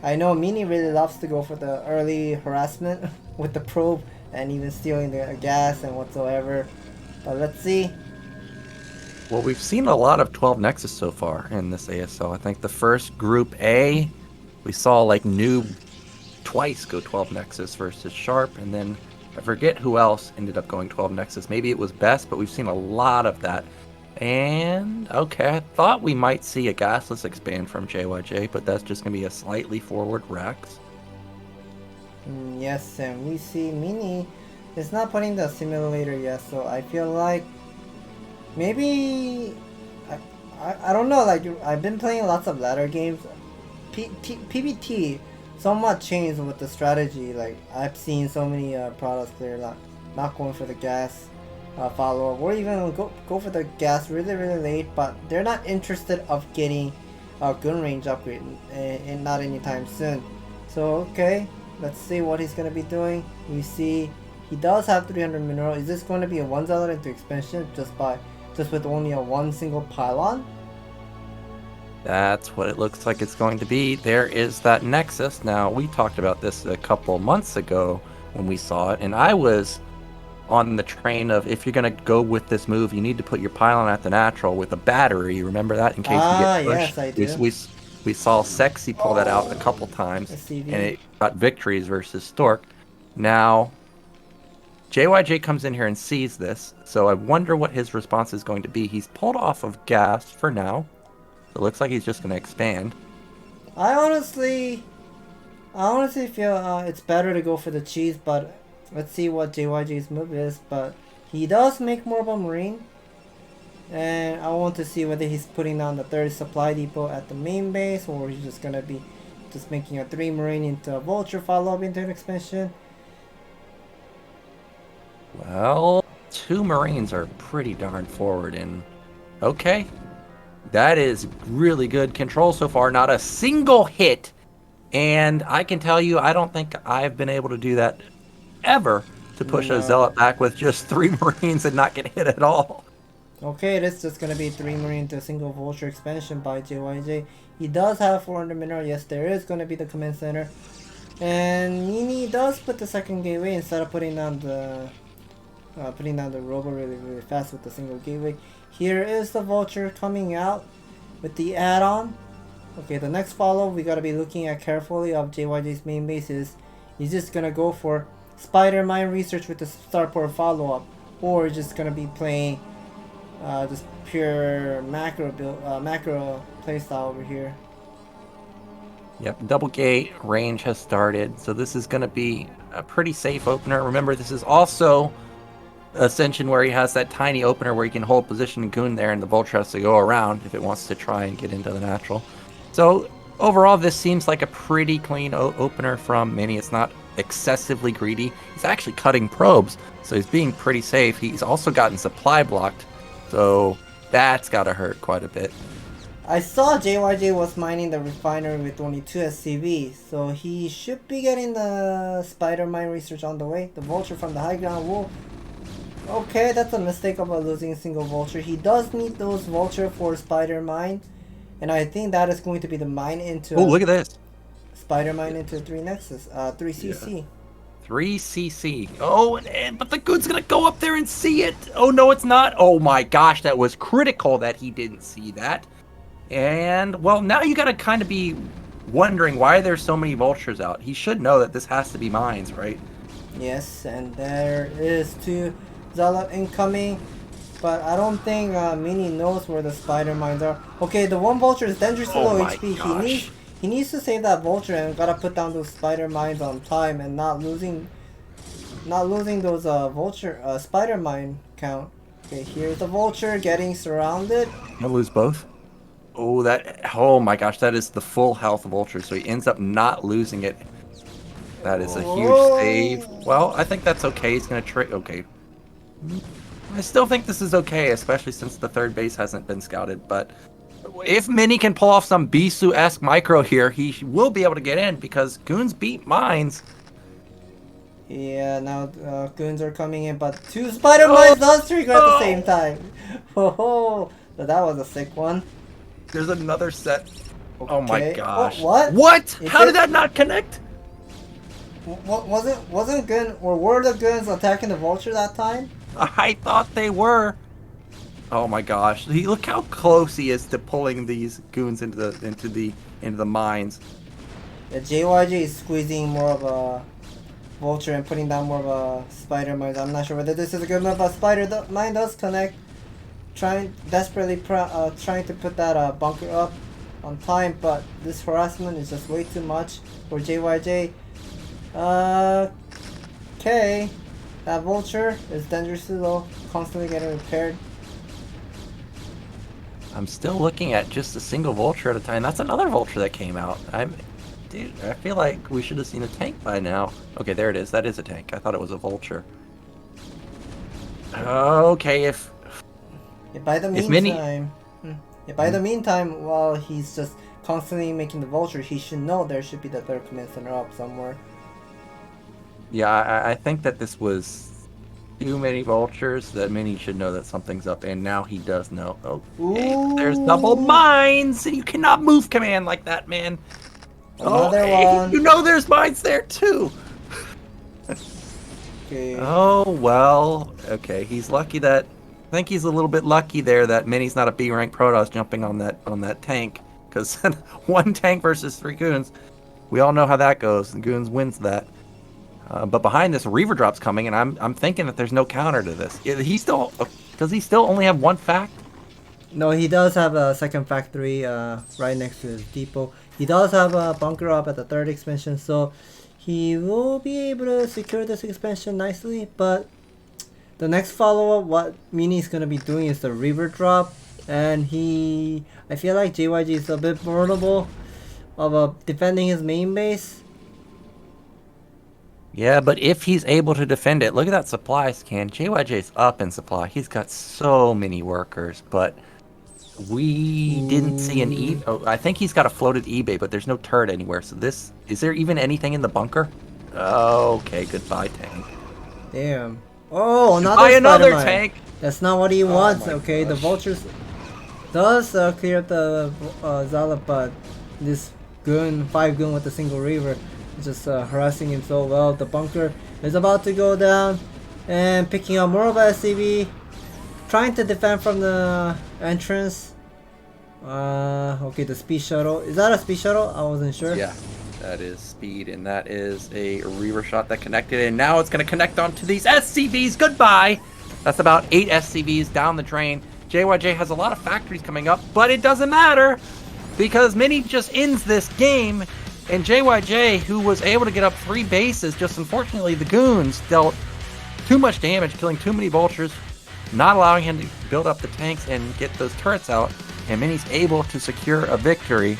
I know Mini really loves to go for the early harassment with the probe and even stealing the gas and whatsoever. But let's see. Well, we've seen a lot of 12 Nexus so far in this ASL. I think the first Group A, we saw like Noob twice go 12 Nexus versus Sharp, and then I forget who else ended up going 12 Nexus. Maybe it was Best, but we've seen a lot of that. And, okay, I thought we might see a gasless expand from JYJ, but that's just going to be a slightly forward Rax. Yes, and we see Mini is not putting the simulator yet, so I feel like maybe, I don't know, like, I've been playing lots of ladder games. PBT somewhat changed with the strategy. Like, I've seen so many products they're not going for the gas follow-up, or even go for the gas really late, but they're not interested of getting a gun range upgrade and not anytime soon. So okay, let's see what he's gonna be doing. You see he does have 300 mineral. Is this going to be a 1 zealot into expansion just with only a one single pylon? That's what it looks like it's going to be. There is that Nexus. Now, we talked about this a couple months ago when we saw it, and I was on the train of, if you're going to go with this move, you need to put your pylon at the natural with a battery. Remember that, in case you get pushed? Yes, I do. We saw Sexy pull that out a couple times, and it got victories versus Stork. Now, JYJ comes in here and sees this, so I wonder what his response is going to be. He's pulled off of gas for now. It looks like he's just going to expand. I honestly feel it's better to go for the cheese, but let's see what JYJ's move is. But he does make more of a marine, and I want to see whether he's putting down the third supply depot at the main base, or he's just gonna be just making a 3 marine into a vulture follow-up into an expansion. Well, 2 marines are pretty darn forward, and okay. That is really good control so far. Not a single hit. And I can tell you, I don't think I've been able to do that ever to push a Zealot back with just 3 Marines and not get hit at all. Okay, this is going to be 3 Marine to a single Vulture expansion by JYJ. He does have 400 mineral. Yes, there is going to be the command center. And Mini does put the second gateway instead of putting down the robo really fast with the single gateway. Here is the Vulture coming out with the add-on. Okay, the next follow we gotta be looking at carefully of JYJ's main base is he's just gonna go for Spider Mine Research with the Starport follow-up, or just gonna be playing just pure macro build, macro playstyle over here. Yep, double gate range has started, so this is going to be a pretty safe opener. Remember, this is also Ascension where he has that tiny opener where he can hold position and goon there, and the Vulture has to go around if it wants to try and get into the natural. So overall, this seems like a pretty clean opener from Mini. It's not excessively greedy. He's actually cutting probes, so he's being pretty safe. He's also gotten supply blocked, so that's got to hurt quite a bit. I saw JYJ was mining the refinery with only 2 SCV, so he should be getting the Spider Mine Research on the way. The Vulture from the high ground will... Okay, that's a mistake about losing a single Vulture. He does need those Vulture for Spider Mine, and I think that is going to be the mine into... Oh, look at this! Spider Mine into 3 Nexus, 3 CC. Yeah. 3 CC. Oh, but the goon's gonna go up there and see it! Oh, no, it's not! Oh my gosh, that was critical that he didn't see that. And, well, now you gotta kind of be wondering why there's so many Vultures out. He should know that this has to be mines, right? Yes, and there is 2 Zealot incoming, but I don't think Mini knows where the Spider Mines are. Okay, the one Vulture is dangerously low HP. He needs to save that Vulture and gotta put down those Spider Mines on time and not losing those Vulture Spider Mine count. Okay, here's the Vulture getting surrounded. He'll lose both. Oh my gosh, that is the full health Vulture, so he ends up not losing it. That is a huge save. Well, I think that's okay. He's gonna trade. Okay. I still think this is okay, especially since the third base hasn't been scouted, but if Mini can pull off some Bisu-esque micro here, he will be able to get in because goons beat mines. Yeah, now goons are coming in, but 2 Spider Mines does trigger at the same time. Oh, but that was a sick one. There's another set. Oh my gosh. What? What? How did that not connect? Wasn't gun or were the guns attacking the Vulture that time? I thought they were. Oh my gosh! Look how close he is to pulling these goons into the mines. The JYJ is squeezing more of a Vulture and putting down more of a Spider Mine. I'm not sure whether this is a good move, but Spider Mine does connect. Desperately trying to put that bunker up on time, but this harassment is just way too much for JYJ. Okay, that Vulture is dangerously low, constantly getting repaired. I'm still looking at just a single Vulture at a time. That's another Vulture that came out. Dude, I feel like we should have seen a tank by now. Okay, there it is. That is a tank. I thought it was a Vulture. Okay, By the meantime, while he's just constantly making the Vulture, he should know there should be the third command center up somewhere. Yeah, I think that this was too many Vultures. That Mini should know that something's up, and now he does know. Okay, there's double mines, and you cannot move command like that, man. Another one. You know there's mines there too. Okay. Oh well. Okay, he's lucky that. I think he's a little bit lucky there that Mini's not a B rank Protoss jumping on that tank, because 1 tank versus 3 goons. We all know how that goes. And goons wins that. But behind this, Reaver drop's coming, and I'm thinking that there's no counter to this. Does he still only have 1 fact? No, he does have a second factory right next to his depot. He does have a bunker up at the 3rd expansion, so he will be able to secure this expansion nicely. But the next follow-up, what Mini is going to be doing is the Reaver drop, and I feel like JYJ is a bit vulnerable of defending his main base. Yeah, but if he's able to defend it, look at that supply scan. JYJ's up in supply. He's got so many workers, but we didn't see an I think he's got a floated eBay, but there's no turret anywhere. So is there even anything in the bunker? Okay, goodbye tank. Damn. Oh, another Buy another Spider-Man. tank. That's not what he wants. my Okay, the gosh. vultures does clear up the Zala, but this goon, 5 goon with a single reaver, is just harassing him so well. The bunker is about to go down, and picking up more of SCV, trying to defend from the entrance. Okay, the speed shuttle. Is that a speed shuttle? I wasn't sure. Yeah, that is speed, and that is a reaver shot that connected, and now it's going to connect onto these SCVs. Goodbye. That's about 8 SCVs down the drain. JYJ has a lot of factories coming up, but it doesn't matter because Mini just ends this game, and JYJ, who was able to get up 3 bases, just unfortunately the goons dealt too much damage, killing too many vultures, not allowing him to build up the tanks and get those turrets out, and Mini's able to secure a victory.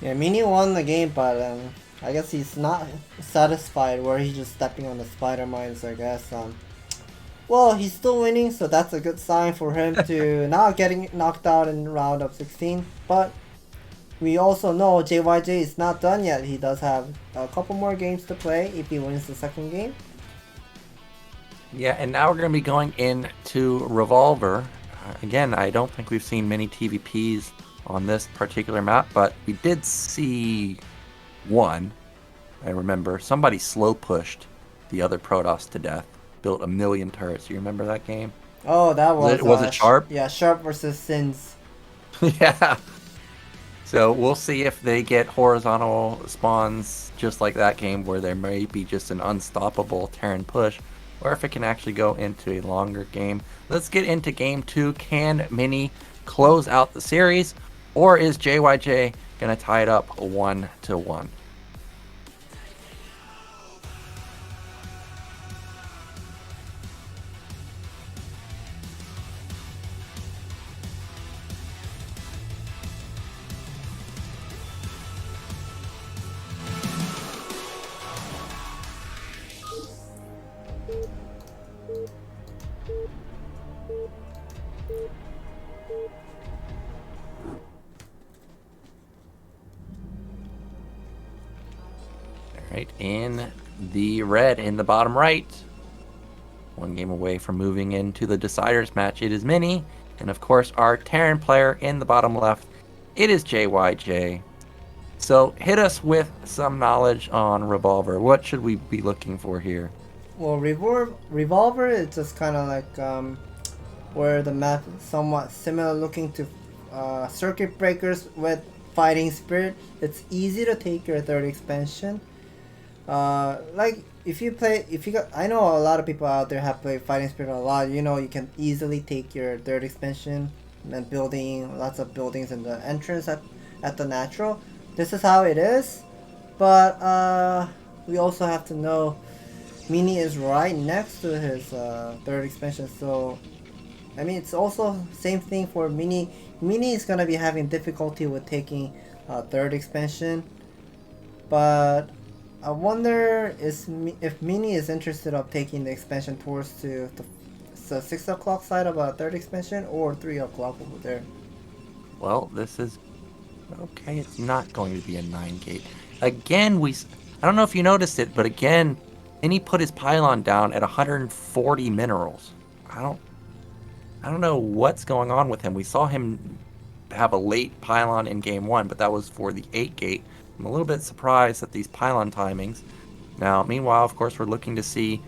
Yeah, Mini won the game, but I guess he's not satisfied where he's just stepping on the spider mines, I guess. Well, he's still winning, so that's a good sign for him to not getting knocked out in round of 16. But we also know JYJ is not done yet. He does have a couple more games to play if he wins the second game. Yeah, and now we're going to be going into Revolver. Again, I don't think we've seen many TVPs on this particular map, but we did see one. I remember somebody slow pushed the other Protoss to death, built 1 million turrets. You remember that game? Oh, that was... Was it Sharp? Yeah, Sharp versus Sins. Yeah. So we'll see if they get horizontal spawns just like that game where there may be just an unstoppable Terran push, or if it can actually go into a longer game. Let's get into game 2. Can Mini close out the series, or is JYJ going to tie it up 1-1? Right, in the red in the bottom right, 1 game away from moving into the deciders match, it is Mini, and of course our Terran player in the bottom left, it is JYJ. So hit us with some knowledge on Revolver. What should we be looking for here? Well, Revolver is just kind of like where the map is somewhat similar looking to Circuit Breakers with Fighting Spirit. It's easy to take your third expansion. Like I know a lot of people out there have played Fighting Spirit a lot. You know, you can easily take your third expansion and building lots of buildings in the entrance at the natural. This is how it is, but we also have to know Mini is right next to his third expansion, so I mean it's also same thing for Mini. Mini is gonna be having difficulty with taking third expansion, but I wonder if Mini is interested of taking the expansion towards to the 6 o'clock side of a third expansion or 3 o'clock over there. Well, this is okay. It's not going to be a 9 gate. Again, I don't know if you noticed it, but again, Mini put his pylon down at 140 minerals. I don't know what's going on with him. We saw him have a late pylon in game 1, but that was for the 8 gate. I'm a little bit surprised at these pylon timings. Now, meanwhile, of course, we're looking to see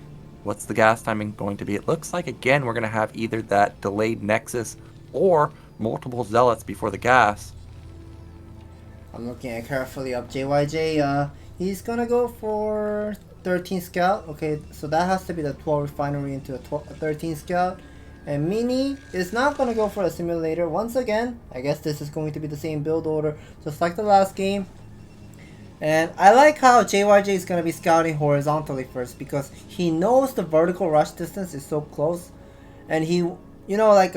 what's the gas timing going to be. It looks like, again, we're going to have either that delayed Nexus or multiple Zealots before the gas. I'm looking at carefully up JYJ. He's going to go for 13 Scout. Okay, so that has to be the 12 refinery into a 13 Scout. And Mini is not going to go for a simulator. Once again, I guess this is going to be the same build order, just like the last game. And I like how JYJ is going to be scouting horizontally first, because he knows the vertical rush distance is so close. And he, you know, like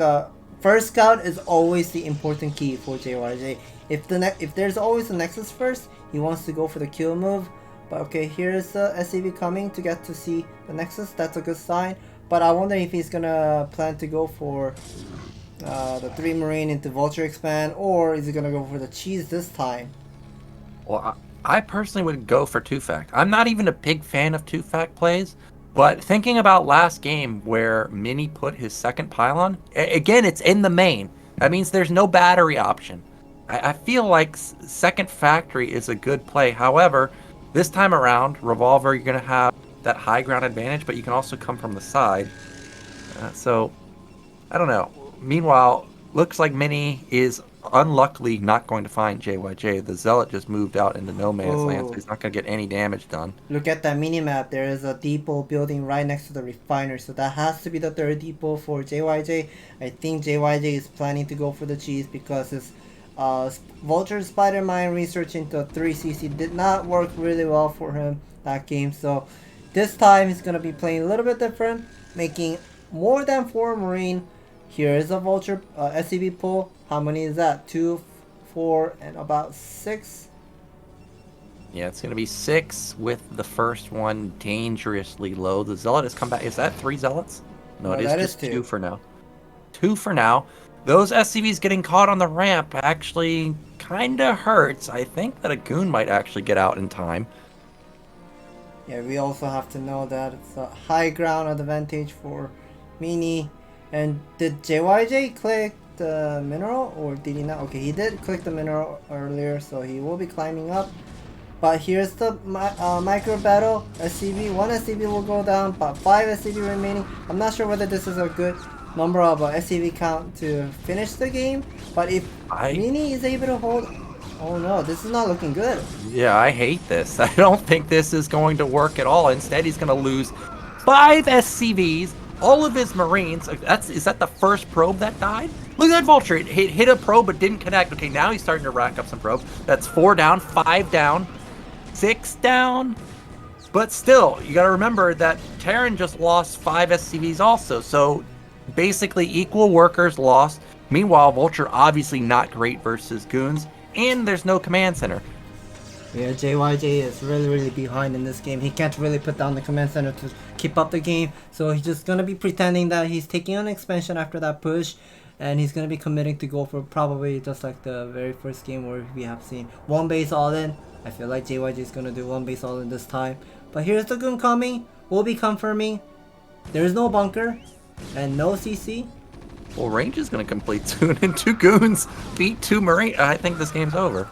first scout is always the important key for JYJ. If there's always a Nexus first, he wants to go for the kill move. But okay, here's the SCV coming to get to see the Nexus. That's a good sign. But I wonder if he's going to plan to go for the 3 Marine into Vulture Expand, or is he going to go for the cheese this time? Well, I personally would go for 2-fact. I'm not even a big fan of 2-fact plays, but thinking about last game where Mini put his second pylon, again, it's in the main. That means there's no battery option. I feel like second factory is a good play. However, this time around, Revolver, you're going to have that high ground advantage, but you can also come from the side. So, I don't know. Meanwhile, looks like Mini is unluckily not going to find JYJ. The Zealot just moved out into no man's land, so he's not going to get any damage done. Look at that mini-map. There is a depot building right next to the refinery, so that has to be the third depot for JYJ. I think JYJ is planning to go for the cheese because his Vulture Spider Mine research into 3cc did not work really well for him that game, so this time he's going to be playing a little bit different, making more than 4 Marine. Here is a Vulture SCV pull. How many is that? 2, 4, and about 6? Yeah, it's going to be 6 with the first one dangerously low. The Zealot has come back. Is that 3 Zealots? No, it is just 2 for now. 2 for now. Those SCVs getting caught on the ramp actually kind of hurts. I think that a Goon might actually get out in time. Yeah, we also have to know that it's a high ground advantage for Mini. And did JYJ click the mineral or did he not? Okay, he did click the mineral earlier, so he will be climbing up. But here's the micro battle. SCV, 1 SCV will go down, but 5 SCV remaining. I'm not sure whether this is a good number of SCV count to finish the game, but if Mini is able to hold... Oh no, this is not looking good. Yeah, I hate this. I don't think this is going to work at all. Instead, he's going to lose 5 SCVs, all of his Marines. Is that the first probe that died? Look at that Vulture. It hit a probe but didn't connect. Okay, now he's starting to rack up some probes. That's 4 down, 5 down, 6 down. But still, you got to remember that Terran just lost 5 SCVs also. So basically equal workers lost. Meanwhile, Vulture obviously not great versus Goons. And there's no command center. Yeah, JYJ is really behind in this game. He can't really put down the command center to keep up the game. So he's just going to be pretending that he's taking on expansion after that push. And he's going to be committing to go for probably just like the very first game where we have seen 1 base all in. I feel like JYJ is going to do 1 base all in this time. But here's the Goon coming. We'll be confirming. There's no bunker. And no CC. Well, range is going to complete soon, and 2 Goons beat 2 Marine. I think this game's over.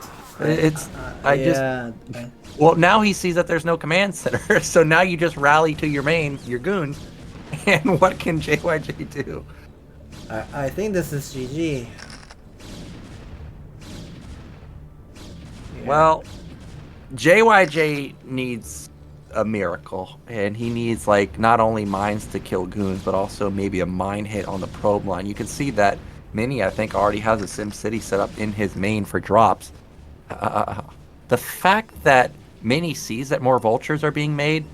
Well, now he sees that there's no command center, so now you just rally to your main, your Goons, and what can JYJ do? I think this is GG. Yeah. Well, JYJ needs a miracle, and he needs like not only mines to kill Goons, but also maybe a mine hit on the probe line. You can see that Mini, I think, already has a Sim City set up in his main for drops. The fact that Mini sees that more Vultures are being made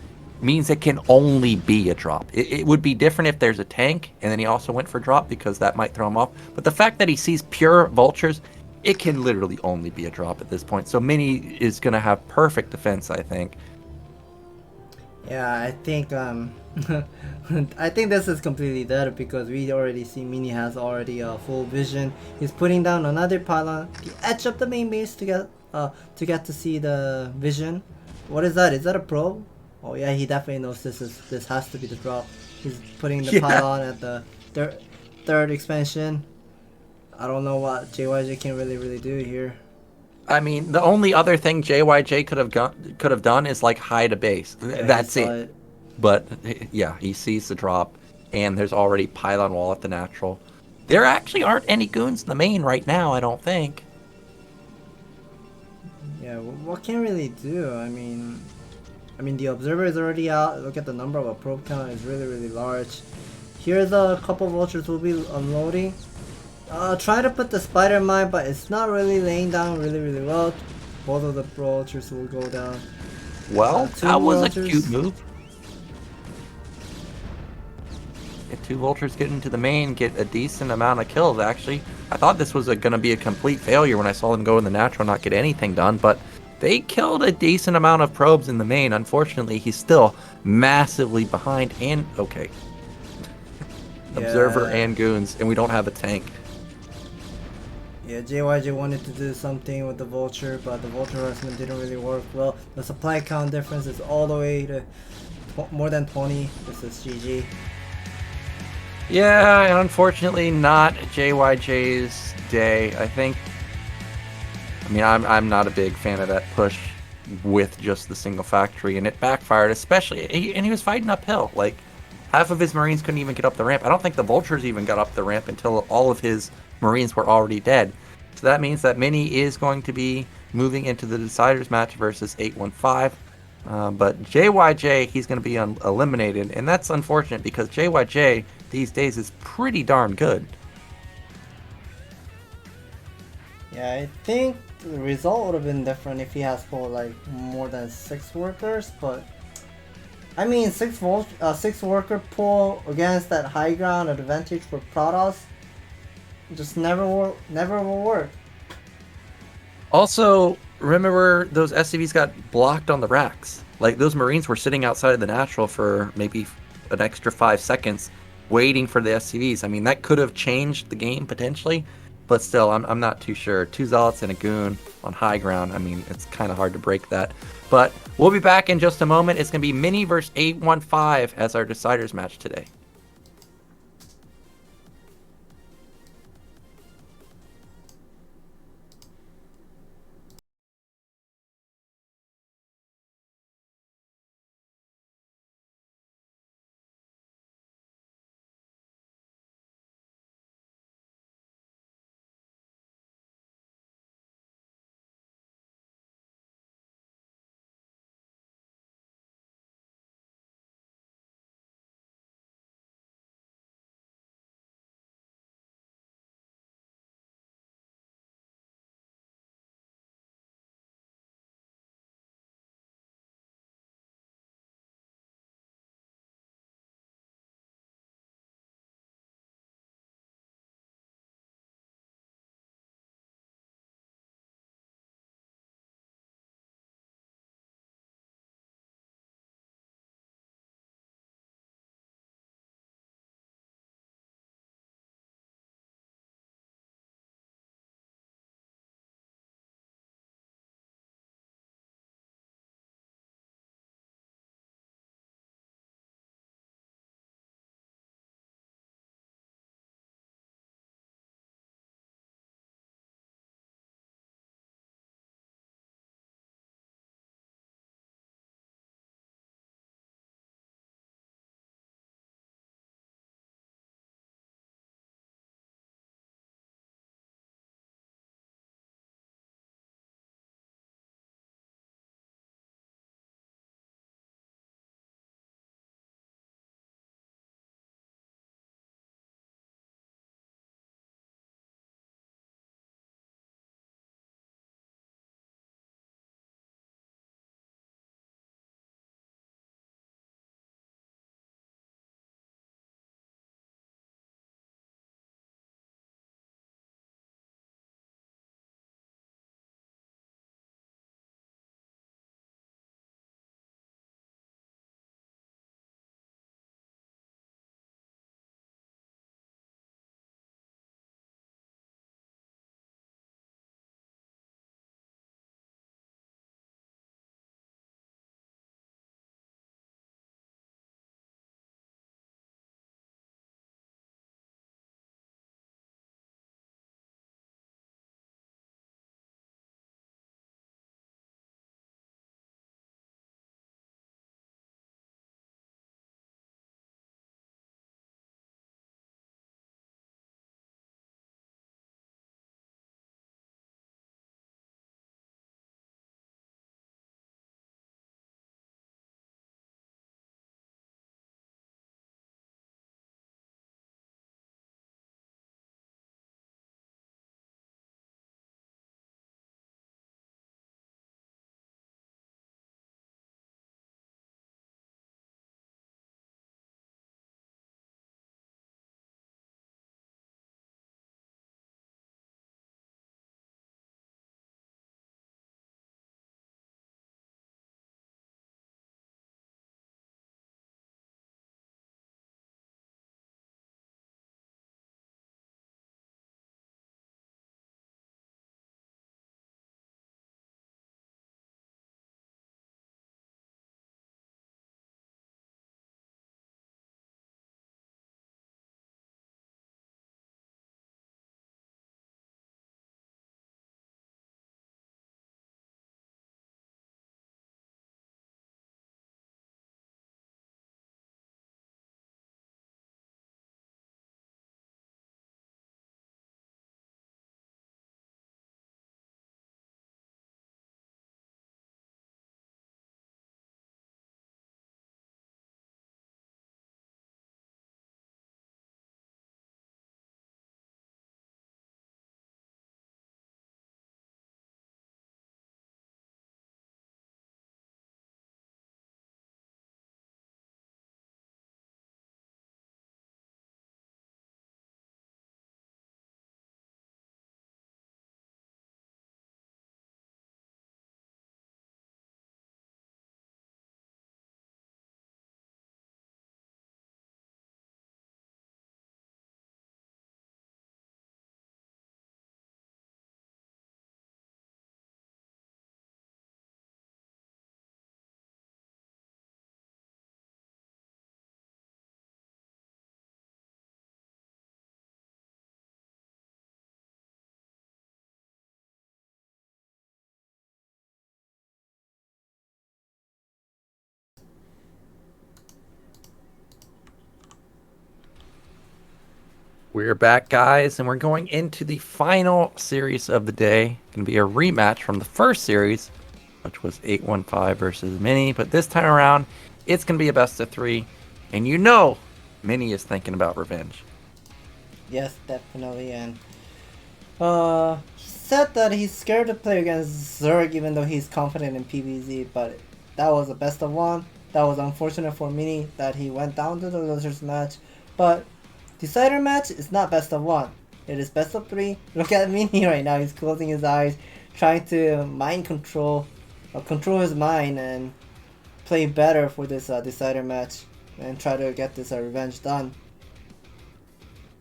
means it can only be a drop. It would be different if there's a tank and then he also went for drop, because that might throw him off. But the fact that he sees pure Vultures, it can literally only be a drop at this point. So Mini is going to have perfect defense, I think. Yeah, I think I think this is completely dead because we already see Mini has already a full vision. He's putting down another pylon, the edge of the main base to get to see the vision. What is that? Is that a probe? Oh yeah, he definitely knows this has to be the drop. He's putting the pylon at the third expansion. I don't know what JYJ can really do here. I mean, the only other thing JYJ could have done is like hide a base. Yeah, that's it. But yeah, he sees the drop, and there's already pylon wall at the natural. There actually aren't any Goons in the main right now, I don't think. Yeah, what can really do? I mean, the observer is already out. Look at the number of a probe count is really large. Here's a couple Vultures will be unloading. Try to put the spider mine, but it's not really laying down really well. Both of the Vultures will go down. Well, that was a cute move. If 2 Vultures get into the main, get a decent amount of kills, actually. I thought this was going to be a complete failure when I saw them go in the natural, not get anything done, but they killed a decent amount of probes in the main. Unfortunately, he's still massively behind, and okay. Yeah. Observer and Goons, and we don't have a tank. Yeah, JYJ wanted to do something with the Vulture, but the Vulture harassment didn't really work well. The supply count difference is all the way to more than 20. This is GG. Yeah, and unfortunately not JYJ's day. I mean, I'm not a big fan of that push with just the single factory, and it backfired, especially, and he was fighting uphill. Like, half of his Marines couldn't even get up the ramp. I don't think the Vultures even got up the ramp until all of his Marines were already dead. So that means that Mini is going to be moving into the Deciders match versus 815. But JYJ, he's going to be eliminated, and that's unfortunate because JYJ these days is pretty darn good. Yeah, I think the result would have been different if he has for like more than 6 workers, but I mean 6 worker pull against that high ground advantage for Protoss just never will work. Also, remember those SCVs got blocked on the racks. Like, those Marines were sitting outside of the natural for maybe an extra 5 seconds waiting for the SCVs. I mean, that could have changed the game potentially, but still, I'm not too sure. 2 Zealots and a Goon on high ground. I mean, it's kind of hard to break that. But we'll be back in just a moment. It's going to be Mini versus 815 as our deciders match today. We're back, guys, and we're going into the final series of the day. Going to be a rematch from the first series, which was 815 versus Mini. But this time around, it's going to be a best of 3. And you know, Mini is thinking about revenge. Yes, definitely. And he said that he's scared to play against Zerg, even though he's confident in PvZ. But that was a best of 1. That was unfortunate for Mini that he went down to the losers match. But Decider match is not best of 1. It is best of 3. Look at Mini right now. He's closing his eyes, trying to mind control his mind and play better for this Decider match and try to get this revenge done.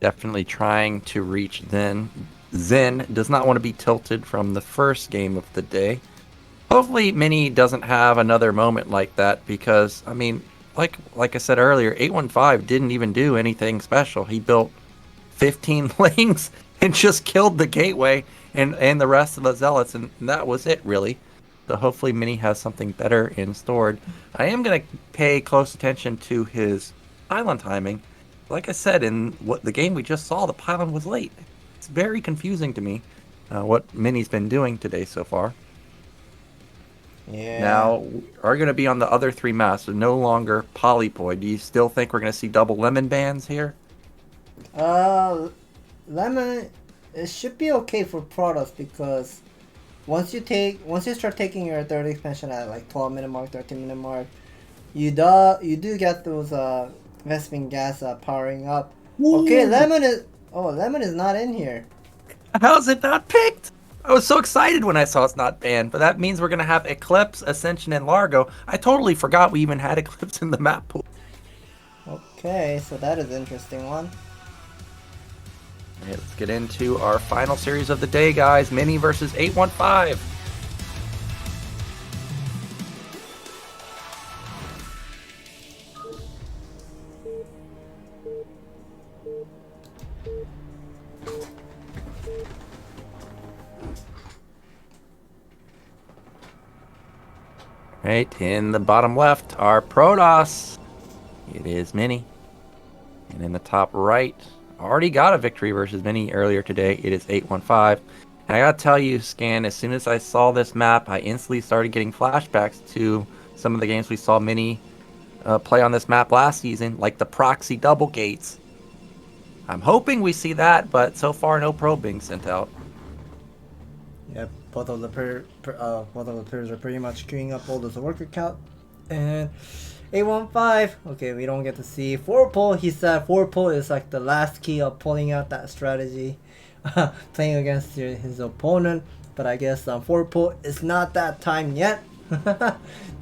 Definitely trying to reach Zen. Zen does not want to be tilted from the first game of the day. Hopefully Mini doesn't have another moment like that because, I mean, like I said earlier, 815 didn't even do anything special. He built 15 lanes and just killed the gateway and the rest of the zealots, and that was it, really. So hopefully Mini has something better in stored. I am going to pay close attention to his pylon timing. Like I said, in the game we just saw, the pylon was late. It's very confusing to me what Mini's been doing today so far. Yeah. Now, we're going to be on the other 3 maps, so no longer Polypoi. Do you still think we're going to see double lemon bans here? Lemon, it should be okay for Protoss because once you start taking your third expansion at like 12-minute mark, 13-minute mark, you do get those Vespene gas powering up. Ooh. Okay, Lemon is not in here. How's it not picked? I was so excited when I saw it's not banned, but that means we're going to have Eclipse, Ascension, and Largo. I totally forgot we even had Eclipse in the map pool. Okay, so that is an interesting one. Okay, let's get into our final series of the day, guys. Mini versus 815. Right, in the bottom left are Protoss. It is Mini. And in the top right, already got a victory versus Mini earlier today. It is 815. And I gotta tell you, Scan, as soon as I saw this map, I instantly started getting flashbacks to some of the games we saw Mini play on this map last season, like the Proxy double gates. I'm hoping we see that, but so far no probe being sent out. Yep, both of the players are pretty much queuing up all this worker count. And 815, okay, we don't get to see 4-pull. He said 4-pull is like the last key of pulling out that strategy, playing against his opponent. But I guess 4-pull is not that time yet.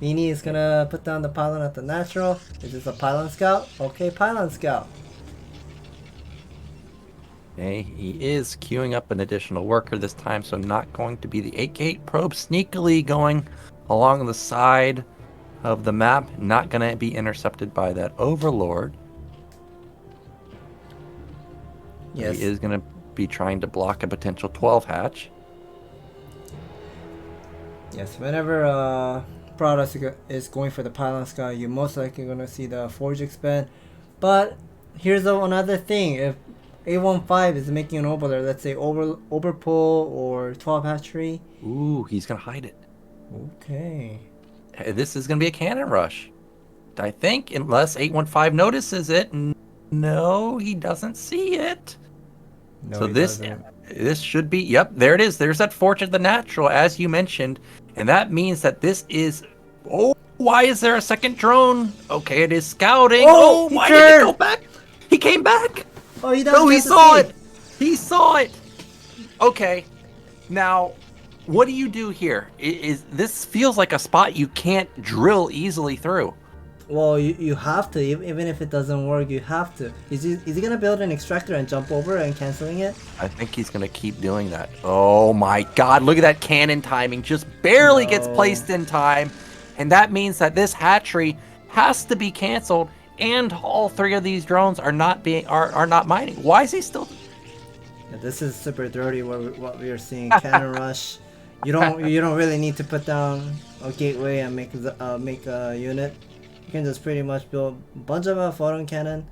Mini is gonna put down the pylon at the natural. Is this a pylon scout? Okay, pylon scout. Okay, he is queuing up an additional worker this time, so not going to be the 8-gate probe sneakily going along the side of the map. Not going to be intercepted by that Overlord. Yes. He is going to be trying to block a potential 12 hatch. Yes, whenever Protoss is going for the pylon scout, you're most likely going to see the Forge expand. But here's another thing. If 815 is making an overlord, let's say overpull or 12 hatchery. Ooh, he's going to hide it. Okay. This is going to be a cannon rush, I think, unless 815 notices it. No, he doesn't see it. No, so this should be, yep, there it is. There's that Forge of the Natural, as you mentioned. And that means that this is, oh, why is there a second drone? Okay, it is scouting. Oh, why did he go back? He came back. Oh, he doesn't. No, he saw it. He saw it. Okay, now, what do you do here? This feels like a spot you can't drill easily through. Well, you have to, even if it doesn't work, you have to. Is he gonna build an extractor and jump over and canceling it? I think he's gonna keep doing that. Oh my God! Look at that cannon timing. Just barely gets placed in time, and that means that this hatchery has to be canceled. And all 3 of these drones are not mining. Why is he still? Yeah, this is super dirty. What we are seeing, cannon rush. You don't really need to put down a gateway and make a unit. You can just pretty much build a bunch of photon cannon,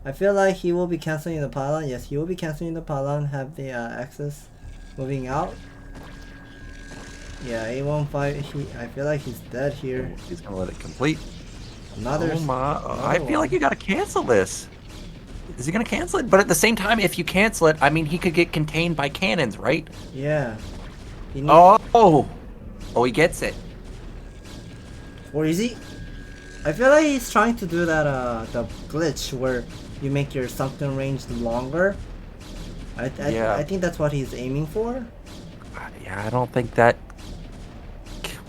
I feel like he will be canceling the pylon. Yes, he will be canceling the pylon, have the axis moving out. Yeah, A15, I feel like he's dead here. He's gonna let it complete. Another. Oh my, I feel like you gotta cancel this. Is he gonna cancel it? But at the same time, if you cancel it, I mean, he could get contained by cannons, right? Yeah. Oh, he gets it. Or is he? I feel like he's trying to do that the glitch where you make your sunken range longer. I think that's what he's aiming for. Yeah, I don't think that.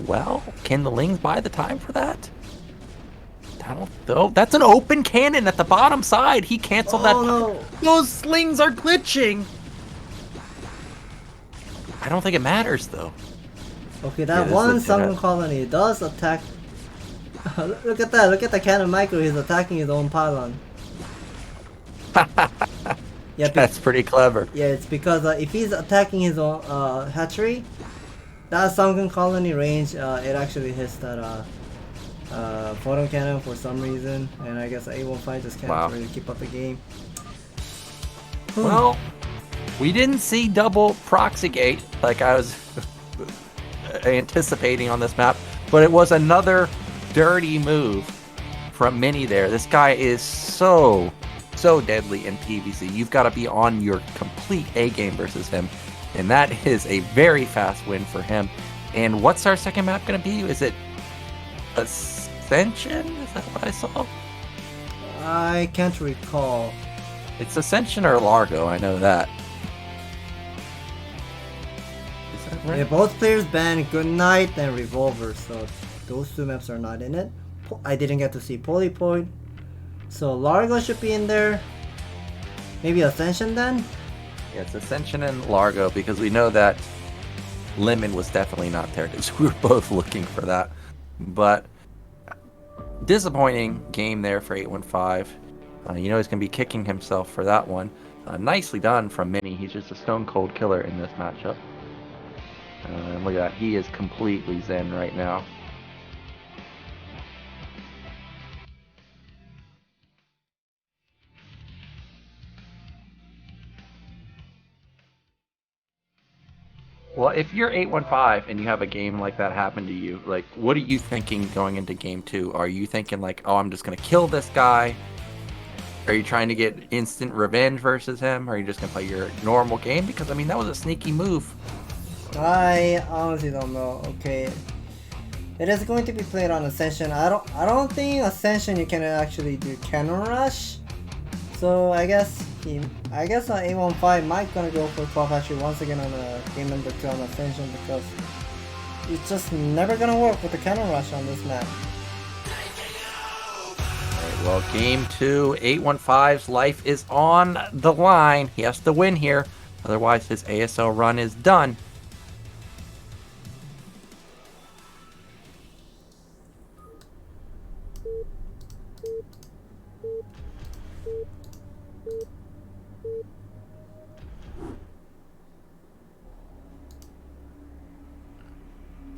Well, can the Lings buy the time for that? I don't know. That's an open cannon at the bottom side. He canceled that. No. Those slings are glitching. I don't think it matters though. Okay, that one sunken colony does attack. Look at that! Look at the cannon micro. He's attacking his own pylon. Yeah, that's pretty clever. Yeah, it's because if he's attacking his own hatchery, that sunken colony range, it actually hits that photon cannon for some reason, and I guess A15 just can't really keep up the game. Well, we didn't see double proxy gate like I was anticipating on this map, but it was another dirty move from Mini there. This guy is so deadly in PvC. You've got to be on your complete A game versus him, and that is a very fast win for him. And what's our second map going to be? Is it Ascension? Is that what I saw? I can't recall. It's Ascension or Largo, I know that. Is that right? Yeah, both players banned Goodnight and Revolver, so those two maps are not in it. I didn't get to see Polypoid, so Largo should be in there. Maybe Ascension then? Yeah, it's Ascension and Largo because we know that Lemon was definitely not there because we were both looking for that. But disappointing game there for 815. You know he's going to be kicking himself for that one. Nicely done from Mini. He's just a stone cold killer in this matchup. And look at that. He is completely zen right now. Well, if you're 815 and you have a game like that happen to you, like, what are you thinking going into game 2? Are you thinking like, oh, I'm just going to kill this guy? Are you trying to get instant revenge versus him? Or are you just going to play your normal game? Because, I mean, that was a sneaky move. I honestly don't know. Okay. It is going to be played on Ascension. I don't think Ascension you can actually do cannon rush. So I guess A15 might gonna go for 12 hatchery once again on game number 2 on Ascension because it's just never gonna work with the cannon rush on this map. Alright, well, game 2, 815's life is on the line. He has to win here, otherwise his ASL run is done.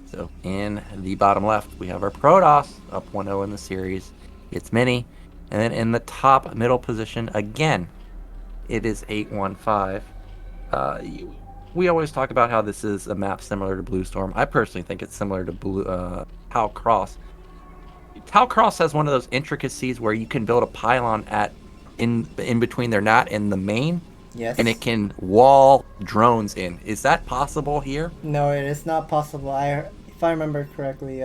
So in the bottom left, we have our Protoss up 1-0 in the series. It's Mini. And then in the top middle position, again, it is 815. We always talk about how this is a map similar to Blue Storm. I personally think it's similar to Howe Cross. Howe Cross has one of those intricacies where you can build a pylon in between their NAT and the main. Yes. And it can wall drones in. Is that possible here? No, it is not possible. If I remember correctly,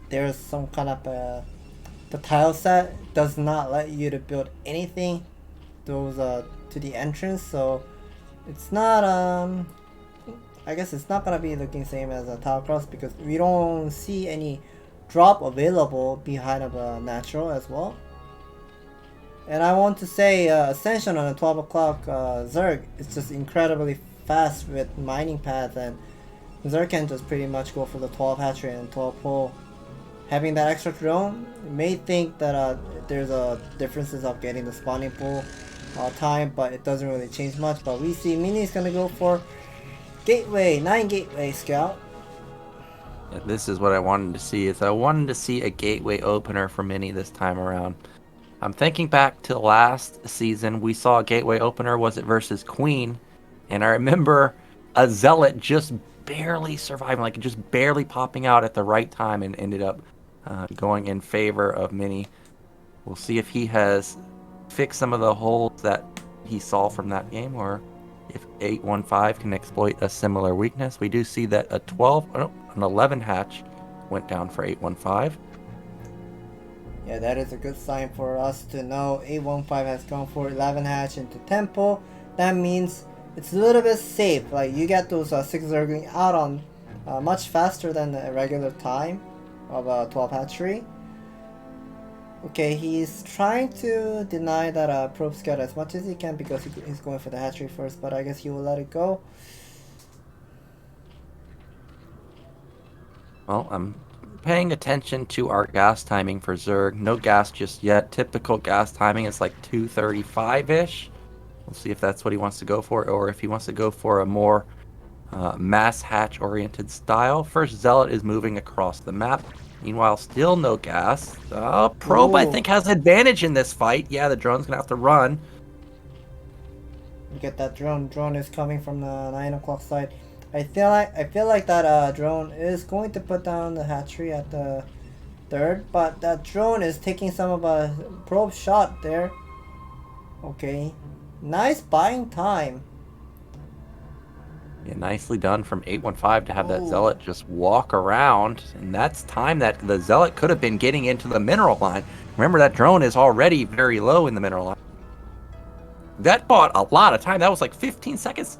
there's some kind of the tile set does not let you to build anything to the entrance, so it's not I guess it's not gonna be looking same as a tile cross because we don't see any drop available behind of a natural as well. And I want to say Ascension on a 12 o'clock Zerg is just incredibly fast with mining paths, and Zerg can just pretty much go for the 12 hatchery and 12 pull. Having that extra drone, you may think that there's differences of getting the spawning pool time, but it doesn't really change much. But we see Mini is gonna go for Gateway, 9 Gateway Scout. Yeah, this is what I wanted to see. I wanted to see a Gateway opener for Mini this time around. I'm thinking back to last season. We saw a gateway opener. Was it versus Queen? And I remember a Zealot just barely surviving, like just barely popping out at the right time, and ended up going in favor of Mini. We'll see if he has fixed some of the holes that he saw from that game, or if 815 can exploit a similar weakness. We do see that an 11 hatch went down for 815. Yeah, that is a good sign for us to know 815 has gone for 11 hatch into tempo. That means it's a little bit safe. Like, you get those 6 Zergling out on much faster than the regular time of a 12 hatchery. Okay, he's trying to deny that probe scout as much as he can because he's going for the hatchery first, but I guess he will let it go. Well, I'm paying attention to our gas timing for Zerg. No gas just yet. Typical gas timing is like 2:35-ish. We'll see if that's what he wants to go for, or if he wants to go for a more mass hatch oriented style. First Zealot is moving across the map. Meanwhile, still no gas. Probe, Ooh. I think, has advantage in this fight. Yeah, the drone's gonna have to run. You get that drone. Drone is coming from the 9 o'clock side. I feel like that drone is going to put down the hatchery at the 3rd, but that drone is taking some of a probe shot there. Okay, nice buying time. Yeah, nicely done from 815 to have that Zealot just walk around, and that's time that the Zealot could have been getting into the mineral line. Remember, that drone is already very low in the mineral line. That bought a lot of time. That was like 15 seconds.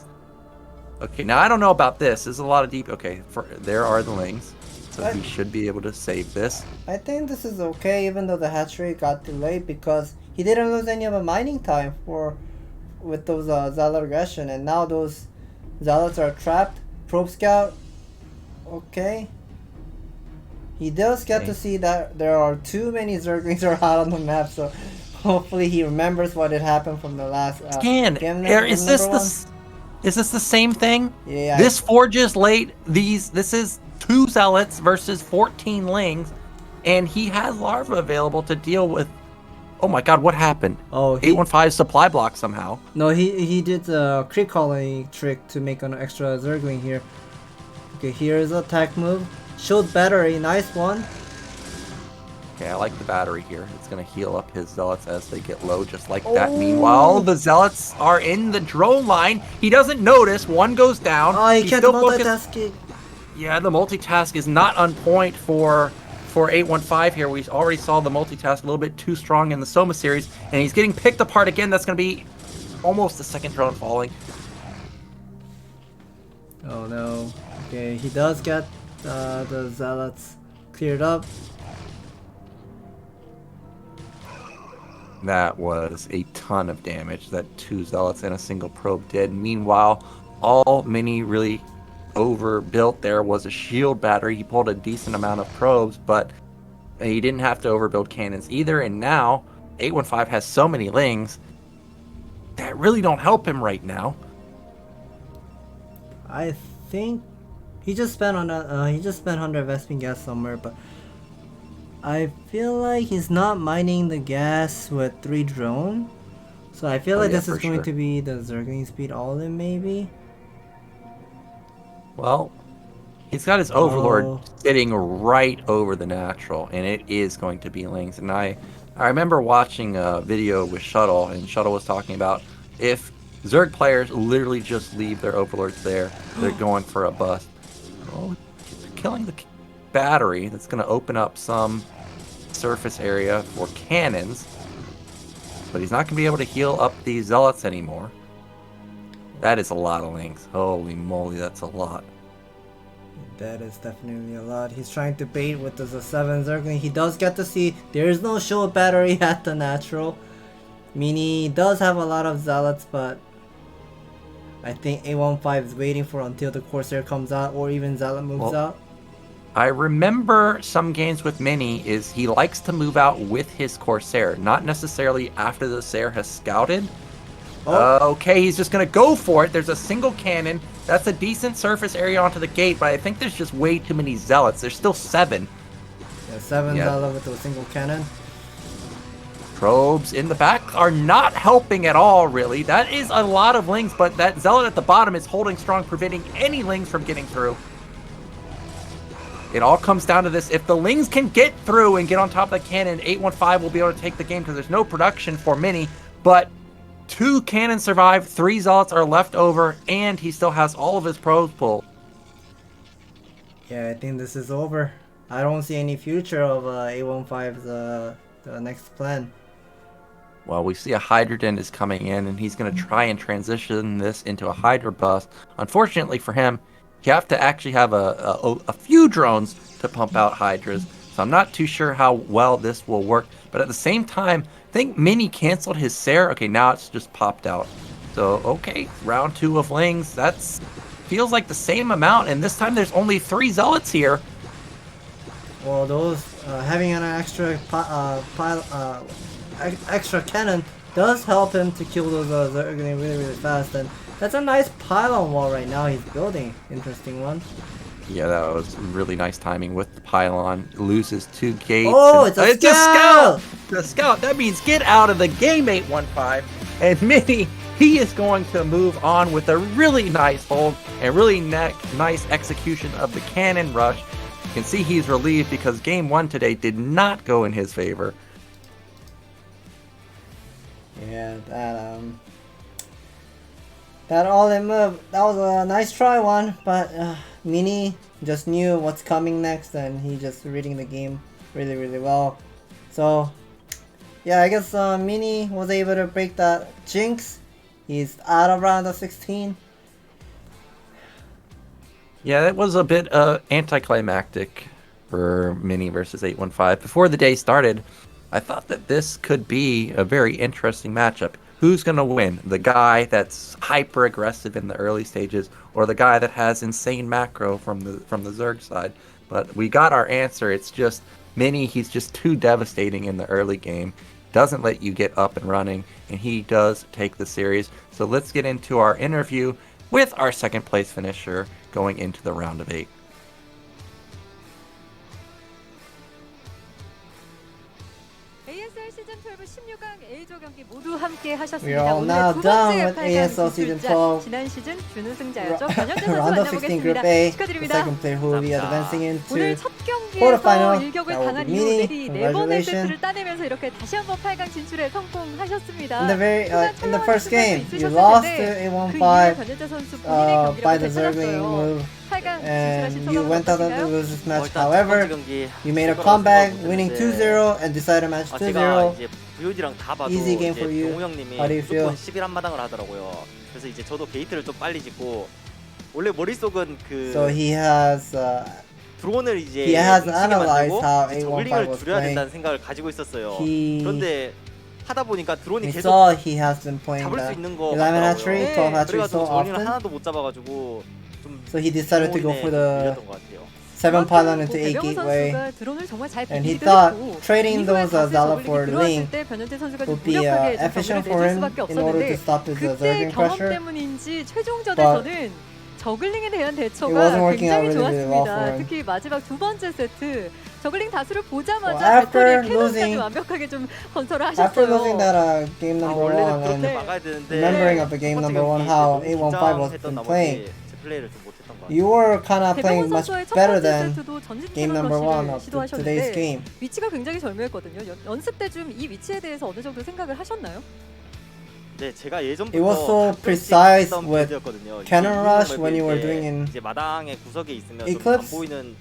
Okay, now I don't know about this. This is a lot of deep. Okay, there are the lings, so he should be able to save this. I think this is okay, even though the hatchery got delayed, because he didn't lose any of the mining time with those Zealot aggression, and now those Zealots are trapped. Probe scout. Okay. He does get to see that there are too many Zerglings are out on the map, so hopefully he remembers what had happened from the last Scan. game. Is this the same thing? Yeah. This forges late. This is 2 Zealots versus 14 lings, and he has larva available to deal with. Oh my god, what happened? Oh, 815 supply block somehow. No, he did the crit colony trick to make an extra Zergling here. Okay, here's the attack move. Showed battery, nice one. Okay, I like the battery here. It's gonna heal up his Zealots as they get low, just like that. Meanwhile, the Zealots are in the drone line. He doesn't notice. One goes down. Oh, he can't multitask it. Yeah, the multitask is not on point for 815 here. We already saw the multitask a little bit too strong in the Soma series, and he's getting picked apart again. That's going to be almost the second drone falling. Oh no. Okay, he does get the Zealots cleared up. That was a ton of damage that 2 Zealots and a single probe did. Meanwhile, all Mini really overbuilt there was a shield battery. He pulled a decent amount of probes, but he didn't have to overbuild cannons either. And now 815 has so many lings that really don't help him right now. I think he just spent on he just spent 100 Vespene gas somewhere, but I feel like he's not mining the gas with 3 drone. So I feel like this is going to be the Zergling speed all in, maybe. Well, he's got his Overlord sitting right over the natural, and it is going to be lings. And I remember watching a video with Shuttle, and Shuttle was talking about if Zerg players literally just leave their Overlords there, they're going for a bust. Oh, killing the battery. That's going to open up some surface area for cannons, but he's not going to be able to heal up these Zealots anymore. That is a lot of lings. Holy moly, that's a lot. That is definitely a lot. He's trying to bait with the 7 Zergling. He does get to see there is no show battery at the natural. Mini does have a lot of Zealots, but I think 815 is waiting for until the Corsair comes out or even Zealot moves out. I remember some games with Mini is he likes to move out with his Corsair, not necessarily after the Corsair has scouted. Okay, he's just going to go for it. There's a single cannon. That's a decent surface area onto the gate, but I think there's just way too many Zealots. There's still 7. Yeah, 7 Zealots with a single cannon. Probes in the back are not helping at all, really. That is a lot of Lings, but that Zealot at the bottom is holding strong, preventing any Lings from getting through. It all comes down to this. If the Lings can get through and get on top of the cannon, 815 will be able to take the game because there's no production for Mini, but 2 cannons survive, 3 Zealots are left over, and he still has all of his probes pulled. Yeah, I think this is over. I don't see any future of 815's the next plan. Well, we see a Hydrogen is coming in, and he's going to try and transition this into a Hydra bust. Unfortunately for him, you have to actually have a few drones to pump out Hydras. So I'm not too sure how well this will work. But at the same time, I think Mini canceled his Sarah. Okay, now it's just popped out. So, okay, round 2 of Lings. That's feels like the same amount, and this time there's only 3 Zealots here. Well, those having an extra extra cannon does help him to kill those Zerg really fast, and that's a nice pylon wall right now he's building. Interesting one. Yeah, that was really nice timing with the pylon. Loses 2 gates. Oh, it's a scout! The scout. That means get out of the game, 815. And Mini, he is going to move on with a really nice hold and really nice execution of the cannon rush. You can see he's relieved because game 1 today did not go in his favor. Yeah, that all-in move, that was a nice try one, but Mini just knew what's coming next and he just reading the game really well. So yeah, I guess Mini was able to break that jinx. He's out of round of 16. Yeah, that was a bit anticlimactic for Mini versus 815. Before the day started, I thought that this could be a very interesting matchup. Who's going to win? The guy that's hyper aggressive in the early stages, or the guy that has insane macro from the Zerg side? But we got our answer. It's just Mini, he's just too devastating in the early game. Doesn't let you get up and running, and he does take the series. So let's get into our interview with our second place finisher going into the round of 8. ASL 시즌12 16강 A조 경기 모두 함께 하셨습니다. We are all 오늘의 now 두 done 번째 with 8강 ASL 진출자, Season12 지난 시즌 준우승자였죠. 변현재 선수 round of 16 Group 만나보겠습니다. A. The 축하드립니다. second player who will be advancing 오늘 into 첫 경기에서 quarterfinal. 일격을 That will 당한 be 이후 Mini. 내리 4번의 Congratulations. 세트를 따내면서 이렇게 다시 한번 8강 진출에 성공하셨습니다. In the first game, you lost to A15 변현재 선수 본인의 by 경기력을 the Zergling 되찾았어요. move, 8강 and 진출하신 you 소감 went out of the 어떠신가요? losers match. However, you made a comeback, winning 2-0 and decided match 2-0. 제가 이제 VOD랑 다 봐도 Easy game for you. 동호 형님이 How do you feel? 무조건 11 한마당을 하더라고요. 그래서 이제 저도 게이트를 좀 빨리 짓고 원래 머릿속은 그 So he has 드론을 이제 he has 뭉치게 analyzed 만들고 how 이제 A15 저글링을 was 줄여야 playing. 된다는 생각을 가지고 있었어요. He- 그런데 하다 보니까 드론이 We 계속 saw he has been playing 잡을 수 the 있는 거 11 hatchery, 같더라고요. 12 hatchery 그래가지고 so 저글링을 often. 하나도 못 잡아가지고 좀 So he decided to go for the 밀렸던 것 같아요. 7 pylon into 8 배병호 gateway. 선수가 드론을 정말 잘 And he 비비기도 thought 했고, trading 이후에 those 다시 Zala 저글링이 for 들어왔을 Ling 때 변현재 선수가 좀 would be 무력하게 좀 efficient 경기를 for 내줄 him 수밖에 in order to 없었는데 stop his 그때 Zergling 경험 pressure. 때문인지 최종전에서는 저글링에 대한 It 대처가 wasn't working out 굉장히 really well for 좋았습니다. him. 특히 마지막 두 번째 세트 저글링 다수를 보자마자 Well, after 배터리에 캐논까지 losing- 완벽하게 좀 건설을 After losing 하셨어요. that game number 원래는 1 그렇게 and 막아야 되는데 remembering of the game 첫 번째 number 1 경기 how 너무 A15 was 긴장했던 been 나머지 playing, 제 플레이를 좀 못했던 것 같아요. you were kind of 배병호 playing much 선수의 첫 better 번째 than 세트도 전진 game 캐논 number 1 러시를 of today's 시도하셨는데 game. 위치가 굉장히 절묘했거든요. 연습 때 좀 이 위치에 대해서 어느 정도 생각을 하셨나요? 네, 제가 예전부터 It was so 가끔씩 precise 했던 with 빌드였거든요. 이제 cannon 이동 rush 맵일 when you were 때 doing in 이제 마당의 구석에 있으면 좀 안 Eclipse. 보이는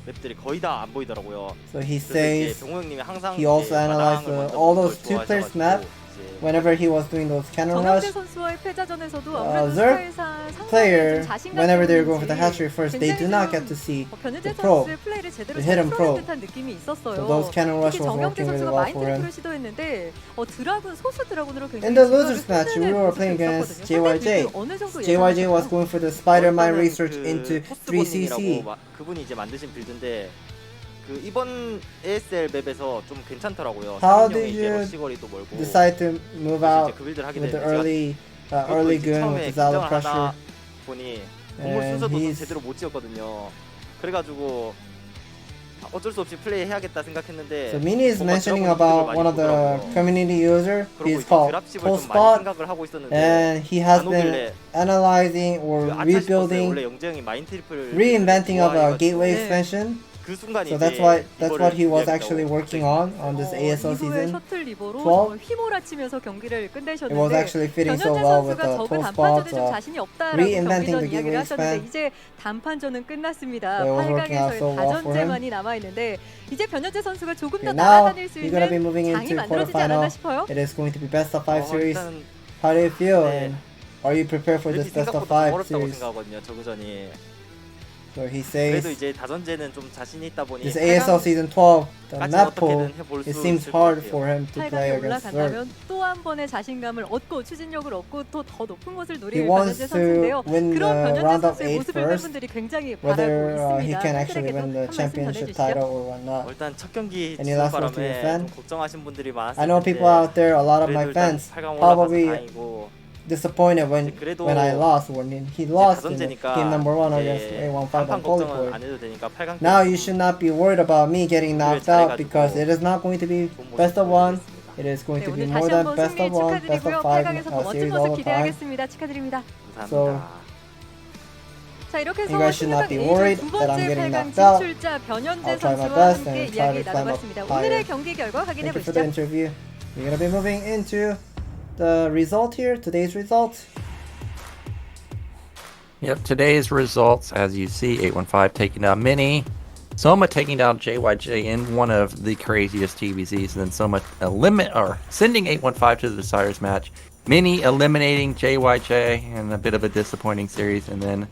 맵들이 거의 다 안 보이더라고요. So he 그래서 이제 says 병호 형님이 항상 he also 이제 analyzed 마당을 먼저 all 보는 those 걸 two players 좋아하셔가지고 map 이제 whenever he was doing those cannon 정영재 rush. 선수와의 패자전에서도 아무래도 Zerg 스타일상 상당히 player, 좀 자신감 whenever they're going for the 때문인지 hatchery first, they do not get to see 변현재 the probe. 선수의 플레이를 제대로 the 잘 hidden 풀어낸 probe. 듯한 느낌이 있었어요. So those cannon rush 특히 was 정영재 working really 선수가 well 마인 for him. 트리플을 시도했는데 드라군 소수 드라군으로 굉장히 In the 진영을 losers match, we 흔드는 were 모습이 playing against 있었거든요. JYJ. 상대 빌드 어느 정도 JYJ was 예상하셨나요? going for the spider mine 일단은 research 그 into 포스트본이라고 3cc. 그분이 이제 만드신 빌드인데 그 이번 ASL 맵에서 좀 괜찮더라고요. How 상명의 did 이제 you 러시거리도 멀고 decide to move 그래서 out 이제 그 빌드를 하게 with the 됐는데 early gun with the Zala pressure? 보니 공물 And 순서도 좀 he's 제대로 못 지었거든요. 그래가지고 어쩔 수 없이 플레이 해야겠다 생각했는데. So Mini is 뭔가 mentioning 드라곤 about 많이 one of the 보더라고요. community user. 그리고 He's 이제 called 드랍십을 좀 많이 Postspot, 생각을 하고 있었는데 and he has 안 been 오길래 analyzing or 그 아차 싶었어요. rebuilding, 원래 영재 형이 마인 트리플을 reinventing of a 좋아해가지고 gateway 네. expansion. 그 순간 So 이제 that's what he was 이거를 actually working on this ASL 이후에 season. 셔틀 리버로 12. 정말 휘몰아치면서 경기를 It was 끝내셨는데 actually fitting so 변현재 well with 선수가 the 적은 full 단판전에 spots, 좀 자신이 없다라고 reinventing 경기 전 the 이야기를 gateway 하셨는데 span. 이제 단판전은 끝났습니다. So it was working out 8강에서의 so well for him. 다전제만이 남아있는데 이제 변현재 선수가 조금 더 Okay, now 날아다닐 수 you're gonna be 있는 moving 장이 into 만들어지지 않았나 quarterfinal. 싶어요. It is going to be best of 5 series. 일단 How do you feel? 네. And are you prepared for 맵이 this best of 생각보다 5 어렵다고 series? 생각하거든요. 저그전이. So he 그래도 says 이제 다전제는 좀 자신이 있다 보니 this ASL Season 12, the 까지는 map pool, 어떻게든 해볼 it 수 seems 있을 것 hard 같아요. for him to play 8강에 against Zerg. 올라간다면 또 한 번의 자신감을 얻고 추진력을 얻고 또 더 높은 곳을 He 노릴 wants 변현재 to 선수인데요. win 그런 the 변현재 round of 선수의 8 모습을 first, 팬분들이 굉장히 바라고 whether he 있습니다. can actually 팬들에게도 win the 한 말씀 championship 전해주시죠. title or whatnot. 일단 첫 경기 Any 지는 last word to your 바람에 fan? 좀 걱정하신 분들이 많았을 I know 텐데 people out there, a lot of my 그래도 일단 fans, 8강 올라가서 probably 다행이고 disappointed 그래도 when I lost, when he lost in 다전제니까 game number 1 against 이제 A15 단판 and 걱정은 Polypore. 안 해도 되니까 8강 Now you should not be worried about me getting knocked out because it is not going to be best of 1. It is going 네, to be 오늘 more 다시 than 한번 best 승리 of 1, best 축하드리고요. of 5 8강에서 더 멋진 series 모습 all the time. 기대하겠습니다. 축하드립니다. 감사합니다. 자 이렇게 해서 You guys should not 16강 be A조 worried 두 that I'm 번째 getting 8강 knocked out. 진출자 변현재 I'll try my 선수와 best 함께 and try 이야기 to climb up 나눠봤습니다. higher. 오늘의 경기 결과 확인해 Thank you for the 보시죠. interview. We're gonna be moving into the result here, today's result. Yep, today's results, as you see, 815 taking down Mini, Soma taking down JYJ in one of the craziest TVZs, and then Soma sending 815 to the deciders match. Mini eliminating JYJ in a bit of a disappointing series, and then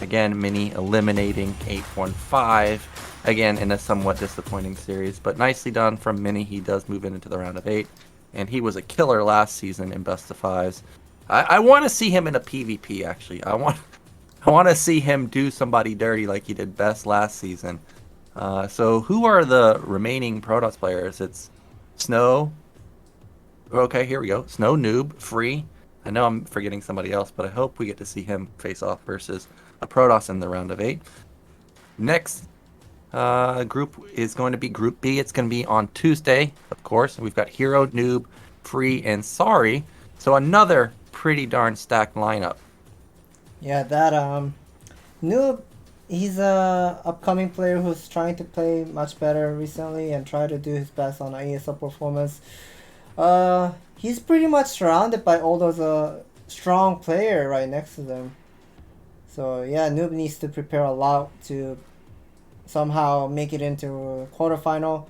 again Mini eliminating 815 again in a somewhat disappointing series. But nicely done from Mini. He does move into the round of 8, and he was a killer last season in best of 5s. I want to see him in a PvP actually. I want to see him do somebody dirty like he did best last season. So who are the remaining Protoss players? It's Snow. Okay, here we go. Snow, Noob, Free. I know I'm forgetting somebody else, but I hope we get to see him face off versus a Protoss in the round of 8. Next group is going to be Group B. It's going to be on Tuesday, of course. We've got Hero, Noob, Free, and Sorry. So another pretty darn stacked lineup. Yeah, that Noob, he's a upcoming player who's trying to play much better recently and try to do his best on ASL performance. He's pretty much surrounded by all those strong player right next to them. So yeah, Noob needs to prepare a lot to somehow make it into quarterfinal.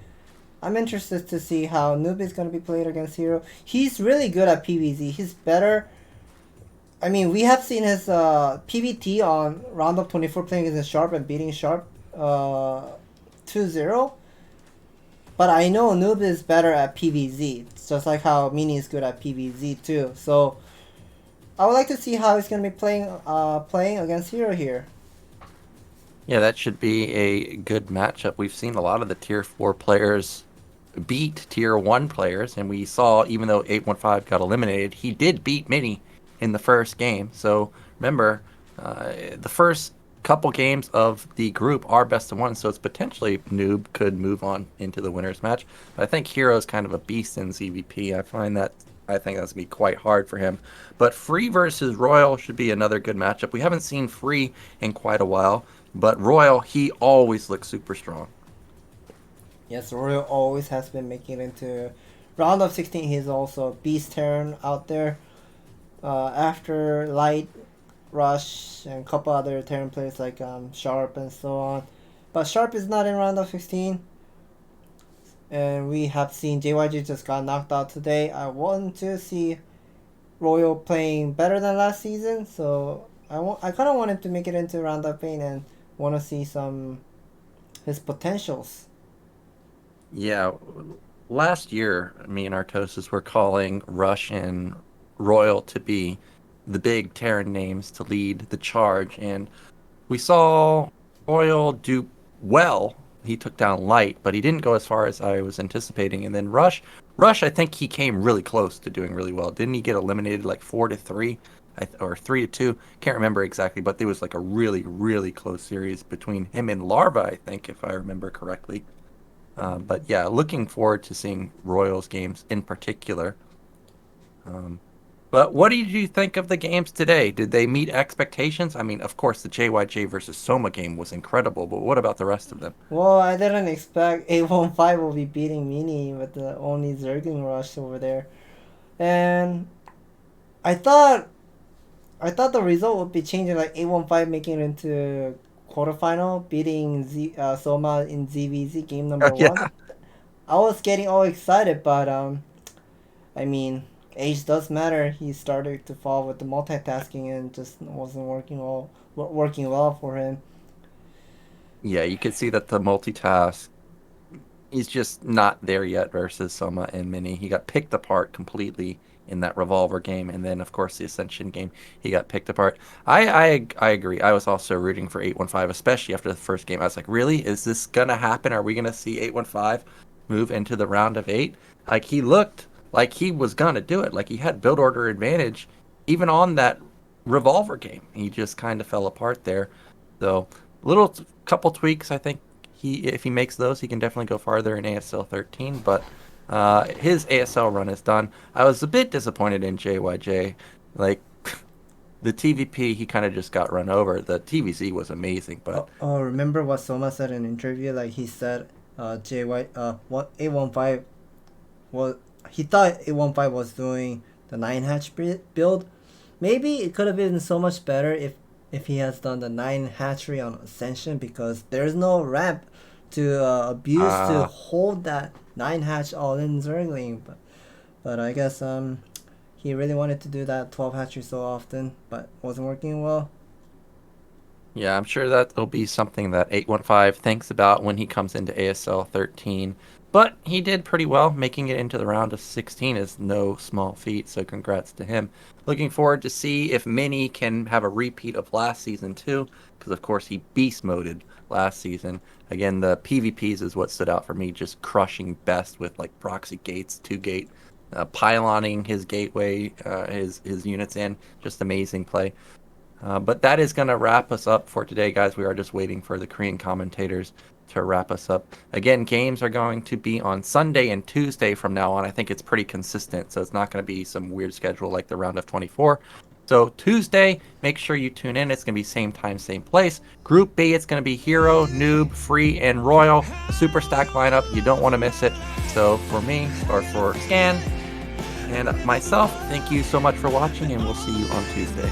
I'm interested to see how Noob is going to be played against Hero. He's really good at PvZ. He's better. I mean, we have seen his PBT on round of 24 playing against Sharp and beating Sharp 2-0. But I know Noob is better at PvZ. It's just like how Mini is good at PvZ too. So I would like to see how he's going to be playing against Hero here. Yeah, that should be a good matchup. We've seen a lot of the tier 4 players beat tier 1 players, and we saw, even though 815 got eliminated, he did beat Mini in the first game. So remember, the first couple games of the group are best of 1, so it's potentially Noob could move on into the winners match. But I think Hero's kind of a beast in ZVP. I think that's going to be quite hard for him. But Free versus Royal should be another good matchup. We haven't seen Free in quite a while, but Royal, he always looks super strong. Yes, Royal always has been making it into round of 16. He's also a beast Terran out there. After Light, Rush, and a couple other Terran players like Sharp and so on. But Sharp is not in round of 16. And we have seen JYJ just got knocked out today. I want to see Royal playing better than last season. So I kind of want him to make it into round of 8 and want to see his potentials. Yeah, last year, me and Artosis were calling Rush and Royal to be the big Terran names to lead the charge, and we saw Royal do well. He took down Light, but he didn't go as far as I was anticipating. And then Rush, I think he came really close to doing really well. Didn't he get eliminated like 4-3 or 3-2. Can't remember exactly, but there was like a really, really close series between him and Larva, I think, if I remember correctly. But yeah, looking forward to seeing Royals games in particular. But what did you think of the games today? Did they meet expectations? I mean, of course, the JYJ versus Soma game was incredible, but what about the rest of them? Well, I didn't expect 815 will be beating Mini with the only Zergling rush over there. And I thought the result would be changing, like 815 making it into quarterfinal, beating Soma in ZVZ game number Yeah. 1. I was getting all excited, but I mean, age does matter. He started to fall with the multitasking and just wasn't working well for him. Yeah, you could see that the multitask, he's just not there yet versus Soma and Mini. He got picked apart completely in that Revolver game, and then of course the Ascension game, he got picked apart. I agree. I was also rooting for 815, especially after the first game. I was like, really? Is this gonna happen? Are we gonna see 815 move into the round of 8? Like, he looked like he was gonna do it. Like, he had build order advantage even on that Revolver game. He just kind of fell apart there. So couple tweaks, I think. If he makes those, he can definitely go farther in ASL 13. But his ASL run is done. I was a bit disappointed in JYJ. Like, the TVP, he kind of just got run over. The TVZ was amazing, but remember what Soma said in an interview? Like, he said, 815 was, he thought 815 was doing the 9 hatch build. Maybe it could have been so much better if he has done the 9 hatchery on Ascension, because there's no ramp to abuse to hold that 9 hatch all in Zergling. But I guess he really wanted to do that 12 hatchery so often, but wasn't working well. Yeah, I'm sure that'll be something that 815 thinks about when he comes into ASL 13. But he did pretty well. Making it into the round of 16 is no small feat, so congrats to him. Looking forward to see if Mini can have a repeat of last season too, because of course he beast moded last season. Again, the PvPs is what stood out for me, just crushing best with like proxy gates, 2-gate, pyloning his gateway, his units in. Just amazing play. But that is going to wrap us up for today, guys. We are just waiting for the Korean commentators to wrap us up. Again, games are going to be on Sunday and Tuesday from now on. I think it's pretty consistent, so it's not going to be some weird schedule like the round of 24. So Tuesday, make sure you tune in. It's going to be same time, same place. Group B, it's going to be Hero, Noob, Free, and Royal. A super stack lineup. You don't want to miss it. So for me, or for Scan and myself, thank you so much for watching, and we'll see you on Tuesday.